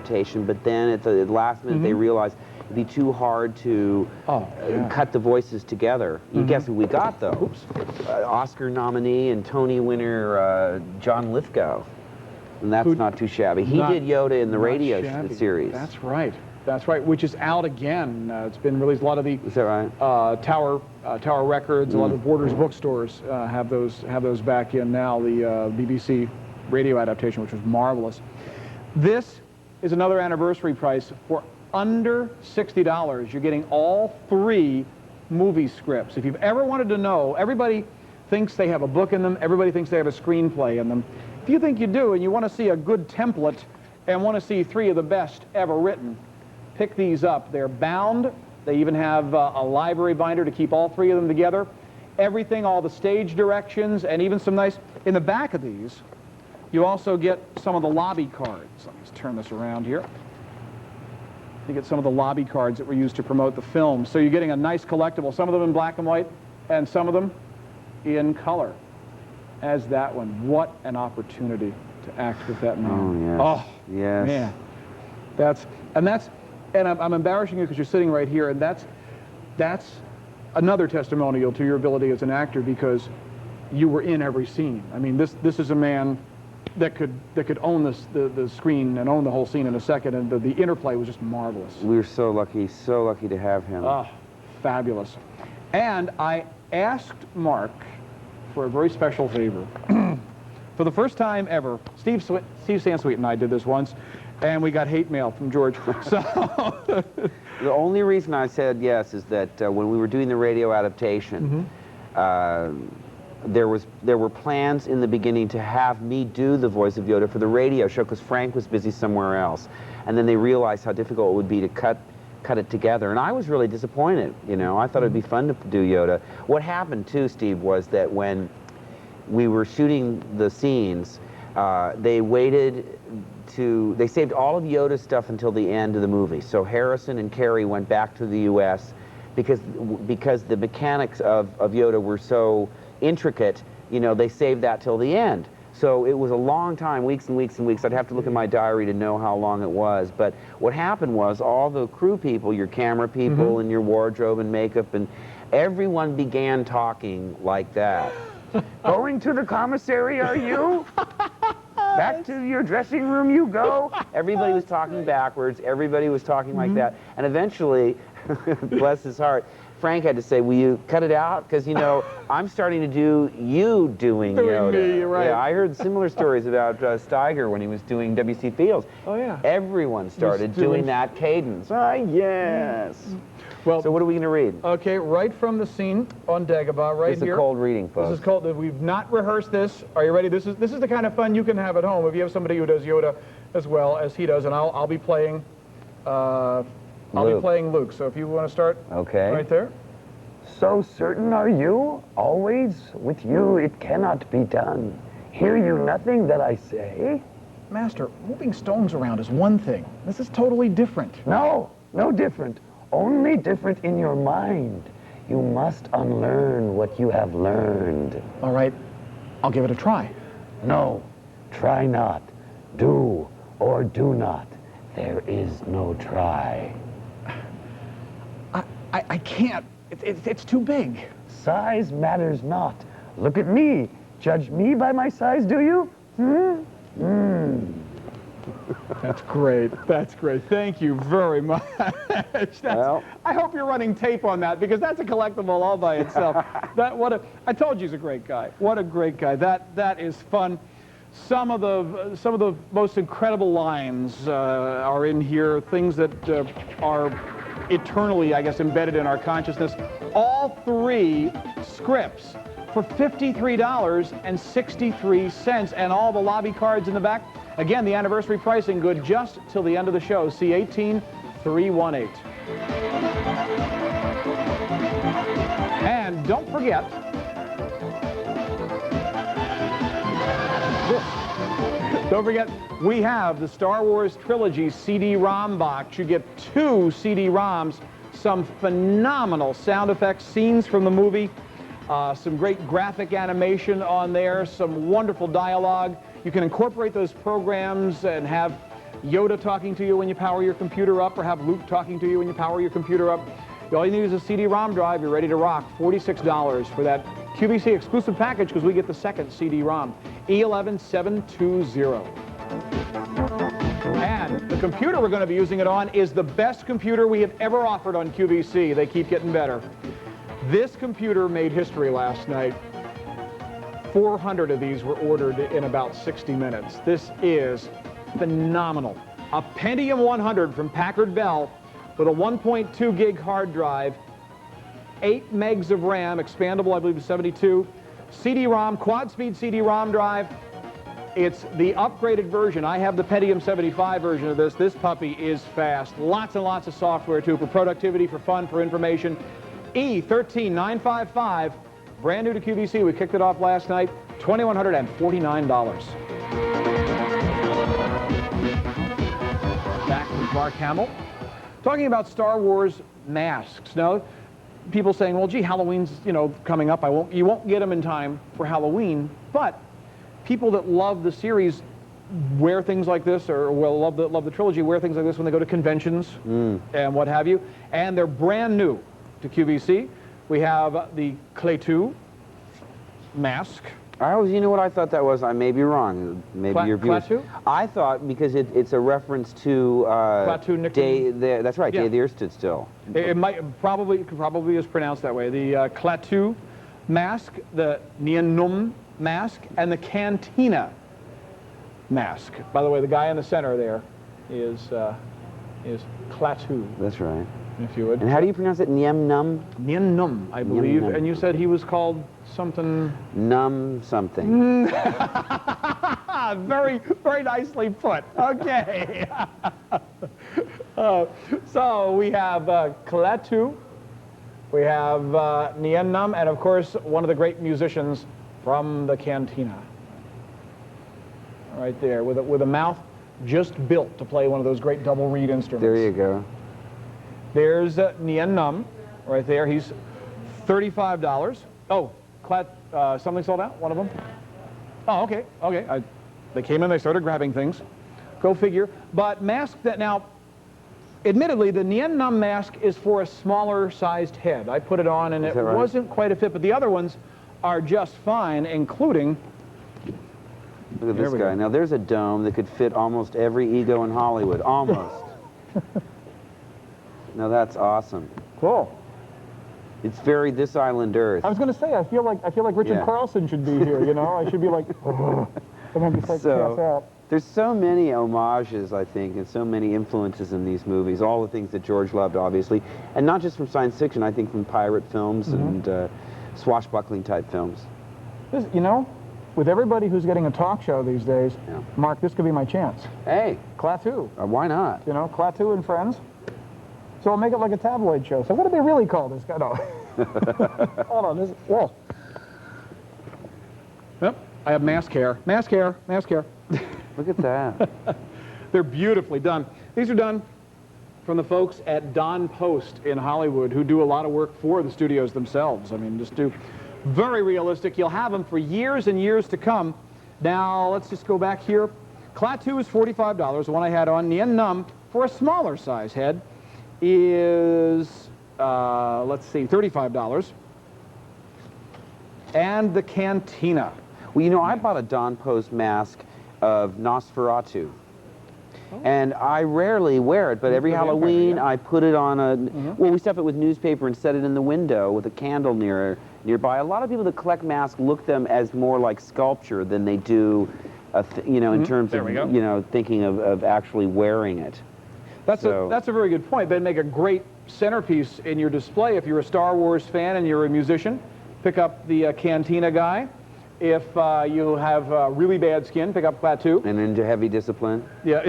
adaptation, but then at the last minute they realized it'd be too hard to cut the voices together. You guess who we got, though? Oscar nominee and Tony winner John Lithgow. And that's not too shabby. He did Yoda in the radio series. That's right. That's right, which is out again. It's been released. A lot of the is that right? Tower Records, a lot of the Borders bookstores have those back in now. The BBC radio adaptation, which was marvelous. This is another anniversary price for under $60. You're getting all 3 movie scripts. If you've ever wanted to know, everybody thinks they have a book in them. Everybody thinks they have a screenplay in them. If you think you do, and you want to see a good template, and want to see 3 of the best ever written, pick these up. They're bound. They even have a library binder to keep all 3 of them together. Everything, all the stage directions, and even some nice, in the back of these, you also get some of the lobby cards. Let me just turn this around here. You get some of the lobby cards that were used to promote the film. So you're getting a nice collectible, some of them in black and white, and some of them in color, as that one. What an opportunity to act with that man. Oh, yes. Man. And I'm embarrassing you because you're sitting right here, and that's another testimonial to your ability as an actor, because you were in every scene. I mean, this is a man that could own the screen and own the whole scene in a second, and the interplay was just marvelous. We were so lucky to have him. Oh, fabulous. And I asked Mark for a very special favor. For the first time ever, Steve Sansweet and I did this once, and we got hate mail from George. So the only reason I said yes is that when we were doing the radio adaptation, there were plans in the beginning to have me do the voice of Yoda for the radio show because Frank was busy somewhere else, and then they realized how difficult it would be to cut it together, and I was really disappointed. You know, I thought it'd be fun to do Yoda. What happened too, Steve, was that when we were shooting the scenes, they saved all of Yoda's stuff until the end of the movie. So Harrison and Carrie went back to the U.S. because the mechanics of Yoda were so intricate. You know, they saved that till the end. So it was a long time, weeks and weeks and weeks. I'd have to look in my diary to know how long it was. But what happened was all the crew people, your camera people and your wardrobe and makeup, and everyone began talking like that. Going to the commissary, are you? Back to your dressing room you go. Everybody was talking backwards. Everybody was talking like that. And eventually, bless his heart, Frank had to say, will you cut it out? Because, you know, I'm starting to do you doing Yoda. Me, right. Yeah, I heard similar stories about Steiger when he was doing W.C. Fields. Oh, yeah. Everyone started doing that cadence. Yes. Well, so what are we going to read? Okay, right from the scene on Dagobah, right here. This is a cold reading, folks. This is cold. We've not rehearsed this. Are you ready? This is the kind of fun you can have at home if you have somebody who does Yoda as well as he does, and I'll be playing. I'll be playing Luke. So if you want to start, right there. So certain are you, always with you it cannot be done. Hear you nothing that I say? Master, moving stones around is one thing. This is totally different. No different. Only different in your mind. You must unlearn what you have learned. All right, I'll give it a try. No, try not. Do or do not. There is no try. I can't. It's too big. Size matters not. Look at me. Judge me by my size, do you? That's great. That's great. Thank you very much. I hope you're running tape on that, because that's a collectible all by itself. I told you he's a great guy. What a great guy. That is fun. Some of the most incredible lines are in here. Things that are eternally, I guess, embedded in our consciousness. All 3 scripts for $53.63, and all the lobby cards in the back. Again, the anniversary pricing good just till the end of the show. C18318. And don't forget, we have the Star Wars Trilogy CD-ROM box. You get 2 CD-ROMs, some phenomenal sound effects, scenes from the movie, some great graphic animation on there, some wonderful dialogue. You can incorporate those programs and have Yoda talking to you when you power your computer up, or have Luke talking to you when you power your computer up. All you need is a CD-ROM drive. You're ready to rock. $46 for that QVC exclusive package because we get the second CD-ROM. E11720. And the computer we're going to be using it on is the best computer we have ever offered on QVC. They keep getting better. This computer made history last night. 400 of these were ordered in about 60 minutes. This is phenomenal. A Pentium 100 from Packard Bell with a 1.2 gig hard drive, 8 megs of RAM, expandable, I believe, to 72, CD-ROM, quad-speed CD-ROM drive. It's the upgraded version. I have the Pentium 75 version of this. This puppy is fast. Lots and lots of software, too, for productivity, for fun, for information. E13955, brand new to QVC. We kicked it off last night, $2,149. Back with Mark Hamill, talking about Star Wars masks. Now, people saying, well, gee, Halloween's, coming up. You won't get them in time for Halloween, but people that love the series wear things like this, or love the trilogy, wear things like this when they go to conventions and what have you. And they're brand new to QVC. We have the Klaatu mask. You know what I thought that was? I may be wrong. Maybe your viewers. Klaatu? I thought because it's a reference to Klaatu that's right. Yeah. Day the Earth Stood Still. It probably is pronounced that way. The Klaatu mask, the Nien mask, and the Cantina mask. By the way, the guy in the center there is Klaatu. That's right. If you would. And how do you pronounce it? Nien Num? Nien Num, I believe. Nien Num. And you said he was called something. Num something. Very, very nicely put. Okay. So we have Klaatu, we have Nien Num, and of course one of the great musicians from the Cantina. Right there, with a mouth just built to play one of those great double reed instruments. There you go. There's Nien Num right there. He's $35. Oh, something sold out? One of them? Oh, okay. Okay. They came in, they started grabbing things. Go figure. But mask that now, admittedly, the Nien Num mask is for a smaller sized head. I put it on and it wasn't quite a fit, but the other ones are just fine, including. Look at this guy. Now there's a dome that could fit almost every ego in Hollywood. Almost. Now that's awesome. Cool. It's very This Island Earth. I was going to say, I feel like Richard Carlson should be here. I should be like, and then just like pass out. There's so many homages, I think, and so many influences in these movies. All the things that George loved, obviously, and not just from science fiction. I think from pirate films and swashbuckling type films. With everybody who's getting a talk show these days, Mark, this could be my chance. Hey, Klaatu. Why not? Klaatu and Friends. So I'll make it like a tabloid show. So what do they really call this guy? No. Hold on. Whoa. Yep. I have mask hair. Mask hair. Mask hair. Look at that. They're beautifully done. These are done from the folks at Don Post in Hollywood, who do a lot of work for the studios themselves. I mean, just do very realistic. You'll have them for years and years to come. Now, let's just go back here. Klaatu is $45, the one I had on. Nien Num, for a smaller size head, is, let's see, $35. And the Cantina. Well, I bought a Don Post mask of Nosferatu. And I rarely wear it, but every Halloween I put it on well, we stuff it with newspaper and set it in the window with a candle nearby. A lot of people that collect masks look them as more like sculpture than they do, in terms of, thinking of actually wearing it. That's a very good point. They'd make a great centerpiece in your display. If you're a Star Wars fan and you're a musician, pick up the Cantina guy. If you have really bad skin, pick up Klaatu. And into heavy discipline. Yeah,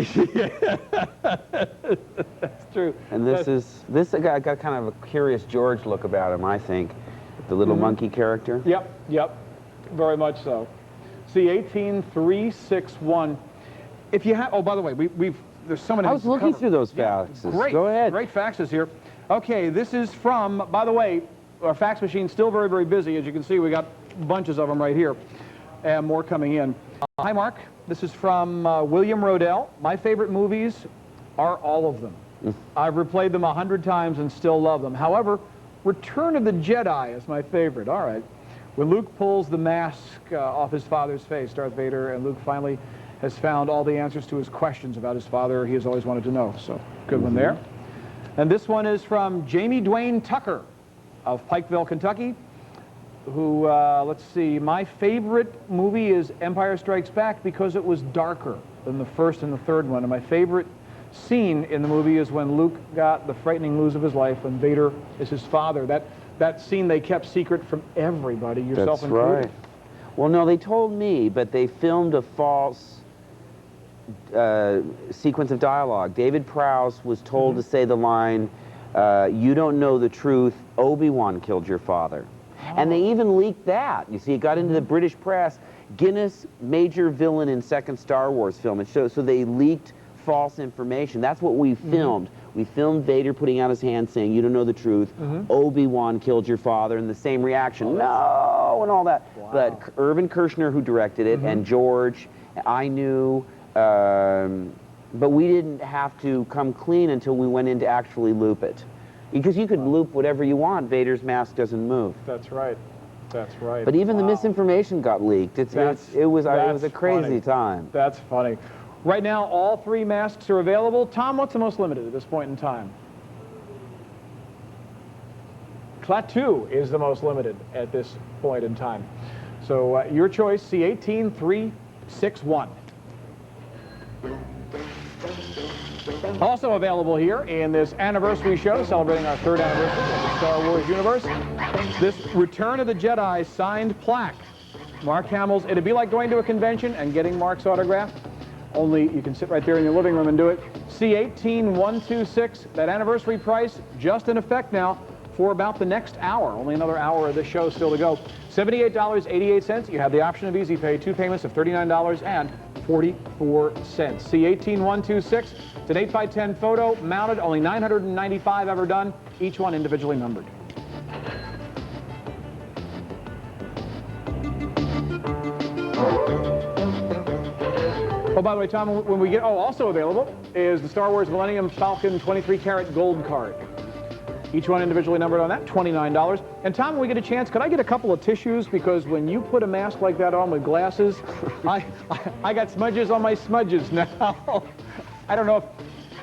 that's true. And this guy got kind of a Curious George look about him, I think. The little monkey character. Yep, very much so. See, 18361. If you have, by the way, there's so many. I was looking through those faxes. Go ahead. Great faxes here. Okay, this is from, by the way, our fax machine's still very, very busy. As you can see, we got bunches of them right here, and more coming in. Hi, Mark. This is from William Rodell. My favorite movies are all of them. I've replayed them 100 times and still love them. However, Return of the Jedi is my favorite. All right. When Luke pulls the mask off his father's face, Darth Vader, and Luke finally has found all the answers to his questions about his father he has always wanted to know. So, good one there. And this one is from Jamie Dwayne Tucker of Pikeville, Kentucky, who, let's see, my favorite movie is Empire Strikes Back because it was darker than the first and the third one. And my favorite scene in the movie is when Luke got the frightening news of his life when Vader is his father. That scene they kept secret from everybody, yourself included. That's right. Well, no, they told me, but they filmed a false sequence of dialogue. David Prowse was told to say the line, "You don't know the truth, Obi-Wan killed your father." And they even leaked that. You see, it got into the British press. Guinness, major villain in second Star Wars film. It shows, so they leaked false information. That's what we filmed. We filmed Vader putting out his hand saying, "You don't know the truth. Obi-Wan killed your father," and the same reaction, "No," and all that. Wow. But Irvin Kershner, who directed it, and George, I knew, but we didn't have to come clean until we went in to actually loop it. Because you could loop whatever you want, Vader's mask doesn't move. That's right. That's right. But even the misinformation got leaked. It was a crazy time. That's funny. Right now, all 3 masks are available. Tom, what's the most limited at this point in time? Klaatu is the most limited at this point in time. So your choice, C18361. Also available here in this anniversary show, celebrating our 3rd anniversary of the Star Wars universe, this Return of the Jedi signed plaque. Mark Hamill's, it'd be like going to a convention and getting Mark's autograph, only you can sit right there in your living room and do it. C18126, that anniversary price just in effect now for about the next hour. Only another hour of this show still to go. $78.88. You have the option of Easy Pay, 2 payments of $39.44. C18126. It's an 8x10 photo, mounted, only 995 ever done, each one individually numbered. Oh, by the way, Tom, when we get, also available is the Star Wars Millennium Falcon 23-karat gold card. Each one individually numbered on that, $29. And Tom, when we get a chance, could I get a couple of tissues? Because when you put a mask like that on with glasses, I got smudges on my smudges now. I don't know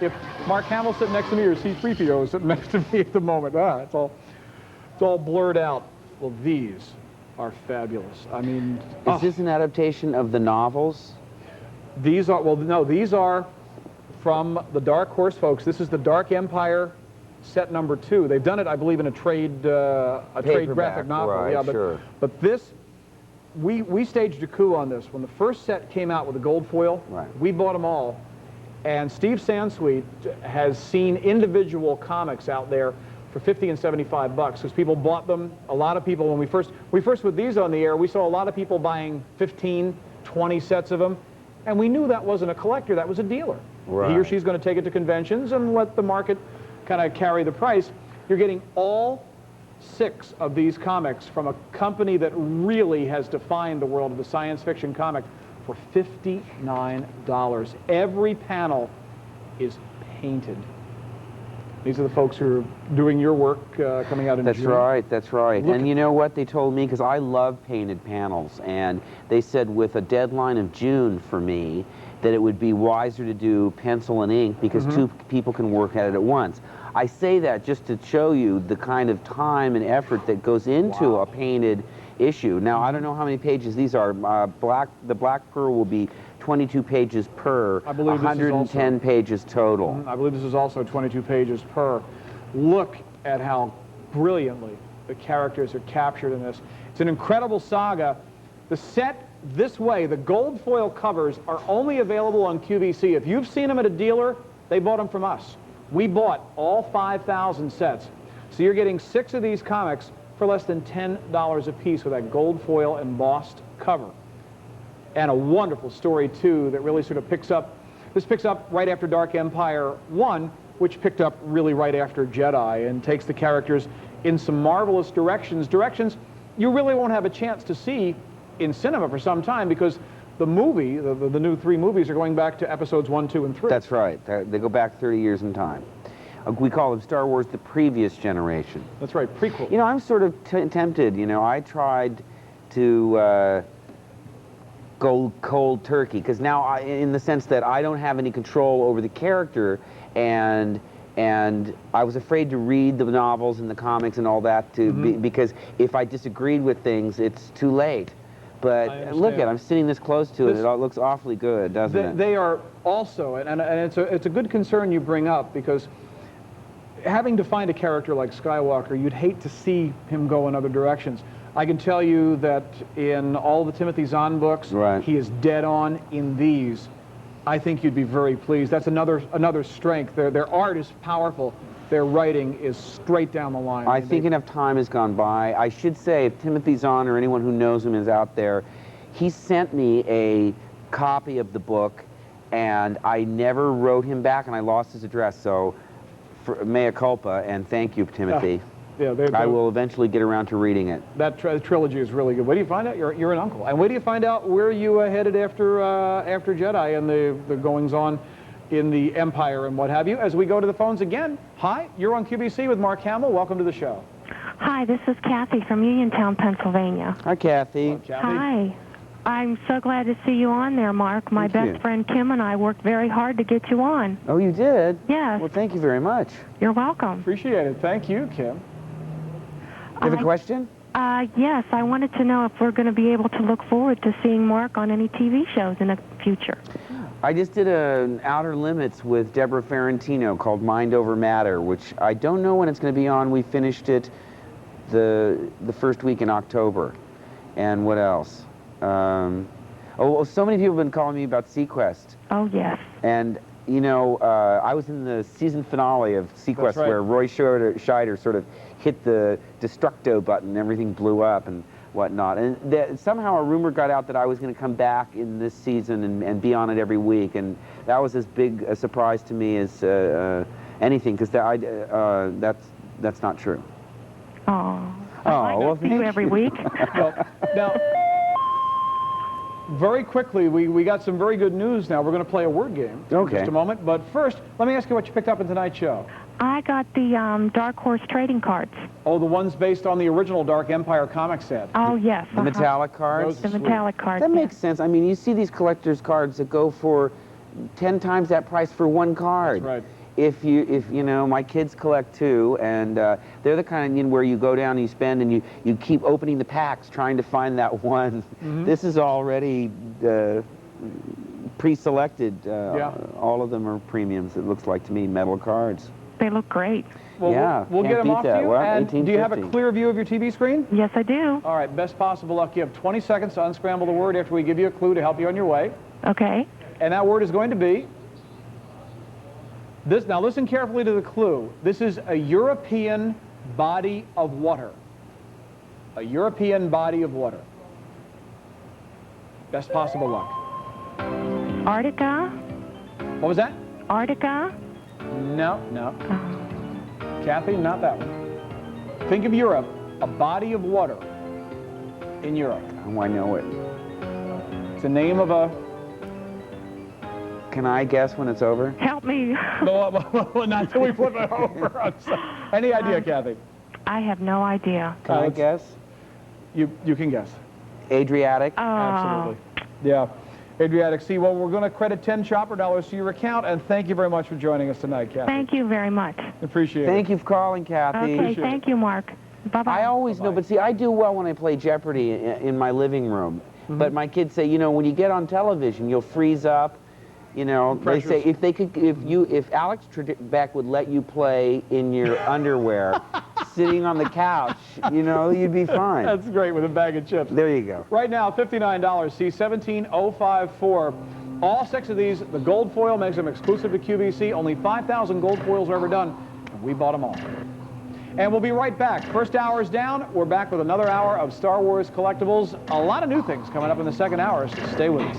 if Mark Hamill sitting next to me or C-3PO is sitting next to me at the moment. It's all blurred out. Well, these are fabulous. I mean, is this an adaptation of the novels? These are, well, no, these are from the Dark Horse folks. This is the Dark Empire set number 2. They've done it, I believe, in a trade graphic novel. Right, yeah, but this, we staged a coup on this. When the first set came out with the gold foil, we bought them all. And Steve Sansweet has seen individual comics out there for $50 and $75 because people bought them. A lot of people, when we first put these on the air, we saw a lot of people buying 15, 20 sets of them. And we knew that wasn't a collector, that was a dealer. Right. He or she's going to take it to conventions and let the market kind of carry the price. You're getting all 6 of these comics from a company that really has defined the world of the science fiction comic for $59. Every panel is painted. These are the folks who are doing your work coming out in June. That's right. And you know what they told me? Because I love painted panels. And they said with a deadline of June for me, that it would be wiser to do pencil and ink because 2 people can work at it at once. I say that just to show you the kind of time and effort that goes into a painted issue. Now, I don't know how many pages these are. The Black Pearl will be 22 pages per, 110 pages total. I believe this is also 22 pages per. Look at how brilliantly the characters are captured in this. It's an incredible saga. The set this way, the gold foil covers are only available on QVC. If you've seen them at a dealer, they bought them from us. We bought all 5,000 sets. So you're getting 6 of these comics for less than $10 a piece with that gold foil embossed cover. And a wonderful story, too, that really sort of picks up. This picks up right after Dark Empire 1, which picked up really right after Jedi, and takes the characters in some marvelous directions you really won't have a chance to see in cinema for some time, because the movie, the new 3 movies are going back to episodes 1, 2, and 3. That's right. They go back 30 years in time. We call them Star Wars: The Previous Generation. That's right, prequel. You know, I'm sort of tempted. You know, I tried to go cold turkey because now, in the sense that I don't have any control over the character, and I was afraid to read the novels and the comics and all that because if I disagreed with things, it's too late. But look at it, I'm sitting this close to it. It looks awfully good, doesn't it? They are also, and it's a good concern you bring up, because having defined a character like Skywalker, you'd hate to see him go in other directions. I can tell you that in all the Timothy Zahn books, he is dead on in these. I think you'd be very pleased. That's another strength. Their art is powerful. Their writing is straight down the line. I think enough time has gone by. I should say, if Timothy Zahn or anyone who knows him is out there, he sent me a copy of the book, and I never wrote him back, and I lost his address. So, mea culpa, and thank you, Timothy. I will eventually get around to reading it. That trilogy is really good. Where do you find out? You're an uncle. And where do you find out where you headed after Jedi and the goings-on in the Empire and what have you? As we go to the phones again. Hi, you're on QVC with Mark Hamill. Welcome to the show. Hi, this is Kathy from Uniontown, Pennsylvania. Hi, Kathy. Hi. I'm so glad to see you on there, Mark. My best friend Kim and I worked very hard to get you on. Oh, you did? Yes. Well, thank you very much. You're welcome. Appreciate it. Thank you, Kim. You have a question? Yes, I wanted to know if we're going to be able to look forward to seeing Mark on any TV shows in the future. I just did an Outer Limits with Deborah Ferrantino called Mind Over Matter, which I don't know when it's going to be on. We finished it the first week in October. And what else? So many people have been calling me about Sequest. Oh, yes. And, you know, I was in the season finale of Sequest where Roy Scheider sort of hit the Destructo button and everything blew up and whatnot. And somehow a rumor got out that I was going to come back in this season and be on it every week. And that was as big a surprise to me as anything, because that's not true. Oh. Well, see you every week. Now, very quickly, we got some very good news now. We're going to play a word game in just a moment. But first, let me ask you what you picked up in tonight's show. I got the Dark Horse trading cards. Oh, the ones based on the original Dark Empire comic set. Oh, yes. The metallic cards? The metallic cards. That makes sense. I mean, you see these collector's cards that go for 10 times that price for one card. That's right. If you know, my kids collect too, and they're the kind of where you go down and you spend and you keep opening the packs trying to find that one. This is already pre-selected. All of them are premiums, it looks like to me, metal cards. They look great. Well, we'll get them off to you. Well, and do you have a clear view of your TV screen? Yes, I do. All right, best possible luck. You have 20 seconds to unscramble the word after we give you a clue to help you on your way. Okay. And that word is going to be this. Now listen carefully to the clue. This is a European body of water. A European body of water. Best possible luck. Arctica? What was that? Arctica? No. Kathy, not that one. Think of Europe, a body of water in Europe. Oh, I know it. It's the name of a... Can I guess when it's over? Help me. No, not until we flip it over. Any idea, Kathy? I have no idea. Can I guess? You can guess. Adriatic? Absolutely. Yeah. Adriatic Sea. Well, we're going to credit 10 Chopper dollars to your account, and thank you very much for joining us tonight, Kathy. Thank you very much. Appreciate it. Thank you for calling, Kathy. Okay, thank you, Mark. Bye-bye. I always know, but see, I do well when I play Jeopardy in my living room. But my kids say, you know, when you get on television, you'll freeze up. You know, they say if Alex Trebek would let you play in your underwear, sitting on the couch, you know, you'd be fine. That's great, with a bag of chips. There you go. Right now, $59, C17054. All 6 of these, the gold foil makes them exclusive to QVC. Only 5,000 gold foils are ever done, and we bought them all. And we'll be right back. First hour is down. We're back with another hour of Star Wars collectibles. A lot of new things coming up in the second hour, so stay with us.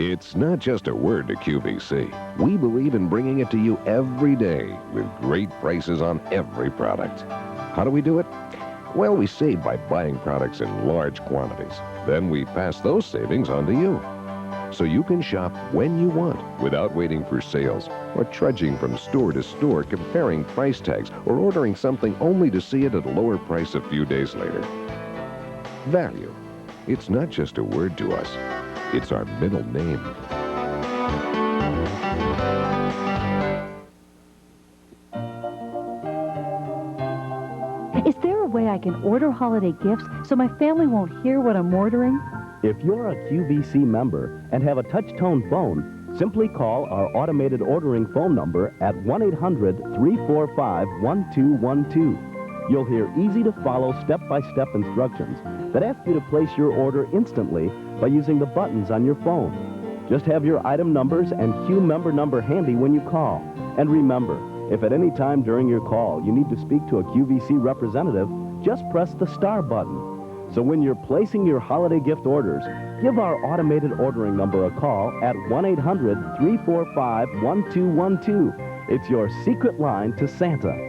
It's not just a word to QVC. We believe in bringing it to you every day with great prices on every product. How do we do it? Well, we save by buying products in large quantities. Then we pass those savings on to you. So you can shop when you want without waiting for sales or trudging from store to store comparing price tags or ordering something only to see it at a lower price a few days later. Value. It's not just a word to us. It's our middle name. Is there a way I can order holiday gifts so my family won't hear what I'm ordering? If you're a QVC member and have a touch-tone phone, simply call our automated ordering phone number at 1-800-345-1212. You'll hear easy-to-follow step-by-step instructions that ask you to place your order instantly by using the buttons on your phone. Just have your item numbers and queue member number handy when you call. And remember, if at any time during your call you need to speak to a QVC representative, just press the star button. So when you're placing your holiday gift orders, give our automated ordering number a call at 1-800-345-1212. It's your secret line to Santa.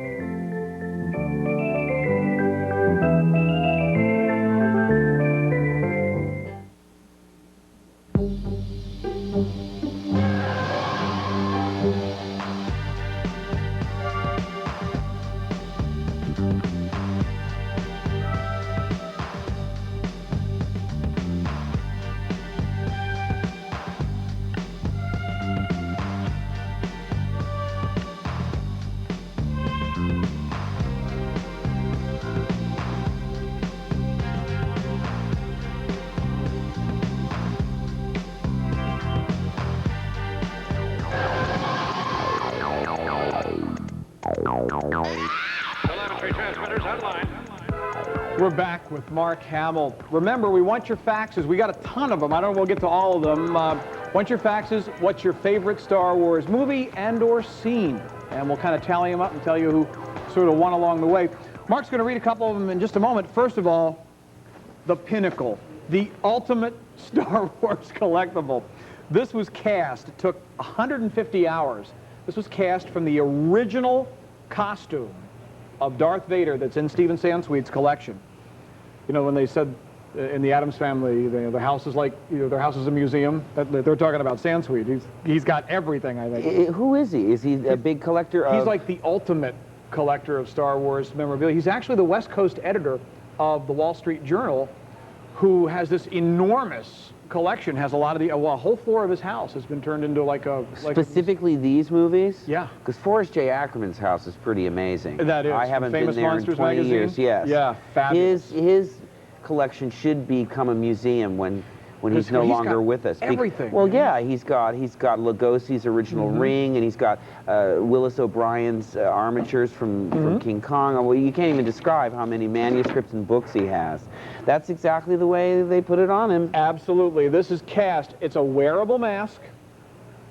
We're back with Mark Hamill. Remember, we want your faxes. We got a ton of them. I don't know if we'll get to all of them. Want your faxes. What's your favorite Star Wars movie and or scene? And we'll kind of tally them up and tell you who sort of won along the way. Mark's going to read a couple of them in just a moment. First of all, the pinnacle, the ultimate Star Wars collectible. This was cast. It took 150 hours. This was cast from the original costume of Darth Vader that's in Stephen Sansweet's collection. You know, when they said in the Addams Family, the house is like, you know, their house is a museum, they're talking about Sansweet. He's got everything, I think. Who is he? Is he a big collector of... He's like the ultimate collector of Star Wars memorabilia. He's actually the West Coast editor of the Wall Street Journal, who has this enormous collection, has a lot of the, well, a whole floor of his house has been turned into like a... Specifically these movies? Yeah. Because Forrest J. Ackerman's house is pretty amazing. That is. I haven't been Famous there Monsters in 20 magazine? years, yes. Yeah, fabulous. His collection should become a museum when he's no longer with us. Everything. Well, yeah, he's got Lugosi's original ring, and he's got Willis O'Brien's armatures from King Kong. Well, you can't even describe how many manuscripts and books he has. That's exactly the way they put it on him. Absolutely. This is cast. It's a wearable mask.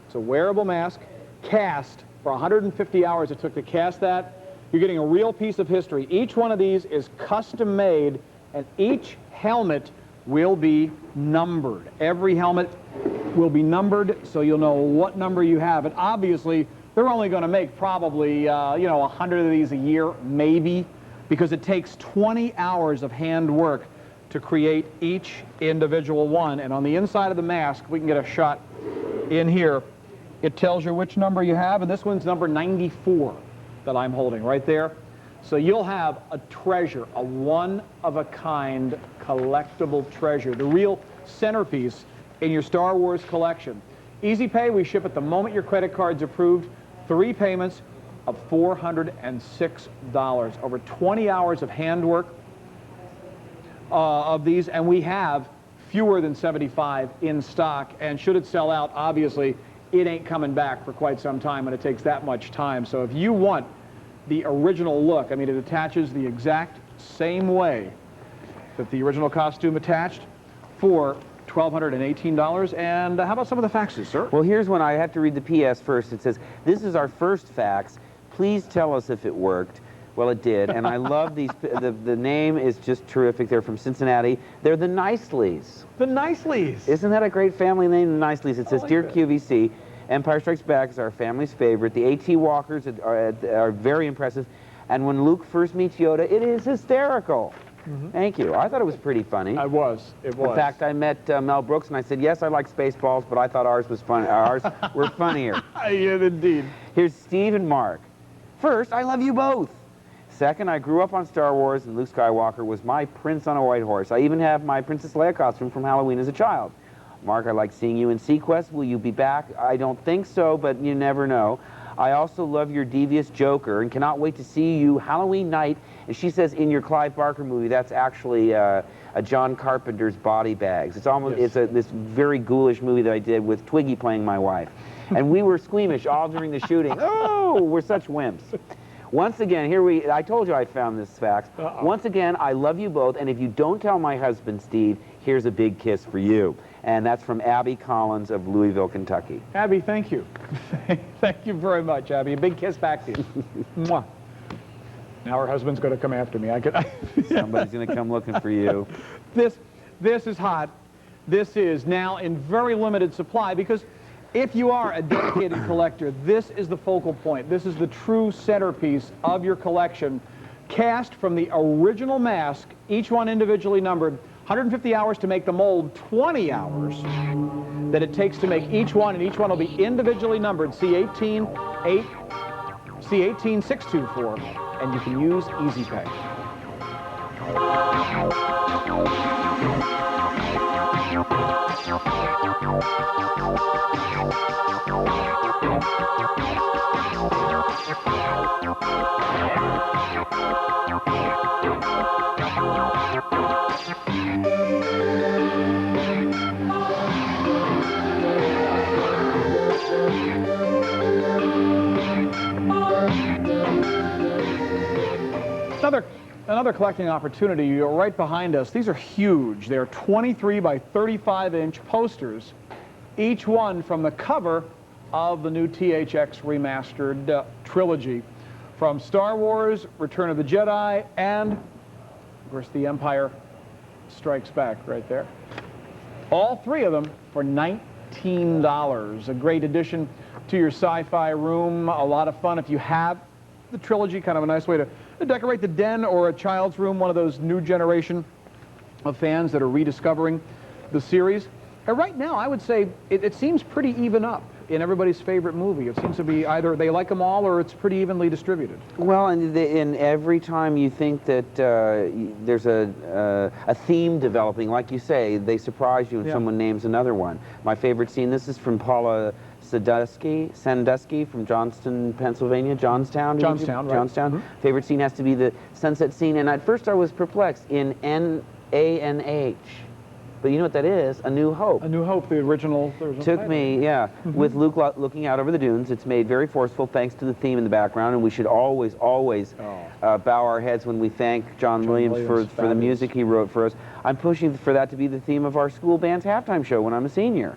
It's a wearable mask, cast for 150 hours it took to cast that. You're getting a real piece of history. Each one of these is custom made, and each helmet will be numbered. Every helmet will be numbered, so you'll know what number you have. And obviously, they're only going to make probably, 100 of these a year, maybe, because it takes 20 hours of hand work to create each individual one. And on the inside of the mask, we can get a shot in here. It tells you which number you have, and this one's number 94 that I'm holding right there. So you'll have a treasure, a one-of-a-kind collectible treasure, the real centerpiece in your Star Wars collection. Easy Pay, we ship it the moment your credit card's approved. 3 payments of $406. Over 20 hours of handwork of these, and we have fewer than 75 in stock. And should it sell out, obviously, it ain't coming back for quite some time, and it takes that much time. So if you want the original look, I mean, it attaches the exact same way that the original costume attached for $1,218. And how about some of the faxes, sir? Well, here's one. I have to read the PS first. It says, "This is our first fax. Please tell us if it worked. Well, it did, and I love these. The name is just terrific. They're from Cincinnati. They're the Niceleys. The Niceleys. Isn't that a great family name, the Niceleys? It says, "Dear QVC, Empire Strikes Back is our family's favorite. The AT walkers are very impressive, and when Luke first meets Yoda, it is hysterical." Thank you. I thought it was pretty funny. It was. In fact, I met Mel Brooks, and I said, "Yes, I like Spaceballs, but I thought ours was fun. Ours were funnier." Yeah, indeed. Here's Steve and Mark. First, I love you both. Second, I grew up on Star Wars, and Luke Skywalker was my prince on a white horse. I even have my Princess Leia costume from Halloween as a child. Mark, I like seeing you in Sequest. Will you be back? I don't think so, but you never know. I also love your devious Joker and cannot wait to see you Halloween night. And she says in your Clive Barker movie, that's actually a John Carpenter's Body Bags. It's almost this very ghoulish movie that I did with Twiggy playing my wife. And we were squeamish all during the shooting. Oh, we're such wimps. Once again, I told you I found this fax. Once again, I love you both, and if you don't tell my husband, Steve, here's a big kiss for you. And that's from Abby Collins of Louisville, Kentucky. Abby, thank you. Thank you very much, Abby. A big kiss back to you. Mwah. Now her husband's going to come after me. Somebody's going to come looking for you. This is hot. This is now in very limited supply because if you are a dedicated collector, this is the focal point. This is the true centerpiece of your collection. Cast from the original mask, each one individually numbered, 150 hours to make the mold, 20 hours that it takes to make each one, and each one will be individually numbered, C18, 624, and you can use Easy Pay. Another collecting opportunity. You're right behind us. These are huge. They're 23 by 35-inch posters, each one from the cover of the new THX remastered trilogy, from Star Wars, Return of the Jedi, and, of course, The Empire Strikes Back right there. All three of them for $19. A great addition to your sci-fi room. A lot of fun if you have the trilogy, kind of a nice way to decorate the den or a child's room, one of those new generation of fans that are rediscovering the series. And right now, I would say it seems pretty even up in everybody's favorite movie. It seems to be either they like them all or it's pretty evenly distributed. Well, and every time you think that there's a theme developing, like you say, they surprise you and someone names another one. My favorite scene, this is from Paula Sandusky from Johnstown, Pennsylvania. Johnstown, right? Johnstown. Favorite scene has to be the sunset scene. And at first I was perplexed in NANH. But you know what that is? A New Hope. A New Hope, the original Took title. me, with Luke looking out over the dunes. It's made very forceful thanks to the theme in the background, and we should always bow our heads when we thank John Williams for the music he wrote for us. I'm pushing for that to be the theme of our school band's halftime show when I'm a senior.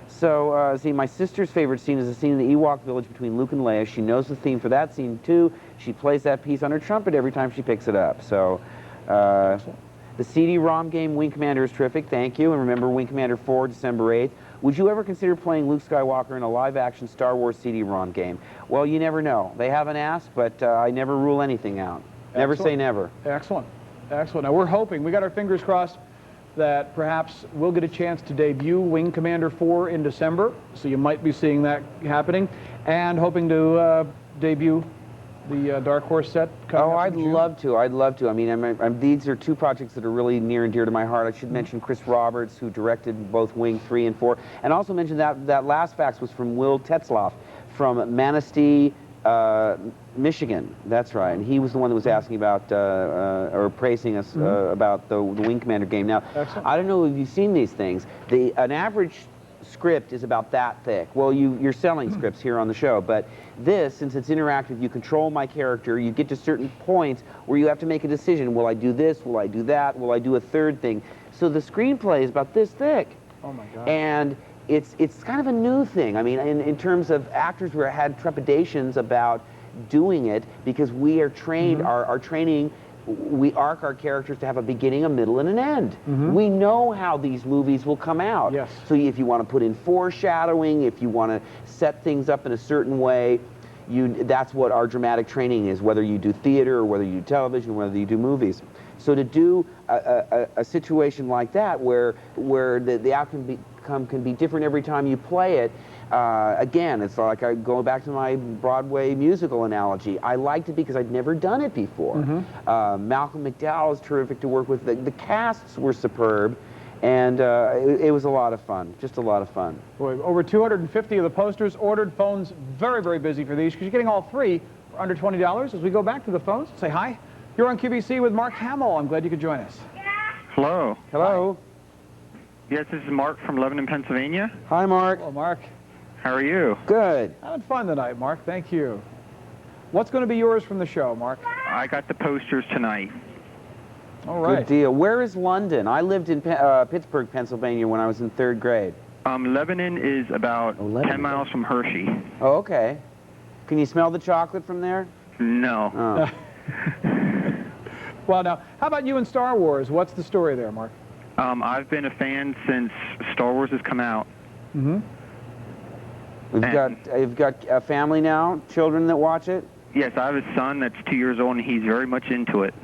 So, see, my sister's favorite scene is the scene in the Ewok village between Luke and Leia. She knows the theme for that scene, too. She plays that piece on her trumpet every time she picks it up. So, the CD-ROM game Wing Commander is terrific, thank you. And remember Wing Commander 4, December 8th. Would you ever consider playing Luke Skywalker in a live-action Star Wars CD-ROM game? Well, you never know. They haven't asked, but I never rule anything out. Never say never. Excellent. Excellent. Now, we're hoping, we got our fingers crossed, that perhaps we'll get a chance to debut Wing Commander 4 in December, so you might be seeing that happening, and hoping to debut the Dark Horse set coming up I'd love to. I'd love to. I mean, these are two projects that are really near and dear to my heart. I should mention Chris Roberts, who directed both Wing 3 and 4, and also mention that last fax was from Will Tetzloff from Manistee, Michigan. That's right. And he was the one that was asking about, or praising us about the Wing Commander game. Now, I don't know if you've seen these things. An average script is about that thick. Well, you're selling scripts here on the show, but this, since it's interactive, you control my character, you get to certain points where you have to make a decision. Will I do this? Will I do that? Will I do a third thing? So the screenplay is about this thick. Oh my God. And it's kind of a new thing. I mean, in terms of actors who had trepidations about doing it because we are trained, our training, we arc our characters to have a beginning, a middle, and an end. We know how these movies will come out. Yes. So if you want to put in foreshadowing, if you want to set things up in a certain way, that's what our dramatic training is, whether you do theater or whether you do television, whether you do movies. So to do a situation like that where the outcome can be different every time you play it, again, it's like going back to my Broadway musical analogy. I liked it because I'd never done it before. Malcolm McDowell is terrific to work with. The casts were superb, and it was a lot of fun, just a lot of fun. Boy, over 250 of the posters ordered. Phones very, very busy for these because you're getting all three for under $20. As we go back to the phones, say hi. You're on QVC with Mark Hamill. I'm glad you could join us. Hello. Hello. Yes, this is Mark from Lebanon, Pennsylvania. Hi, Mark. Hello, Mark. How are you? Good. Having fun tonight, Mark. Thank you. What's going to be yours from the show, Mark? I got the posters tonight. All right. Good deal. Where is London? I lived in Pittsburgh, Pennsylvania when I was in 3rd grade. Lebanon is about 10 miles from Hershey. Oh, okay. Can you smell the chocolate from there? No. Oh. Well, now, how about you in Star Wars? What's the story there, Mark? I've been a fan since Star Wars has come out. You've got a family now, children that watch it? Yes, I have a son that's 2 years old, and he's very much into it.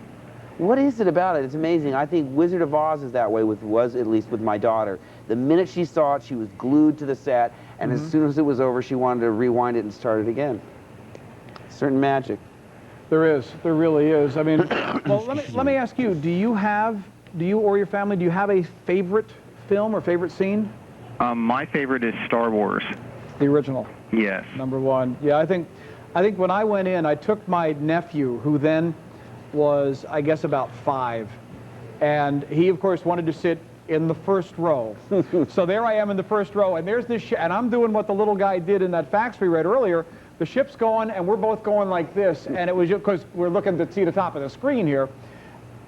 What is it about it? It's amazing. I think Wizard of Oz is that way, was at least with my daughter. The minute she saw it, she was glued to the set, and as soon as it was over, she wanted to rewind it and start it again. Certain magic. There is. There really is. I mean, well, let me ask you, do you or your family, do you have a favorite film or favorite scene? My favorite is Star Wars. The original? Yes. Number one. Yeah, I think when I went in, I took my nephew, who then was, I guess, about 5. And he, of course, wanted to sit in the first row. So there I am in the first row, and there's this and I'm doing what the little guy did in that fax we read earlier. The ship's going, and we're both going like this, and it was just because we're looking to see the top of the screen here.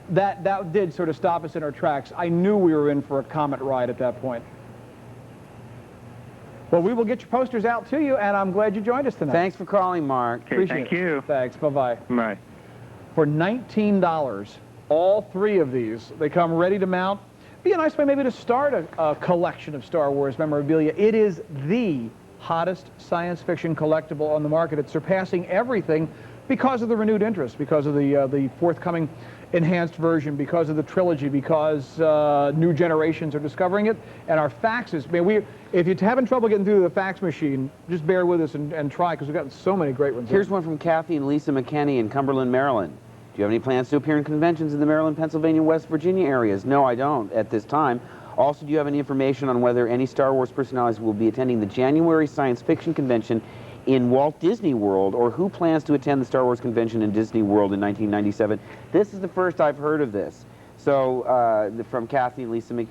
That did sort of stop us in our tracks. I knew we were in for a comet ride at that point. Well, we will get your posters out to you, and I'm glad you joined us tonight. Thanks for calling, Mark. Okay, Appreciate thank it. you. Thanks. Bye-bye. Bye. For $19, all 3 of these, they come ready to mount. Be a nice way maybe to start a collection of Star Wars memorabilia. It is the hottest science fiction collectible on the market. It's surpassing everything because of the renewed interest, because of the forthcoming enhanced version, because of the trilogy, because new generations are discovering it, and our faxes. I mean, if you're having trouble getting through the fax machine, just bear with us and try, because we've got so many great ones. Here's one from Kathy and Lisa McKenney in Cumberland, Maryland. Do you have any plans to appear in conventions in the Maryland, Pennsylvania, West Virginia areas? No, I don't at this time. Also, do you have any information on whether any Star Wars personalities will be attending the January Science Fiction Convention in Walt Disney World, or who plans to attend the Star Wars convention in Disney World in 1997? This is the first I've heard of this. So, from Kathy and Lisa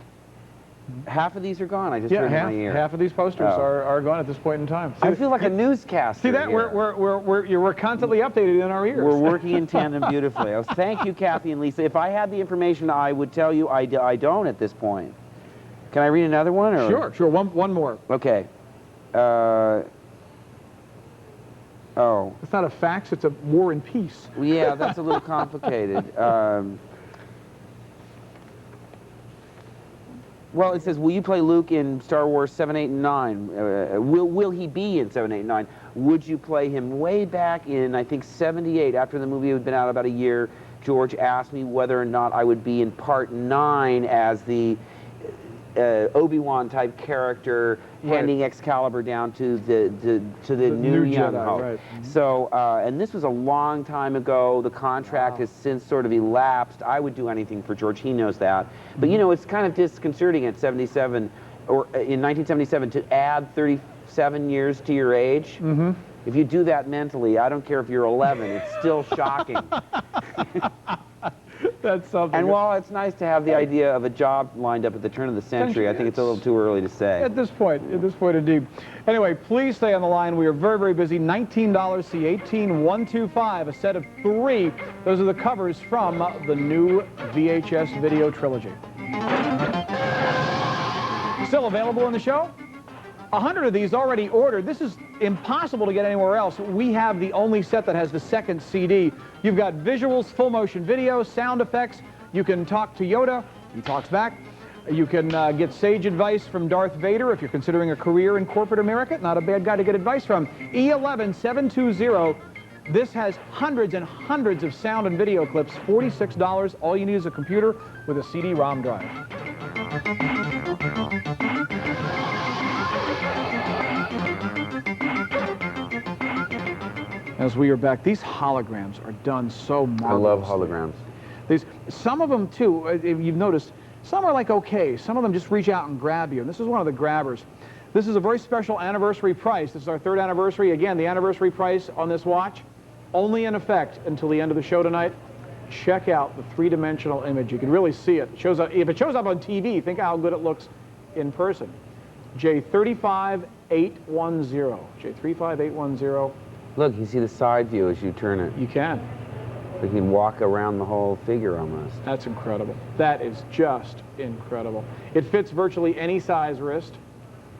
half of these are gone. I just heard in my ear. Half of these posters are gone at this point in time. I feel like a newscaster. See that? Here. We're constantly updated in our ears. We're working in tandem beautifully. Thank you, Kathy and Lisa. If I had the information, I would tell you. I don't at this point. Can I read another one? Or? Sure. One more. Okay. Oh. It's not a fax, it's a War and Peace. Yeah, that's a little complicated. Well, it says, will you play Luke in Star Wars 7, 8, and 9? Will he be in 7, 8, and 9? Would you play him? Way back in, I think, 78, after the movie had been out about a year, George asked me whether or not I would be in Part 9 as the Obi-Wan type character, handing Excalibur down to the new young Hope. Right. So, and this was a long time ago. The contract has since sort of elapsed. I would do anything for George. He knows that. But you know, it's kind of disconcerting at 77, or in 1977, to add 37 years to your age. If you do that mentally, I don't care if you're 11. It's still shocking. That's something. And while it's nice to have the idea of a job lined up at the turn of the century, I think it's a little too early to say. At this point indeed. Anyway, please stay on the line. We are very, very busy. $19, C18125, a set of 3. Those are the covers from the new VHS video trilogy. Still available in the show? 100 of these already ordered. This is impossible to get anywhere else. We have the only set that has the second CD. You've got visuals, full motion video, sound effects. You can talk to Yoda. He talks back. You can get sage advice from Darth Vader if you're considering a career in corporate America. Not a bad guy to get advice from. E11720. This has hundreds and hundreds of sound and video clips. $46. All you need is a computer with a CD-ROM drive. As we are back, these holograms are done so marvelously. I love holograms. Some of them, too, if you've noticed, some are like okay. Some of them just reach out and grab you. And this is one of the grabbers. This is a very special anniversary price. This is our 3rd anniversary. Again, the anniversary price on this watch, only in effect until the end of the show tonight. Check out the 3-dimensional image. You can really see it. Shows up, if it shows up on TV, think how good it looks in person. J35810. J35810. Look, you see the side view as you turn it. You can. You can walk around the whole figure almost. That's incredible. That is just incredible. It fits virtually any size wrist,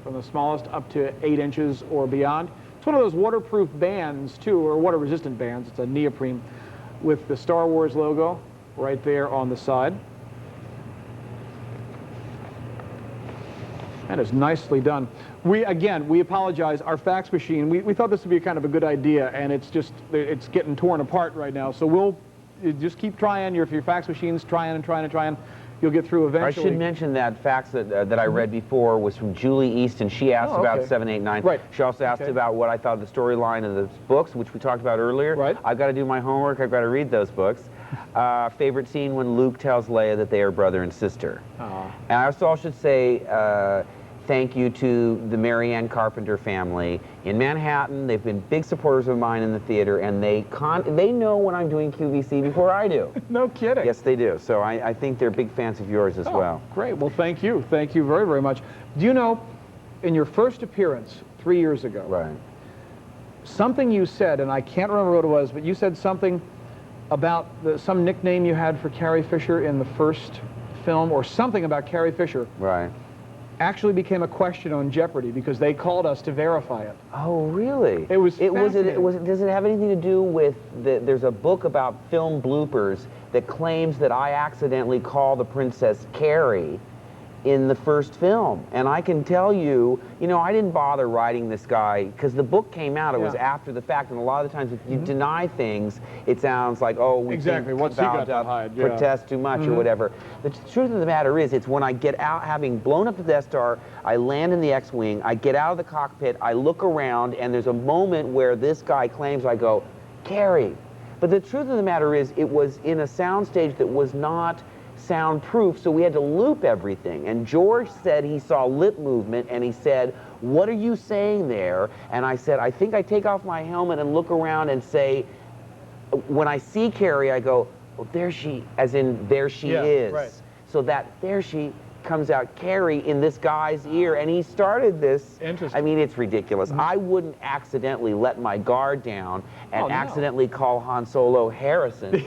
from the smallest up to 8 inches or beyond. It's one of those waterproof bands, too, or water-resistant bands. It's a neoprene with the Star Wars logo right there on the side. That is nicely done. We apologize. Our fax machine, we thought this would be kind of a good idea, and it's getting torn apart right now. So we'll just keep trying. If your fax machine's trying, you'll get through eventually. I should mention that fax that I read before was from Julie Easton. She asked about 789. Right. She also asked about what I thought of the storyline of the books, which we talked about earlier. Right. I've got to do my homework. I've got to read those books. Favorite scene when Luke tells Leia that they are brother and sister. And I also should say thank you to the Mary Ann Carpenter family in Manhattan. They've been big supporters of mine in the theater, and they know when I'm doing QVC before I do. No kidding. Yes, they do. So I think they're big fans of yours as well. Great. Well, thank you. Thank you very, very much. Do you know, in your first appearance 3 years ago, right, something you said, and I can't remember what it was, but you said something about some nickname you had for Carrie Fisher in the first film, or something about Carrie Fisher. Right. Actually became a question on Jeopardy because they called us to verify it. Oh, really? Does it have anything to do with there's a book about film bloopers that claims that I accidentally call the princess Carrie in the first film, and I can tell you, I didn't bother writing this guy because the book came out. It was after the fact, and a lot of the times if you deny things, it sounds like, oh, we exactly. What's he got to hide? Protest too much or whatever. The truth of the matter is, it's when I get out, having blown up the Death Star, I land in the X-Wing, I get out of the cockpit, I look around, and there's a moment where this guy claims, I go, Carrie. But the truth of the matter is, it was in a soundstage that was not soundproof, so we had to loop everything. And George said he saw lip movement, and he said, what are you saying there? And I said, I think I take off my helmet and look around and say, when I see Carrie, I go, oh, there she, as in there she is. Right. So that there she comes out Carrie in this guy's ear, and he started this. Interesting. I mean, it's ridiculous. I wouldn't accidentally let my guard down and accidentally call Han Solo Harrison,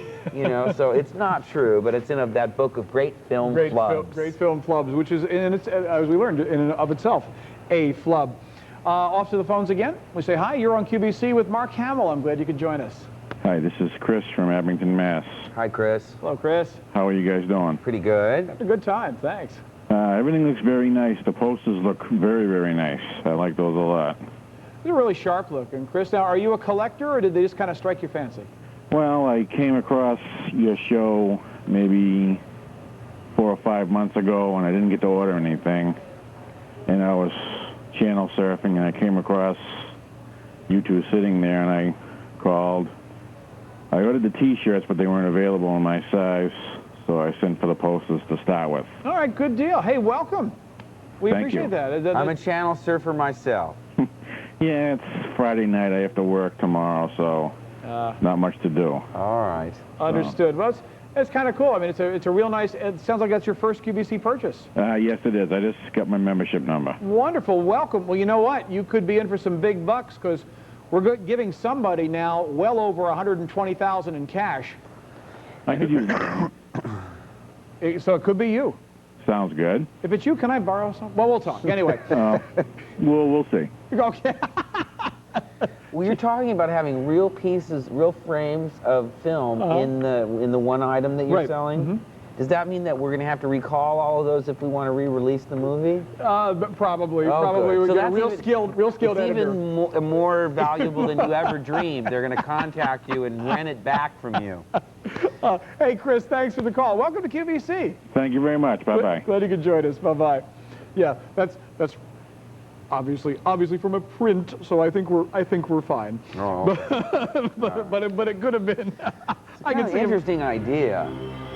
so it's not true, but it's in that book of great film flubs. Great film flubs, which is, and it's, as we learned, in and of itself, a flub. Off to the phones again. We say, hi, you're on QVC with Mark Hamill. I'm glad you could join us. Hi, this is Chris from Abington, Mass. Hi, Chris. Hello, Chris. How are you guys doing? Pretty good. Having a good time, thanks. Everything looks very nice. The posters look very, very nice. I like those a lot. They're really sharp looking. Chris, now, are you a collector, or did they just kind of strike your fancy? Well, I came across your show maybe 4 or 5 months ago, and I didn't get to order anything. And I was channel surfing, and I came across you two sitting there, and I called. I ordered the T-shirts, but they weren't available in my size, so I sent for the posters to start with. All right, good deal. Hey, welcome. We appreciate that. I'm a channel surfer myself. Yeah, it's Friday night. I have to work tomorrow, so not much to do. All right. Understood. Well, it's kind of cool. I mean, it's a real nice, it sounds like that's your first QVC purchase. Yes, it is. I just got my membership number. Wonderful. Welcome. Well, you know what? You could be in for some big bucks because we're giving somebody now well over $120,000 in cash. I could use it. So it could be you. Sounds good. If it's you, can I borrow some? Well, we'll talk. Anyway. We'll see. Okay. Well, you're talking about having real pieces, real frames of film in the one item that you're selling. Does that mean that we're going to have to recall all of those if we want to re-release the movie? Probably. Oh, Probably. We so get a that's real skilled editor. It's even more valuable than you ever dreamed. They're going to contact you and rent it back from you. Hey, Chris, thanks for the call. Welcome to QVC. Thank you very much. Bye-bye. Glad you could join us. Bye-bye. Yeah, that's obviously from a print, so I think we're fine. Oh. But it could have been. I can see an interesting idea.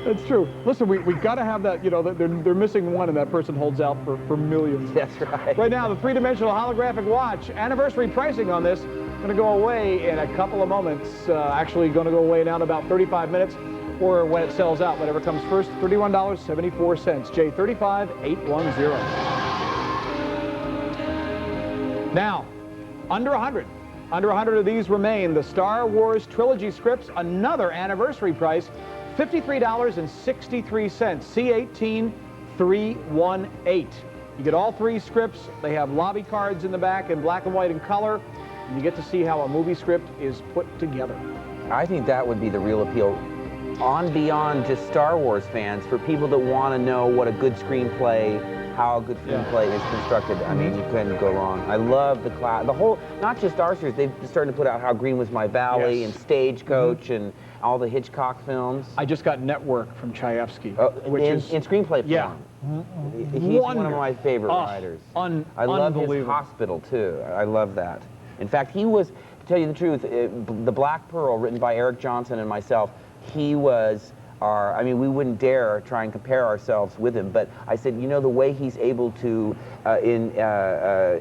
That's true. Listen, we got to have that. You know, they're missing one, and that person holds out for millions. That's right. Right now, the three-dimensional holographic watch anniversary pricing on this going to go away in a couple of moments. Actually, going to go away now in about 35 minutes, or when it sells out, whatever comes first. $31.74. J35810. Now, under 100. Under 100 of these remain. The Star Wars trilogy scripts, another anniversary price, $53.63, C18318. You get all three scripts. They have lobby cards in the back in black and white and color. And you get to see how a movie script is put together. I think that would be the real appeal on beyond just Star Wars fans, for people that want to know what a good screenplay, how a good screenplay is constructed. I mean, you couldn't go wrong. I love the whole, not just our series, they've started to put out How Green Was My Valley and Stagecoach and all the Hitchcock films. I just got Network from Chayefsky, which is in screenplay form. Yeah. He's one of my favorite writers. I love his Hospital, too. I love that. In fact, he was, to tell you the truth, The Black Pearl, written by Eric Johnson and myself, he was I mean, we wouldn't dare try and compare ourselves with him, but I said, you know, the way he's able to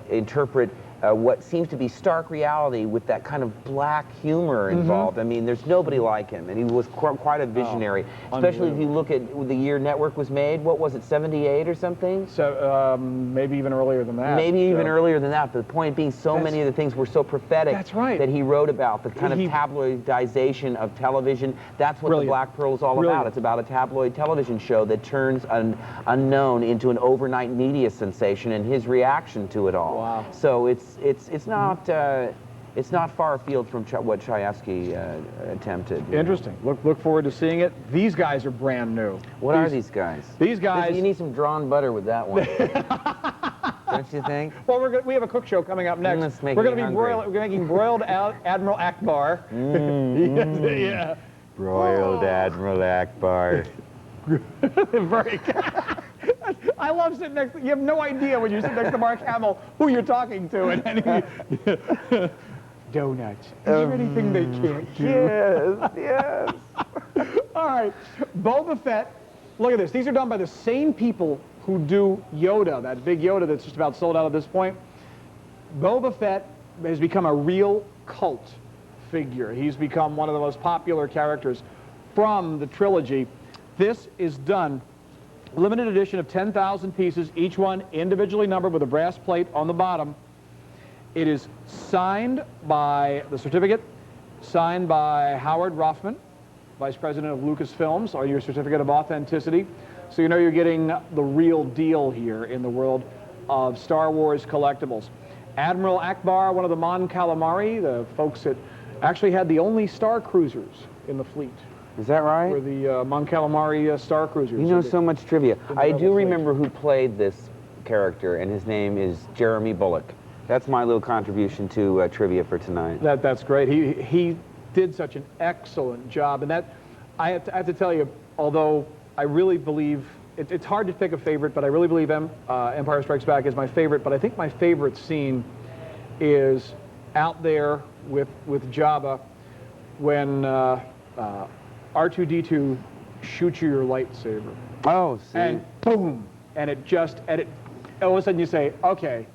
interpret what seems to be stark reality with that kind of black humor involved. I mean, there's nobody like him, and he was quite a visionary, especially if you look at the year Network was made. What was it, 78 or something? So maybe even earlier than that. Maybe even earlier than that, but the point being, so many of the things were so prophetic that he wrote about, the kind of tabloidization of television. That's what The Black Pearl is all about. It's about a tabloid television show that turns an unknown into an overnight media sensation, and his reaction to it all. Wow. So it's not far afield from what Chayefsky attempted. Interesting. Look forward to seeing it. These guys are brand new. What are these guys? These guys. You need some drawn butter with that one. Don't you think? Well, we have a cook show coming up next. We're going to be making broiled Admiral Akbar. Yeah. Broiled Admiral Akbar. Very. I love sitting next. You have no idea when you sit next to Mark Hamill who you're talking to, and donuts. Is there anything they can't do? Yes. All right, Boba Fett. Look at this. These are done by the same people who do Yoda, that big Yoda that's just about sold out at this point. Boba Fett has become a real cult figure. He's become one of the most popular characters from the trilogy. This is done. Limited edition of 10,000 pieces, each one individually numbered with a brass plate on the bottom. It is signed by, the certificate, signed by Howard Rothman, Vice President of Lucasfilms, or your certificate of authenticity. So you know you're getting the real deal here in the world of Star Wars collectibles. Admiral Akbar, one of the Mon Calamari, the folks that actually had the only Star Cruisers in the fleet. Is that right? Were the Mon Calamari Star Cruisers. You know so much trivia. I do remember who played this character, and his name is Jeremy Bulloch. That's my little contribution to trivia for tonight. That's great. He did such an excellent job, and that I have to tell you, although I really believe it's hard to pick a favorite, but I really believe Empire Strikes Back is my favorite. But I think my favorite scene is out there with Jabba when R2-D2 shoots you your lightsaber. Oh, see. And boom, and all of a sudden you say, okay.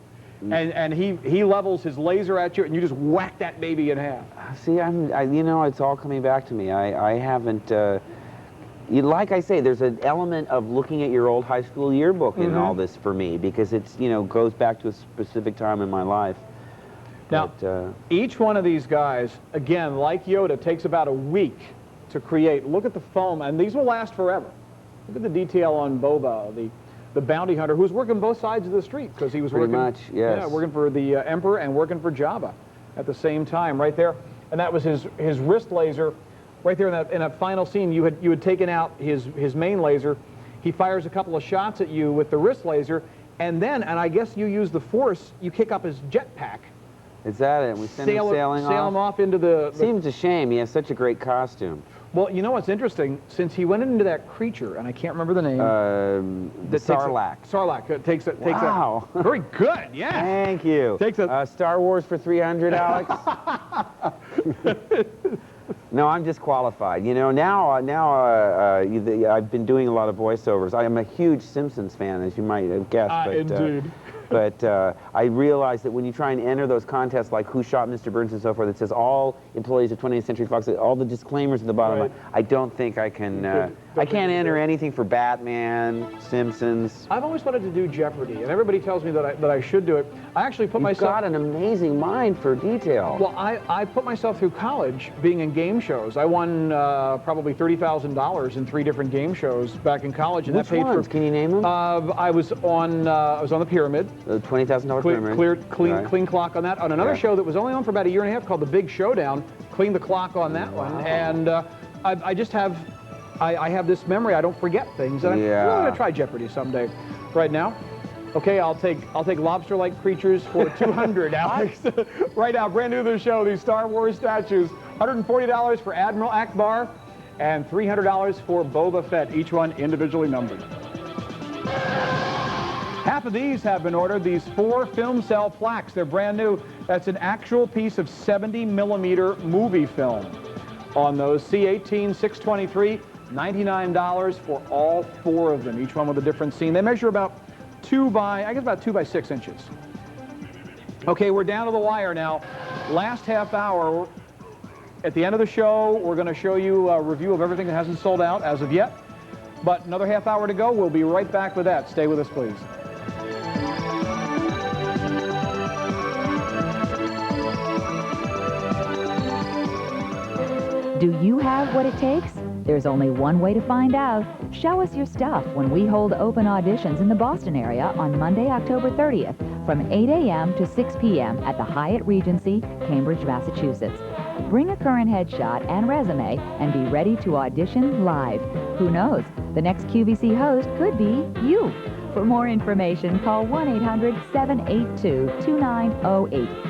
And he levels his laser at you, and you just whack that baby in half. See, you know, it's all coming back to me. I haven't, like I say, there's an element of looking at your old high school yearbook in all this for me, because it's, you know, goes back to a specific time in my life. Now, each one of these guys, again, like Yoda, takes about a week to create. Look at the foam, and these will last forever. Look at the detail on Boba, the bounty hunter who was working both sides of the street because he was Pretty working, much, yes. yeah, working for the Emperor and working for Jabba at the same time, right there. And that was his wrist laser, right there in that final scene. You had taken out his main laser. He fires a couple of shots at you with the wrist laser, and then, and I guess you use the Force, you kick up his jetpack. Is that it? We send him sailing off? Sail him off into the... Seems a shame. He has such a great costume. Well, you know what's interesting? Since he went into that creature, and I can't remember the name. The Sarlacc. Sarlacc. Takes wow. Very good, yeah. Thank you. Takes a... Star Wars for 300, Alex? No, I'm disqualified. You know, now I've been doing a lot of voiceovers. I am a huge Simpsons fan, as you might have guessed. Indeed. But I realize that when you try and enter those contests like Who Shot Mr. Burns and so forth, it says all employees of 20th Century Fox, all the disclaimers at the bottom. Right. I don't think I can, I can't enter anything for Batman, Simpsons. I've always wanted to do Jeopardy, and everybody tells me that I should do it. I actually put myself... You've got an amazing mind for detail. Well, I put myself through college being in game shows. I won probably $30,000 in 3 different game shows back in college. And Which that paid ones? Can you name them? I was on the Pyramid. The $20,000 Pyramid. Clean clock on that. On another show that was only on for about a year and a half called The Big Showdown, cleaned the clock on that one. And I just have, I have this memory. I don't forget things. And I'm really going to try Jeopardy someday. Right now, okay, I'll take lobster-like creatures for 200, Alex. Right now, brand new to the show, these Star Wars statues. $140 for Admiral Akbar and $300 for Boba Fett, each one individually numbered. Half of these have been ordered, these 4 film cell plaques. They're brand new. That's an actual piece of 70mm movie film. On those C18 623, $99 for all 4 of them, each one with a different scene. They measure about 2 by 6 inches. Okay, we're down to the wire now. Last half hour. At the end of the show, we're going to show you a review of everything that hasn't sold out as of yet. But another half hour to go. We'll be right back with that. Stay with us, please. Do you have what it takes? There's only one way to find out. Show us your stuff when we hold open auditions in the Boston area on Monday, October 30th from 8 a.m. to 6 p.m. at the Hyatt Regency, Cambridge, Massachusetts. Bring a current headshot and resume and be ready to audition live. Who knows? The next QVC host could be you. For more information, call 1-800-782-2908.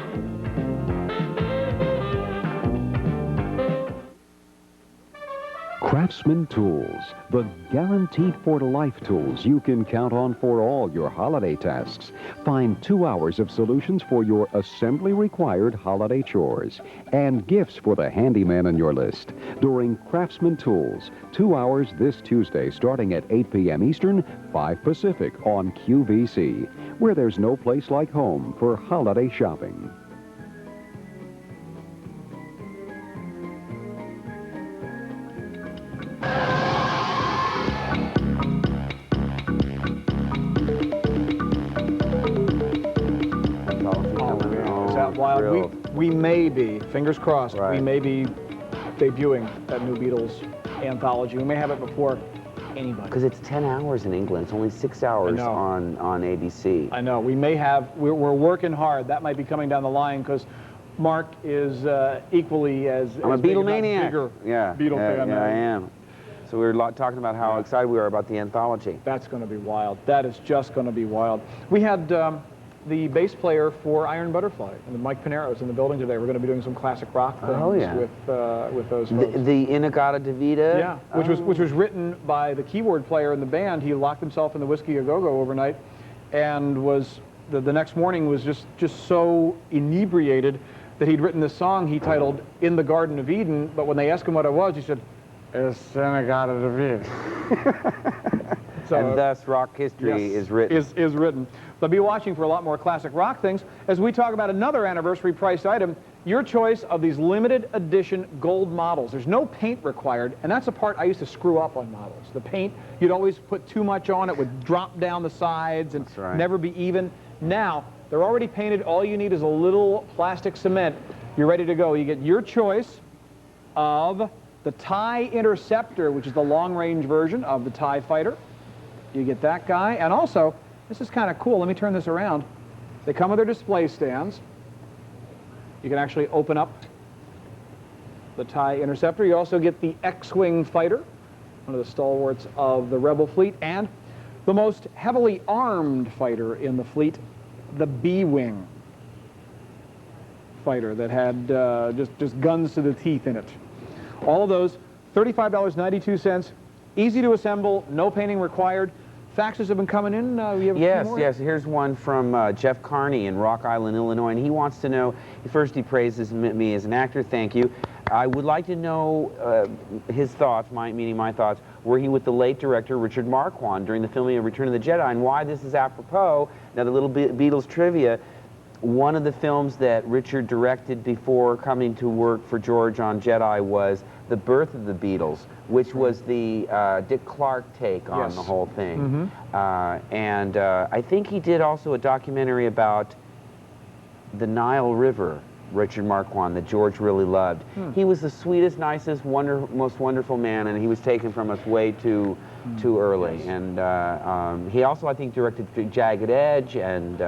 Craftsman Tools, the guaranteed for-life tools you can count on for all your holiday tasks. Find 2 hours of solutions for your assembly-required holiday chores and gifts for the handyman on your list during Craftsman Tools. 2 hours this Tuesday starting at 8 p.m. Eastern, 5 Pacific on QVC, where there's no place like home for holiday shopping. Wild. We may be, fingers crossed, we may be debuting that new Beatles anthology. We may have it before anybody. Because it's 10 hours in England. It's only 6 hours on ABC. I know. We may have, we're working hard. That might be coming down the line because Mark is equally as I'm a Beatlemaniac. Bigger Beatle fan. Yeah, I am. So we were talking about how excited we are about the anthology. That's going to be wild. That is just going to be wild. We had the bass player for Iron Butterfly, and Mike Pinero's in the building today. We're going to be doing some classic rock things with those folks. The Inagata-Davida? Yeah, which was written by the keyboard player in the band. He locked himself in the Whiskey A Go-Go overnight, and was the next morning was just so inebriated that he'd written this song he titled "In the Garden of Eden." But when they asked him what it was, he said, "It's Inagata-Davida." So, and thus rock history is written. Is written. But be watching for a lot more classic rock things as we talk about another anniversary priced item, your choice of these limited edition gold models. There's no paint required, and that's a part I used to screw up on models. The paint, you'd always put too much on, it would drop down the sides and never be even. Now, they're already painted. All you need is a little plastic cement. You're ready to go. You get your choice of the TIE Interceptor, which is the long-range version of the TIE Fighter. You get that guy. And also, this is kind of cool. Let me turn this around. They come with their display stands. You can actually open up the TIE Interceptor. You also get the X-Wing fighter, one of the stalwarts of the Rebel fleet, and the most heavily armed fighter in the fleet, the B-Wing fighter that had just guns to the teeth in it. All of those, $35.92, easy to assemble, no painting required. Faxes have been coming in. We have a few more? Yes. Here's one from Jeff Carney in Rock Island, Illinois, and he wants to know, first he praises me as an actor, thank you. I would like to know his thoughts, meaning my thoughts, were he with the late director Richard Marquand during the filming of Return of the Jedi, and why this is apropos. Now, the little Beatles trivia, one of the films that Richard directed before coming to work for George on Jedi was The Birth of the Beatles, which was the Dick Clark take on the whole thing. And I think he did also a documentary about the Nile River, Richard Marquand, that George really loved. He was the sweetest, nicest, most wonderful man, and he was taken from us way too early. And he also, I think, directed Jagged Edge, and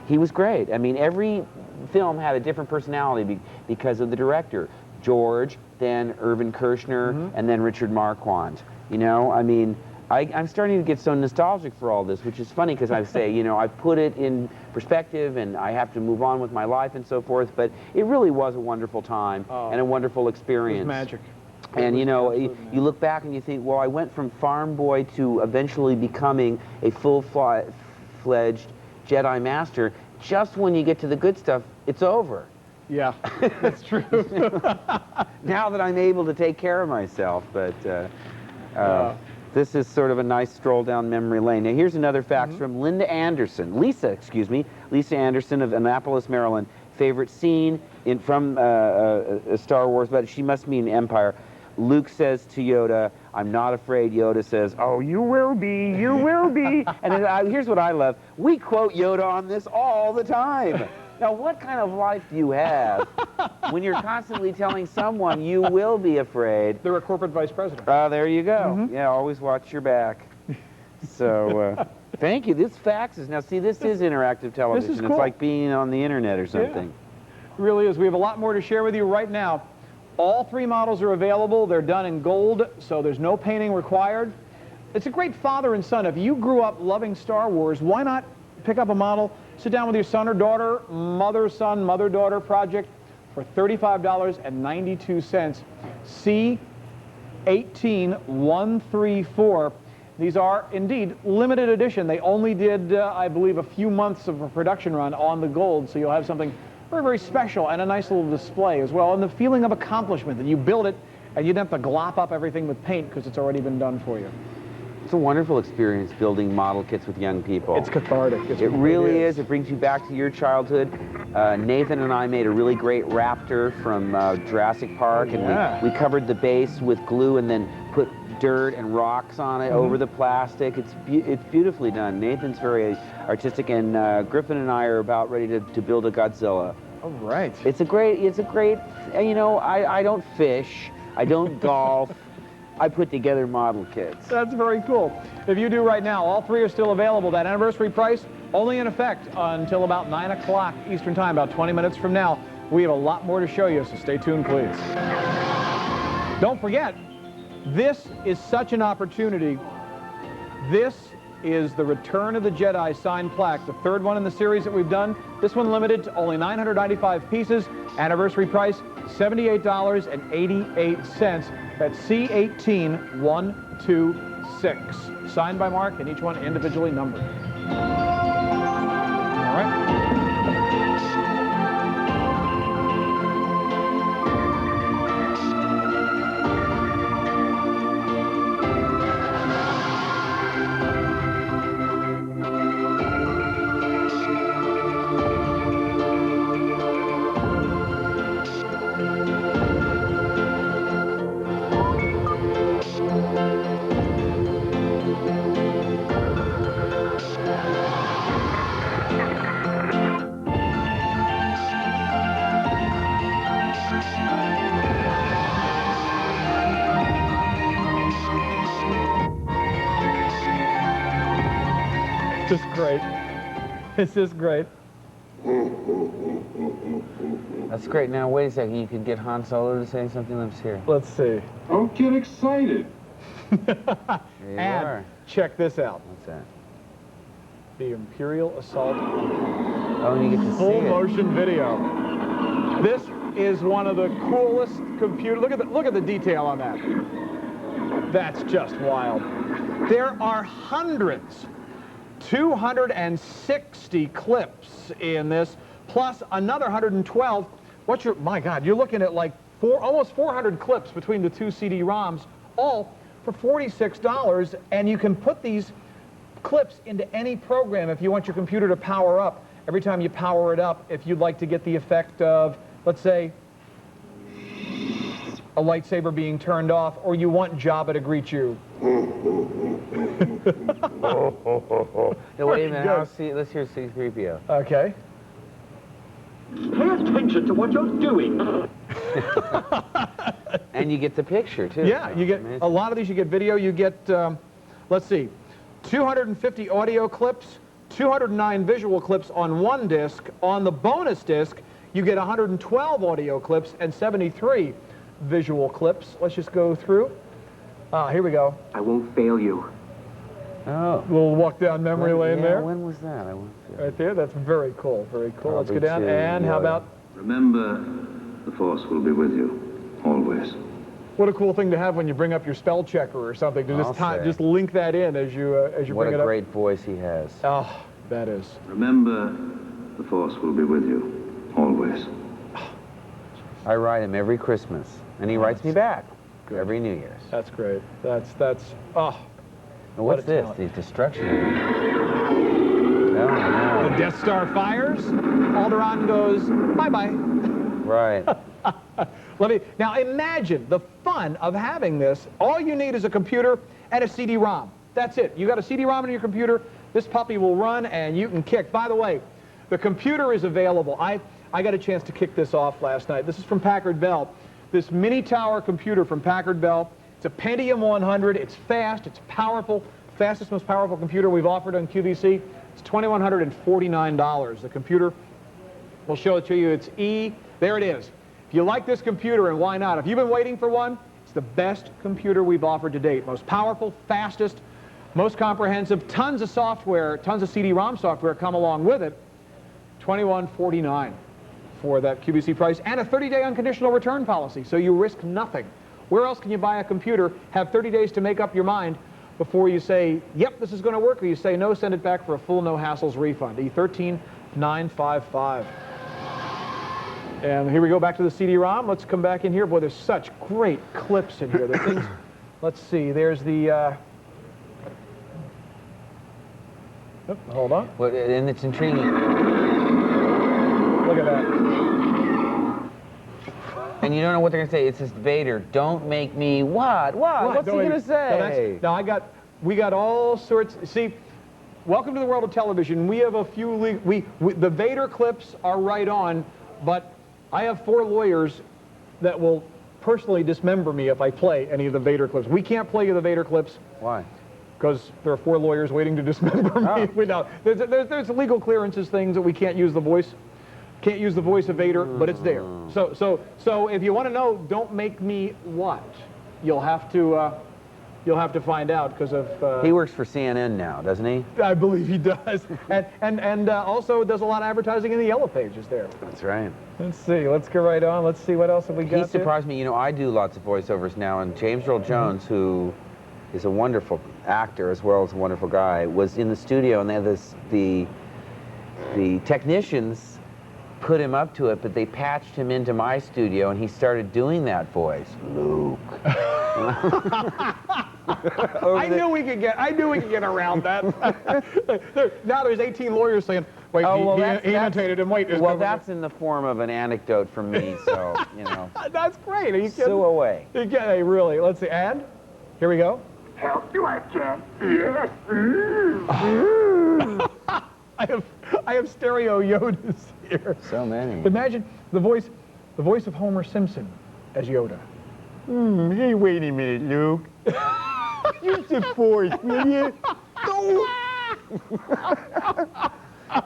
he was great. I mean, every film had a different personality because of the director. George, then Irvin Kershner, and then Richard Marquand. You know, I mean, I'm starting to get so nostalgic for all this, which is funny because I say, you know, I put it in perspective and I have to move on with my life and so forth, but it really was a wonderful time and a wonderful experience. It was magic. And you know, you look back and you think, well, I went from farm boy to eventually becoming a full-fledged Jedi Master. Just when you get to the good stuff, it's over. Yeah, that's true. Now that I'm able to take care of myself, but this is sort of a nice stroll down memory lane. Now, here's another fax from Lisa Anderson of Annapolis, Maryland. Favorite scene from Star Wars, but she must mean Empire. Luke says to Yoda, "I'm not afraid." Yoda says, "Oh, you will be, you will be." And here's what I love. We quote Yoda on this all the time. Now, what kind of life do you have when you're constantly telling someone you will be afraid? They're a corporate vice president. There you go. Yeah, always watch your back. So, thank you. This fax is, now see, this is interactive television. This is cool. It's like being on the internet or something. Yeah. It really is. We have a lot more to share with you right now. All three models are available. They're done in gold, so there's no painting required. It's a great father and son. If you grew up loving Star Wars, why not pick up a model, sit down with your son or daughter, mother-son, mother-daughter project for $35.92. C18134. These are indeed limited edition. They only did, I believe, a few months of a production run on the gold, so you'll have something very, very special and a nice little display as well, and the feeling of accomplishment that you build it and you don't have to glop up everything with paint because it's already been done for you. It's a wonderful experience building model kits with young people. It's cathartic. It really is. It brings you back to your childhood. Nathan and I made a really great raptor from Jurassic Park, and we covered the base with glue and then put dirt and rocks on it over the plastic. It's beautifully done. Nathan's very artistic, and Griffin and I are about ready to build a Godzilla. All right. It's a great, you know, I don't fish, I don't golf. I put together model kits. That's very cool. If you do right now, all three are still available. That anniversary price only in effect until about 9 o'clock Eastern Time, about 20 minutes from now. We have a lot more to show you, so stay tuned, please. Don't forget, this is such an opportunity. This is the Return of the Jedi signed plaque, the third one in the series that we've done. This one limited to only 995 pieces. Anniversary price, $78.88. That's C18126. Signed by Mark, and each one individually numbered. All right. Just great. It's just great. That's great. Now, wait a second. You could get Han Solo to say something. Let's hear. Let's see. Don't get excited. There you And are. check this out. What's that? The Imperial Assault. Oh, and you get to see Full it. motion video. This is one of the coolest computers. Look at the detail on that. That's just wild. There are hundreds, 260 clips in this, plus another 112. My God, you're looking at like almost 400 clips between the two CD-ROMs, all for $46, and you can put these clips into any program if you want your computer to power up. Every time you power it up, if you'd like to get the effect of, let's say, a lightsaber being turned off, or you want Jabba to greet you. No, wait a minute. Let's hear C-3PO. Okay. Pay attention to what you're doing. And you get the picture, too. Yeah, you get a lot of these. You get video. You get, let's see, 250 audio clips, 209 visual clips on one disc. On the bonus disc, you get 112 audio clips and 73 visual clips. Let's just go through. Here we go. I won't fail you. Oh. We'll walk down memory lane there. When was that? Right there. That's very cool. Very cool. Let's go down. And how about? Remember, the Force will be with you, always. What a cool thing to have when you bring up your spell checker or something. To just link that in as you bring it up. What a great voice he has. Oh, that is. Remember, the Force will be with you, always. I write him every Christmas, and he writes me back every New Year's. That's great. That's oh. Now what's this? The destruction. The Death Star fires. Alderaan goes bye-bye. Right. Now imagine the fun of having this. All you need is a computer and a CD-ROM. That's it. You got a CD-ROM in your computer. This puppy will run, and you can kick. By the way, the computer is available. I got a chance to kick this off last night. This is from Packard Bell. This mini tower computer from Packard Bell. It's a Pentium 100. It's fast. It's powerful. Fastest, most powerful computer we've offered on QVC. It's $2,149. The computer, we'll show it to you. It's there it is. If you like this computer, and why not? If you've been waiting for one, it's the best computer we've offered to date. Most powerful, fastest, most comprehensive. Tons of software, tons of CD-ROM software come along with it. $2,149 for that QVC price, and a 30-day unconditional return policy, so you risk nothing. Where else can you buy a computer, have 30 days to make up your mind before you say, yep, this is going to work, or you say no, send it back for a full no-hassles refund? E13955. And here we go back to the CD-ROM. Let's come back in here. Boy, there's such great clips in here. The things, let's see, there's the... hold on. Well, and it's intriguing. Look at that. And you don't know what they're going to say. It says, Vader, don't make me what? What's he going to say? We got all sorts. See, welcome to the world of television. We have a few, the Vader clips are right on, but I have 4 lawyers that will personally dismember me if I play any of the Vader clips. We can't play the Vader clips. Why? Because there are 4 lawyers waiting to dismember me. There's legal clearances, things that we can't use the voice. Can't use the voice of Vader, but it's there. So if you want to know, don't make me what? You'll have to find out because of. He works for CNN now, doesn't he? I believe he does, and also does a lot of advertising in the Yellow Pages there. That's right. Let's see. Let's go right on. Let's see what else have we got. He surprised me. You know, I do lots of voiceovers now, and James Earl Jones, who is a wonderful actor as well as a wonderful guy, was in the studio, and they had the technicians put him up to it, but they patched him into my studio, and he started doing that voice. Luke. I knew we could get around that. Now there's 18 lawyers saying, wait, he imitated him. Wait. Well, that's in the form of an anecdote from me, so, you know. That's great. Are you kidding? Sue away. Hey, really. Let's see. And here we go. Help you, I can. Yes. I have stereo Yodas here. So many. Imagine the voice of Homer Simpson as Yoda. Hey, wait a minute, Luke. Use the Force, will you?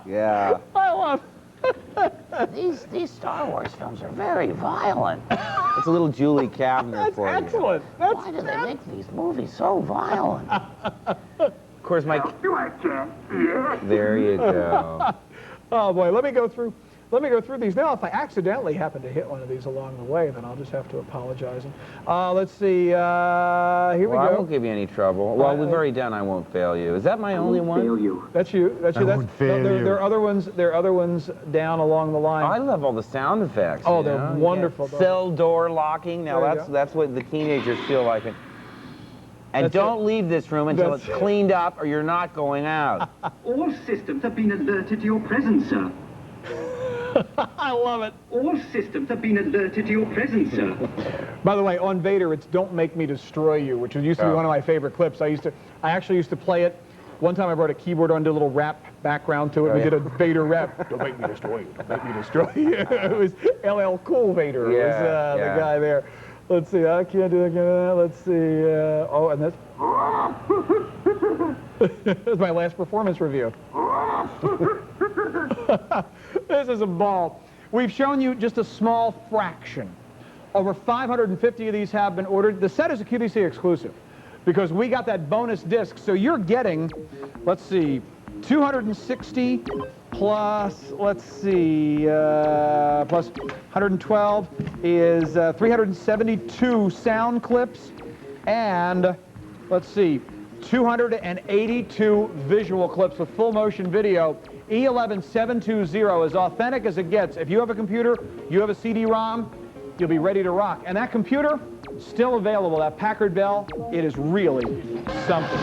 Yeah. I love These Star Wars films are very violent. It's a little Julie Kavner for you. Excellent. Why do they make these movies so violent? Of course, my... There you go. Oh boy, let me go through these now. If I accidentally happen to hit one of these along the way, then I'll just have to apologize. Let's see. Here we go. I won't give you any trouble. Well, we've already done I Won't Fail You. Is that my only one? Fail you. That's you. That's you. There are other ones. There are other ones down along the line. I love all the sound effects. Oh, they're wonderful. Yeah. Cell door locking. Now that's what the teenagers feel like. And don't leave this room until it's cleaned up, or you're not going out. All systems have been alerted to your presence, sir. I love it. All systems have been alerted to your presence, sir. By the way, on Vader, it's "Don't Make Me Destroy You," which used to be one of my favorite clips. I actually used to play it. One time I brought a keyboard on, did a little rap background to it. We did a Vader rap. Don't make me destroy you. Don't make me destroy you. It was LL Cool Vader. Was the guy there. Let's see. I can't do that. Let's see. Oh, and this is my last performance review. This is a ball. We've shown you just a small fraction. Over 550 of these have been ordered. The set is a QVC exclusive because we got that bonus disc. So you're getting, let's see, 260 plus, let's see, plus 112 is 372 sound clips, and let's see, 282 visual clips with full motion video. E11720, as authentic as it gets. If you have a computer, you have a CD-ROM, you'll be ready to rock. And that computer, still available, that Packard Bell, it is really something.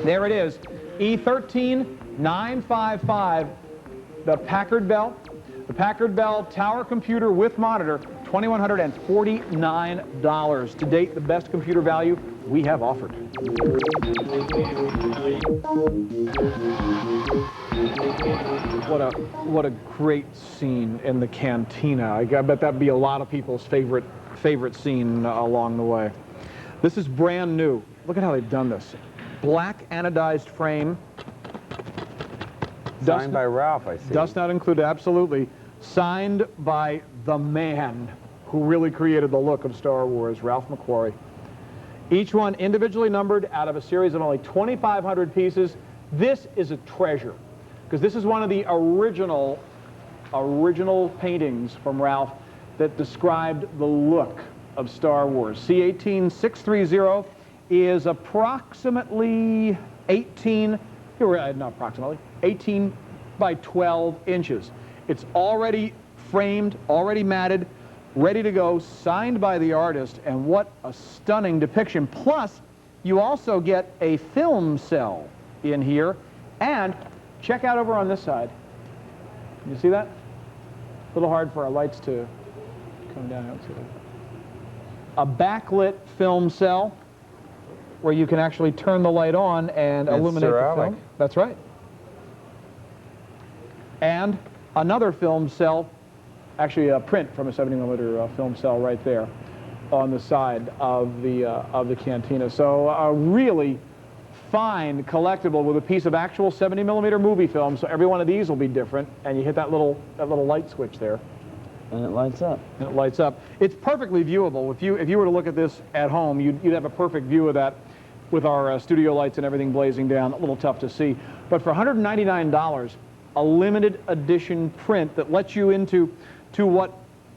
There it is, E13955, the Packard Bell. The Packard Bell Tower computer with monitor, $2,149. To date, the best computer value we have offered. What a great scene in the cantina. I bet that'd be a lot of people's favorite scene along the way. This is brand new. Look at how they've done this. Black anodized frame. Signed by Ralph, I see. Dust not included, absolutely. Signed by the man who really created the look of Star Wars, Ralph McQuarrie. Each one individually numbered out of a series of only 2,500 pieces. This is a treasure, because this is one of the original paintings from Ralph that described the look of Star Wars. C18630 is approximately 18 by 12 inches. It's already framed, already matted, ready to go, signed by the artist, and what a stunning depiction. Plus, you also get a film cell in here, and check out over on this side. Can you see that? A little hard for our lights to come down. I don't see that. A backlit film cell where you can actually turn the light on and illuminate the film. That's right. And another film cell, actually a print from a 70mm film cell right there on the side of the cantina. So a really fine collectible with a piece of actual 70mm movie film. So every one of these will be different, and you hit that little light switch there. And it lights up. And it lights up. It's perfectly viewable. If you were to look at this at home, you'd have a perfect view of that with our studio lights and everything blazing down. A little tough to see. But for $199, a limited edition print that lets you into what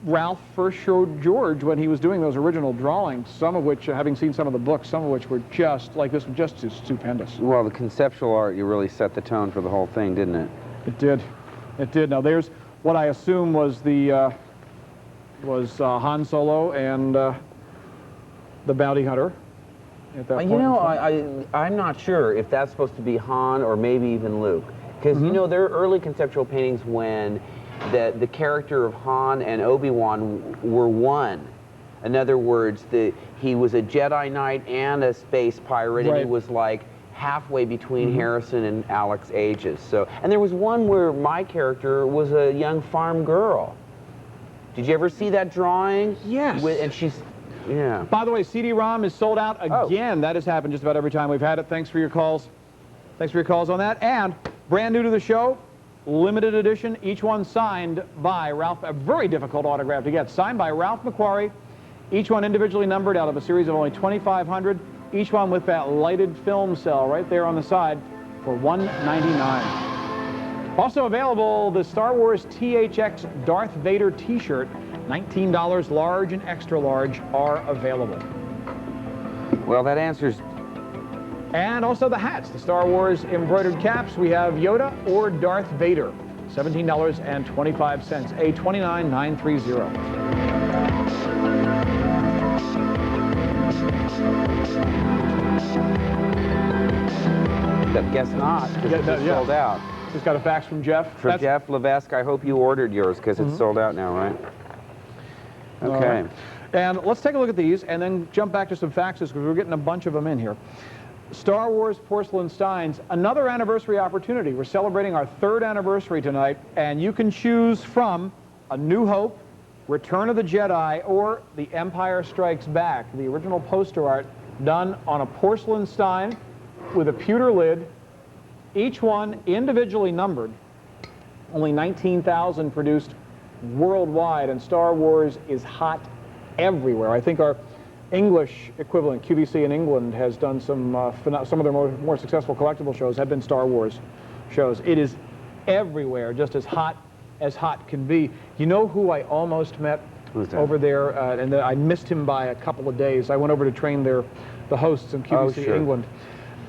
Ralph first showed George when he was doing those original drawings, some of which, having seen some of the books, some of which were just like this, just stupendous. Well, the conceptual art, you really set the tone for the whole thing, didn't it? It did. It did. Now there's what I assume was the Han Solo and the bounty hunter at that point. You know, I'm not sure if that's supposed to be Han or maybe even Luke. Because, you know, there are early conceptual paintings when the character of Han and Obi-Wan were one. In other words, he was a Jedi Knight and a space pirate, and he was like halfway between Harrison and Alec's ages. So, and there was one where my character was a young farm girl. Did you ever see that drawing? Yes. And she's, By the way, CD-ROM is sold out again. That has happened just about every time we've had it. Thanks for your calls. Thanks for your calls on that. And brand new to the show, limited edition, each one signed by Ralph, a very difficult autograph to get, signed by Ralph McQuarrie, each one individually numbered out of a series of only 2,500, each one with that lighted film cell right there on the side for $199. Also available, the Star Wars THX Darth Vader t-shirt, $19 large and extra large are available. Well, that answers. And also the hats, the Star Wars embroidered caps. We have Yoda or Darth vader, $17.25, a $29,930. Guess not, because it's just sold out. Just got a fax from Jeff. Jeff Levesque, I hope you ordered yours, because it's sold out now, right? Okay. And let's take a look at these and then jump back to some faxes, because we're getting a bunch of them in here. Star Wars porcelain steins, another anniversary opportunity. We're celebrating our 3rd anniversary tonight, and you can choose from A New Hope, Return of the Jedi, or The Empire Strikes Back, the original poster art done on a porcelain stein with a pewter lid, each one individually numbered. Only 19,000 produced worldwide, and Star Wars is hot everywhere. I think our English equivalent, QVC in England, has done some of their more successful collectible shows have been Star Wars shows. It is everywhere, just as hot can be. You know who I almost met over there, and I missed him by a couple of days. I went over to train the hosts in QVC England.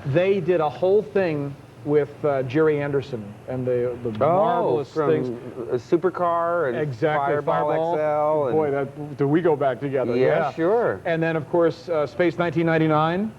They did a whole thing with Jerry Anderson and the marvelous things. Supercar and Fireball XL. Boy, do we go back together. Yeah, sure. And then, of course, Space 1999.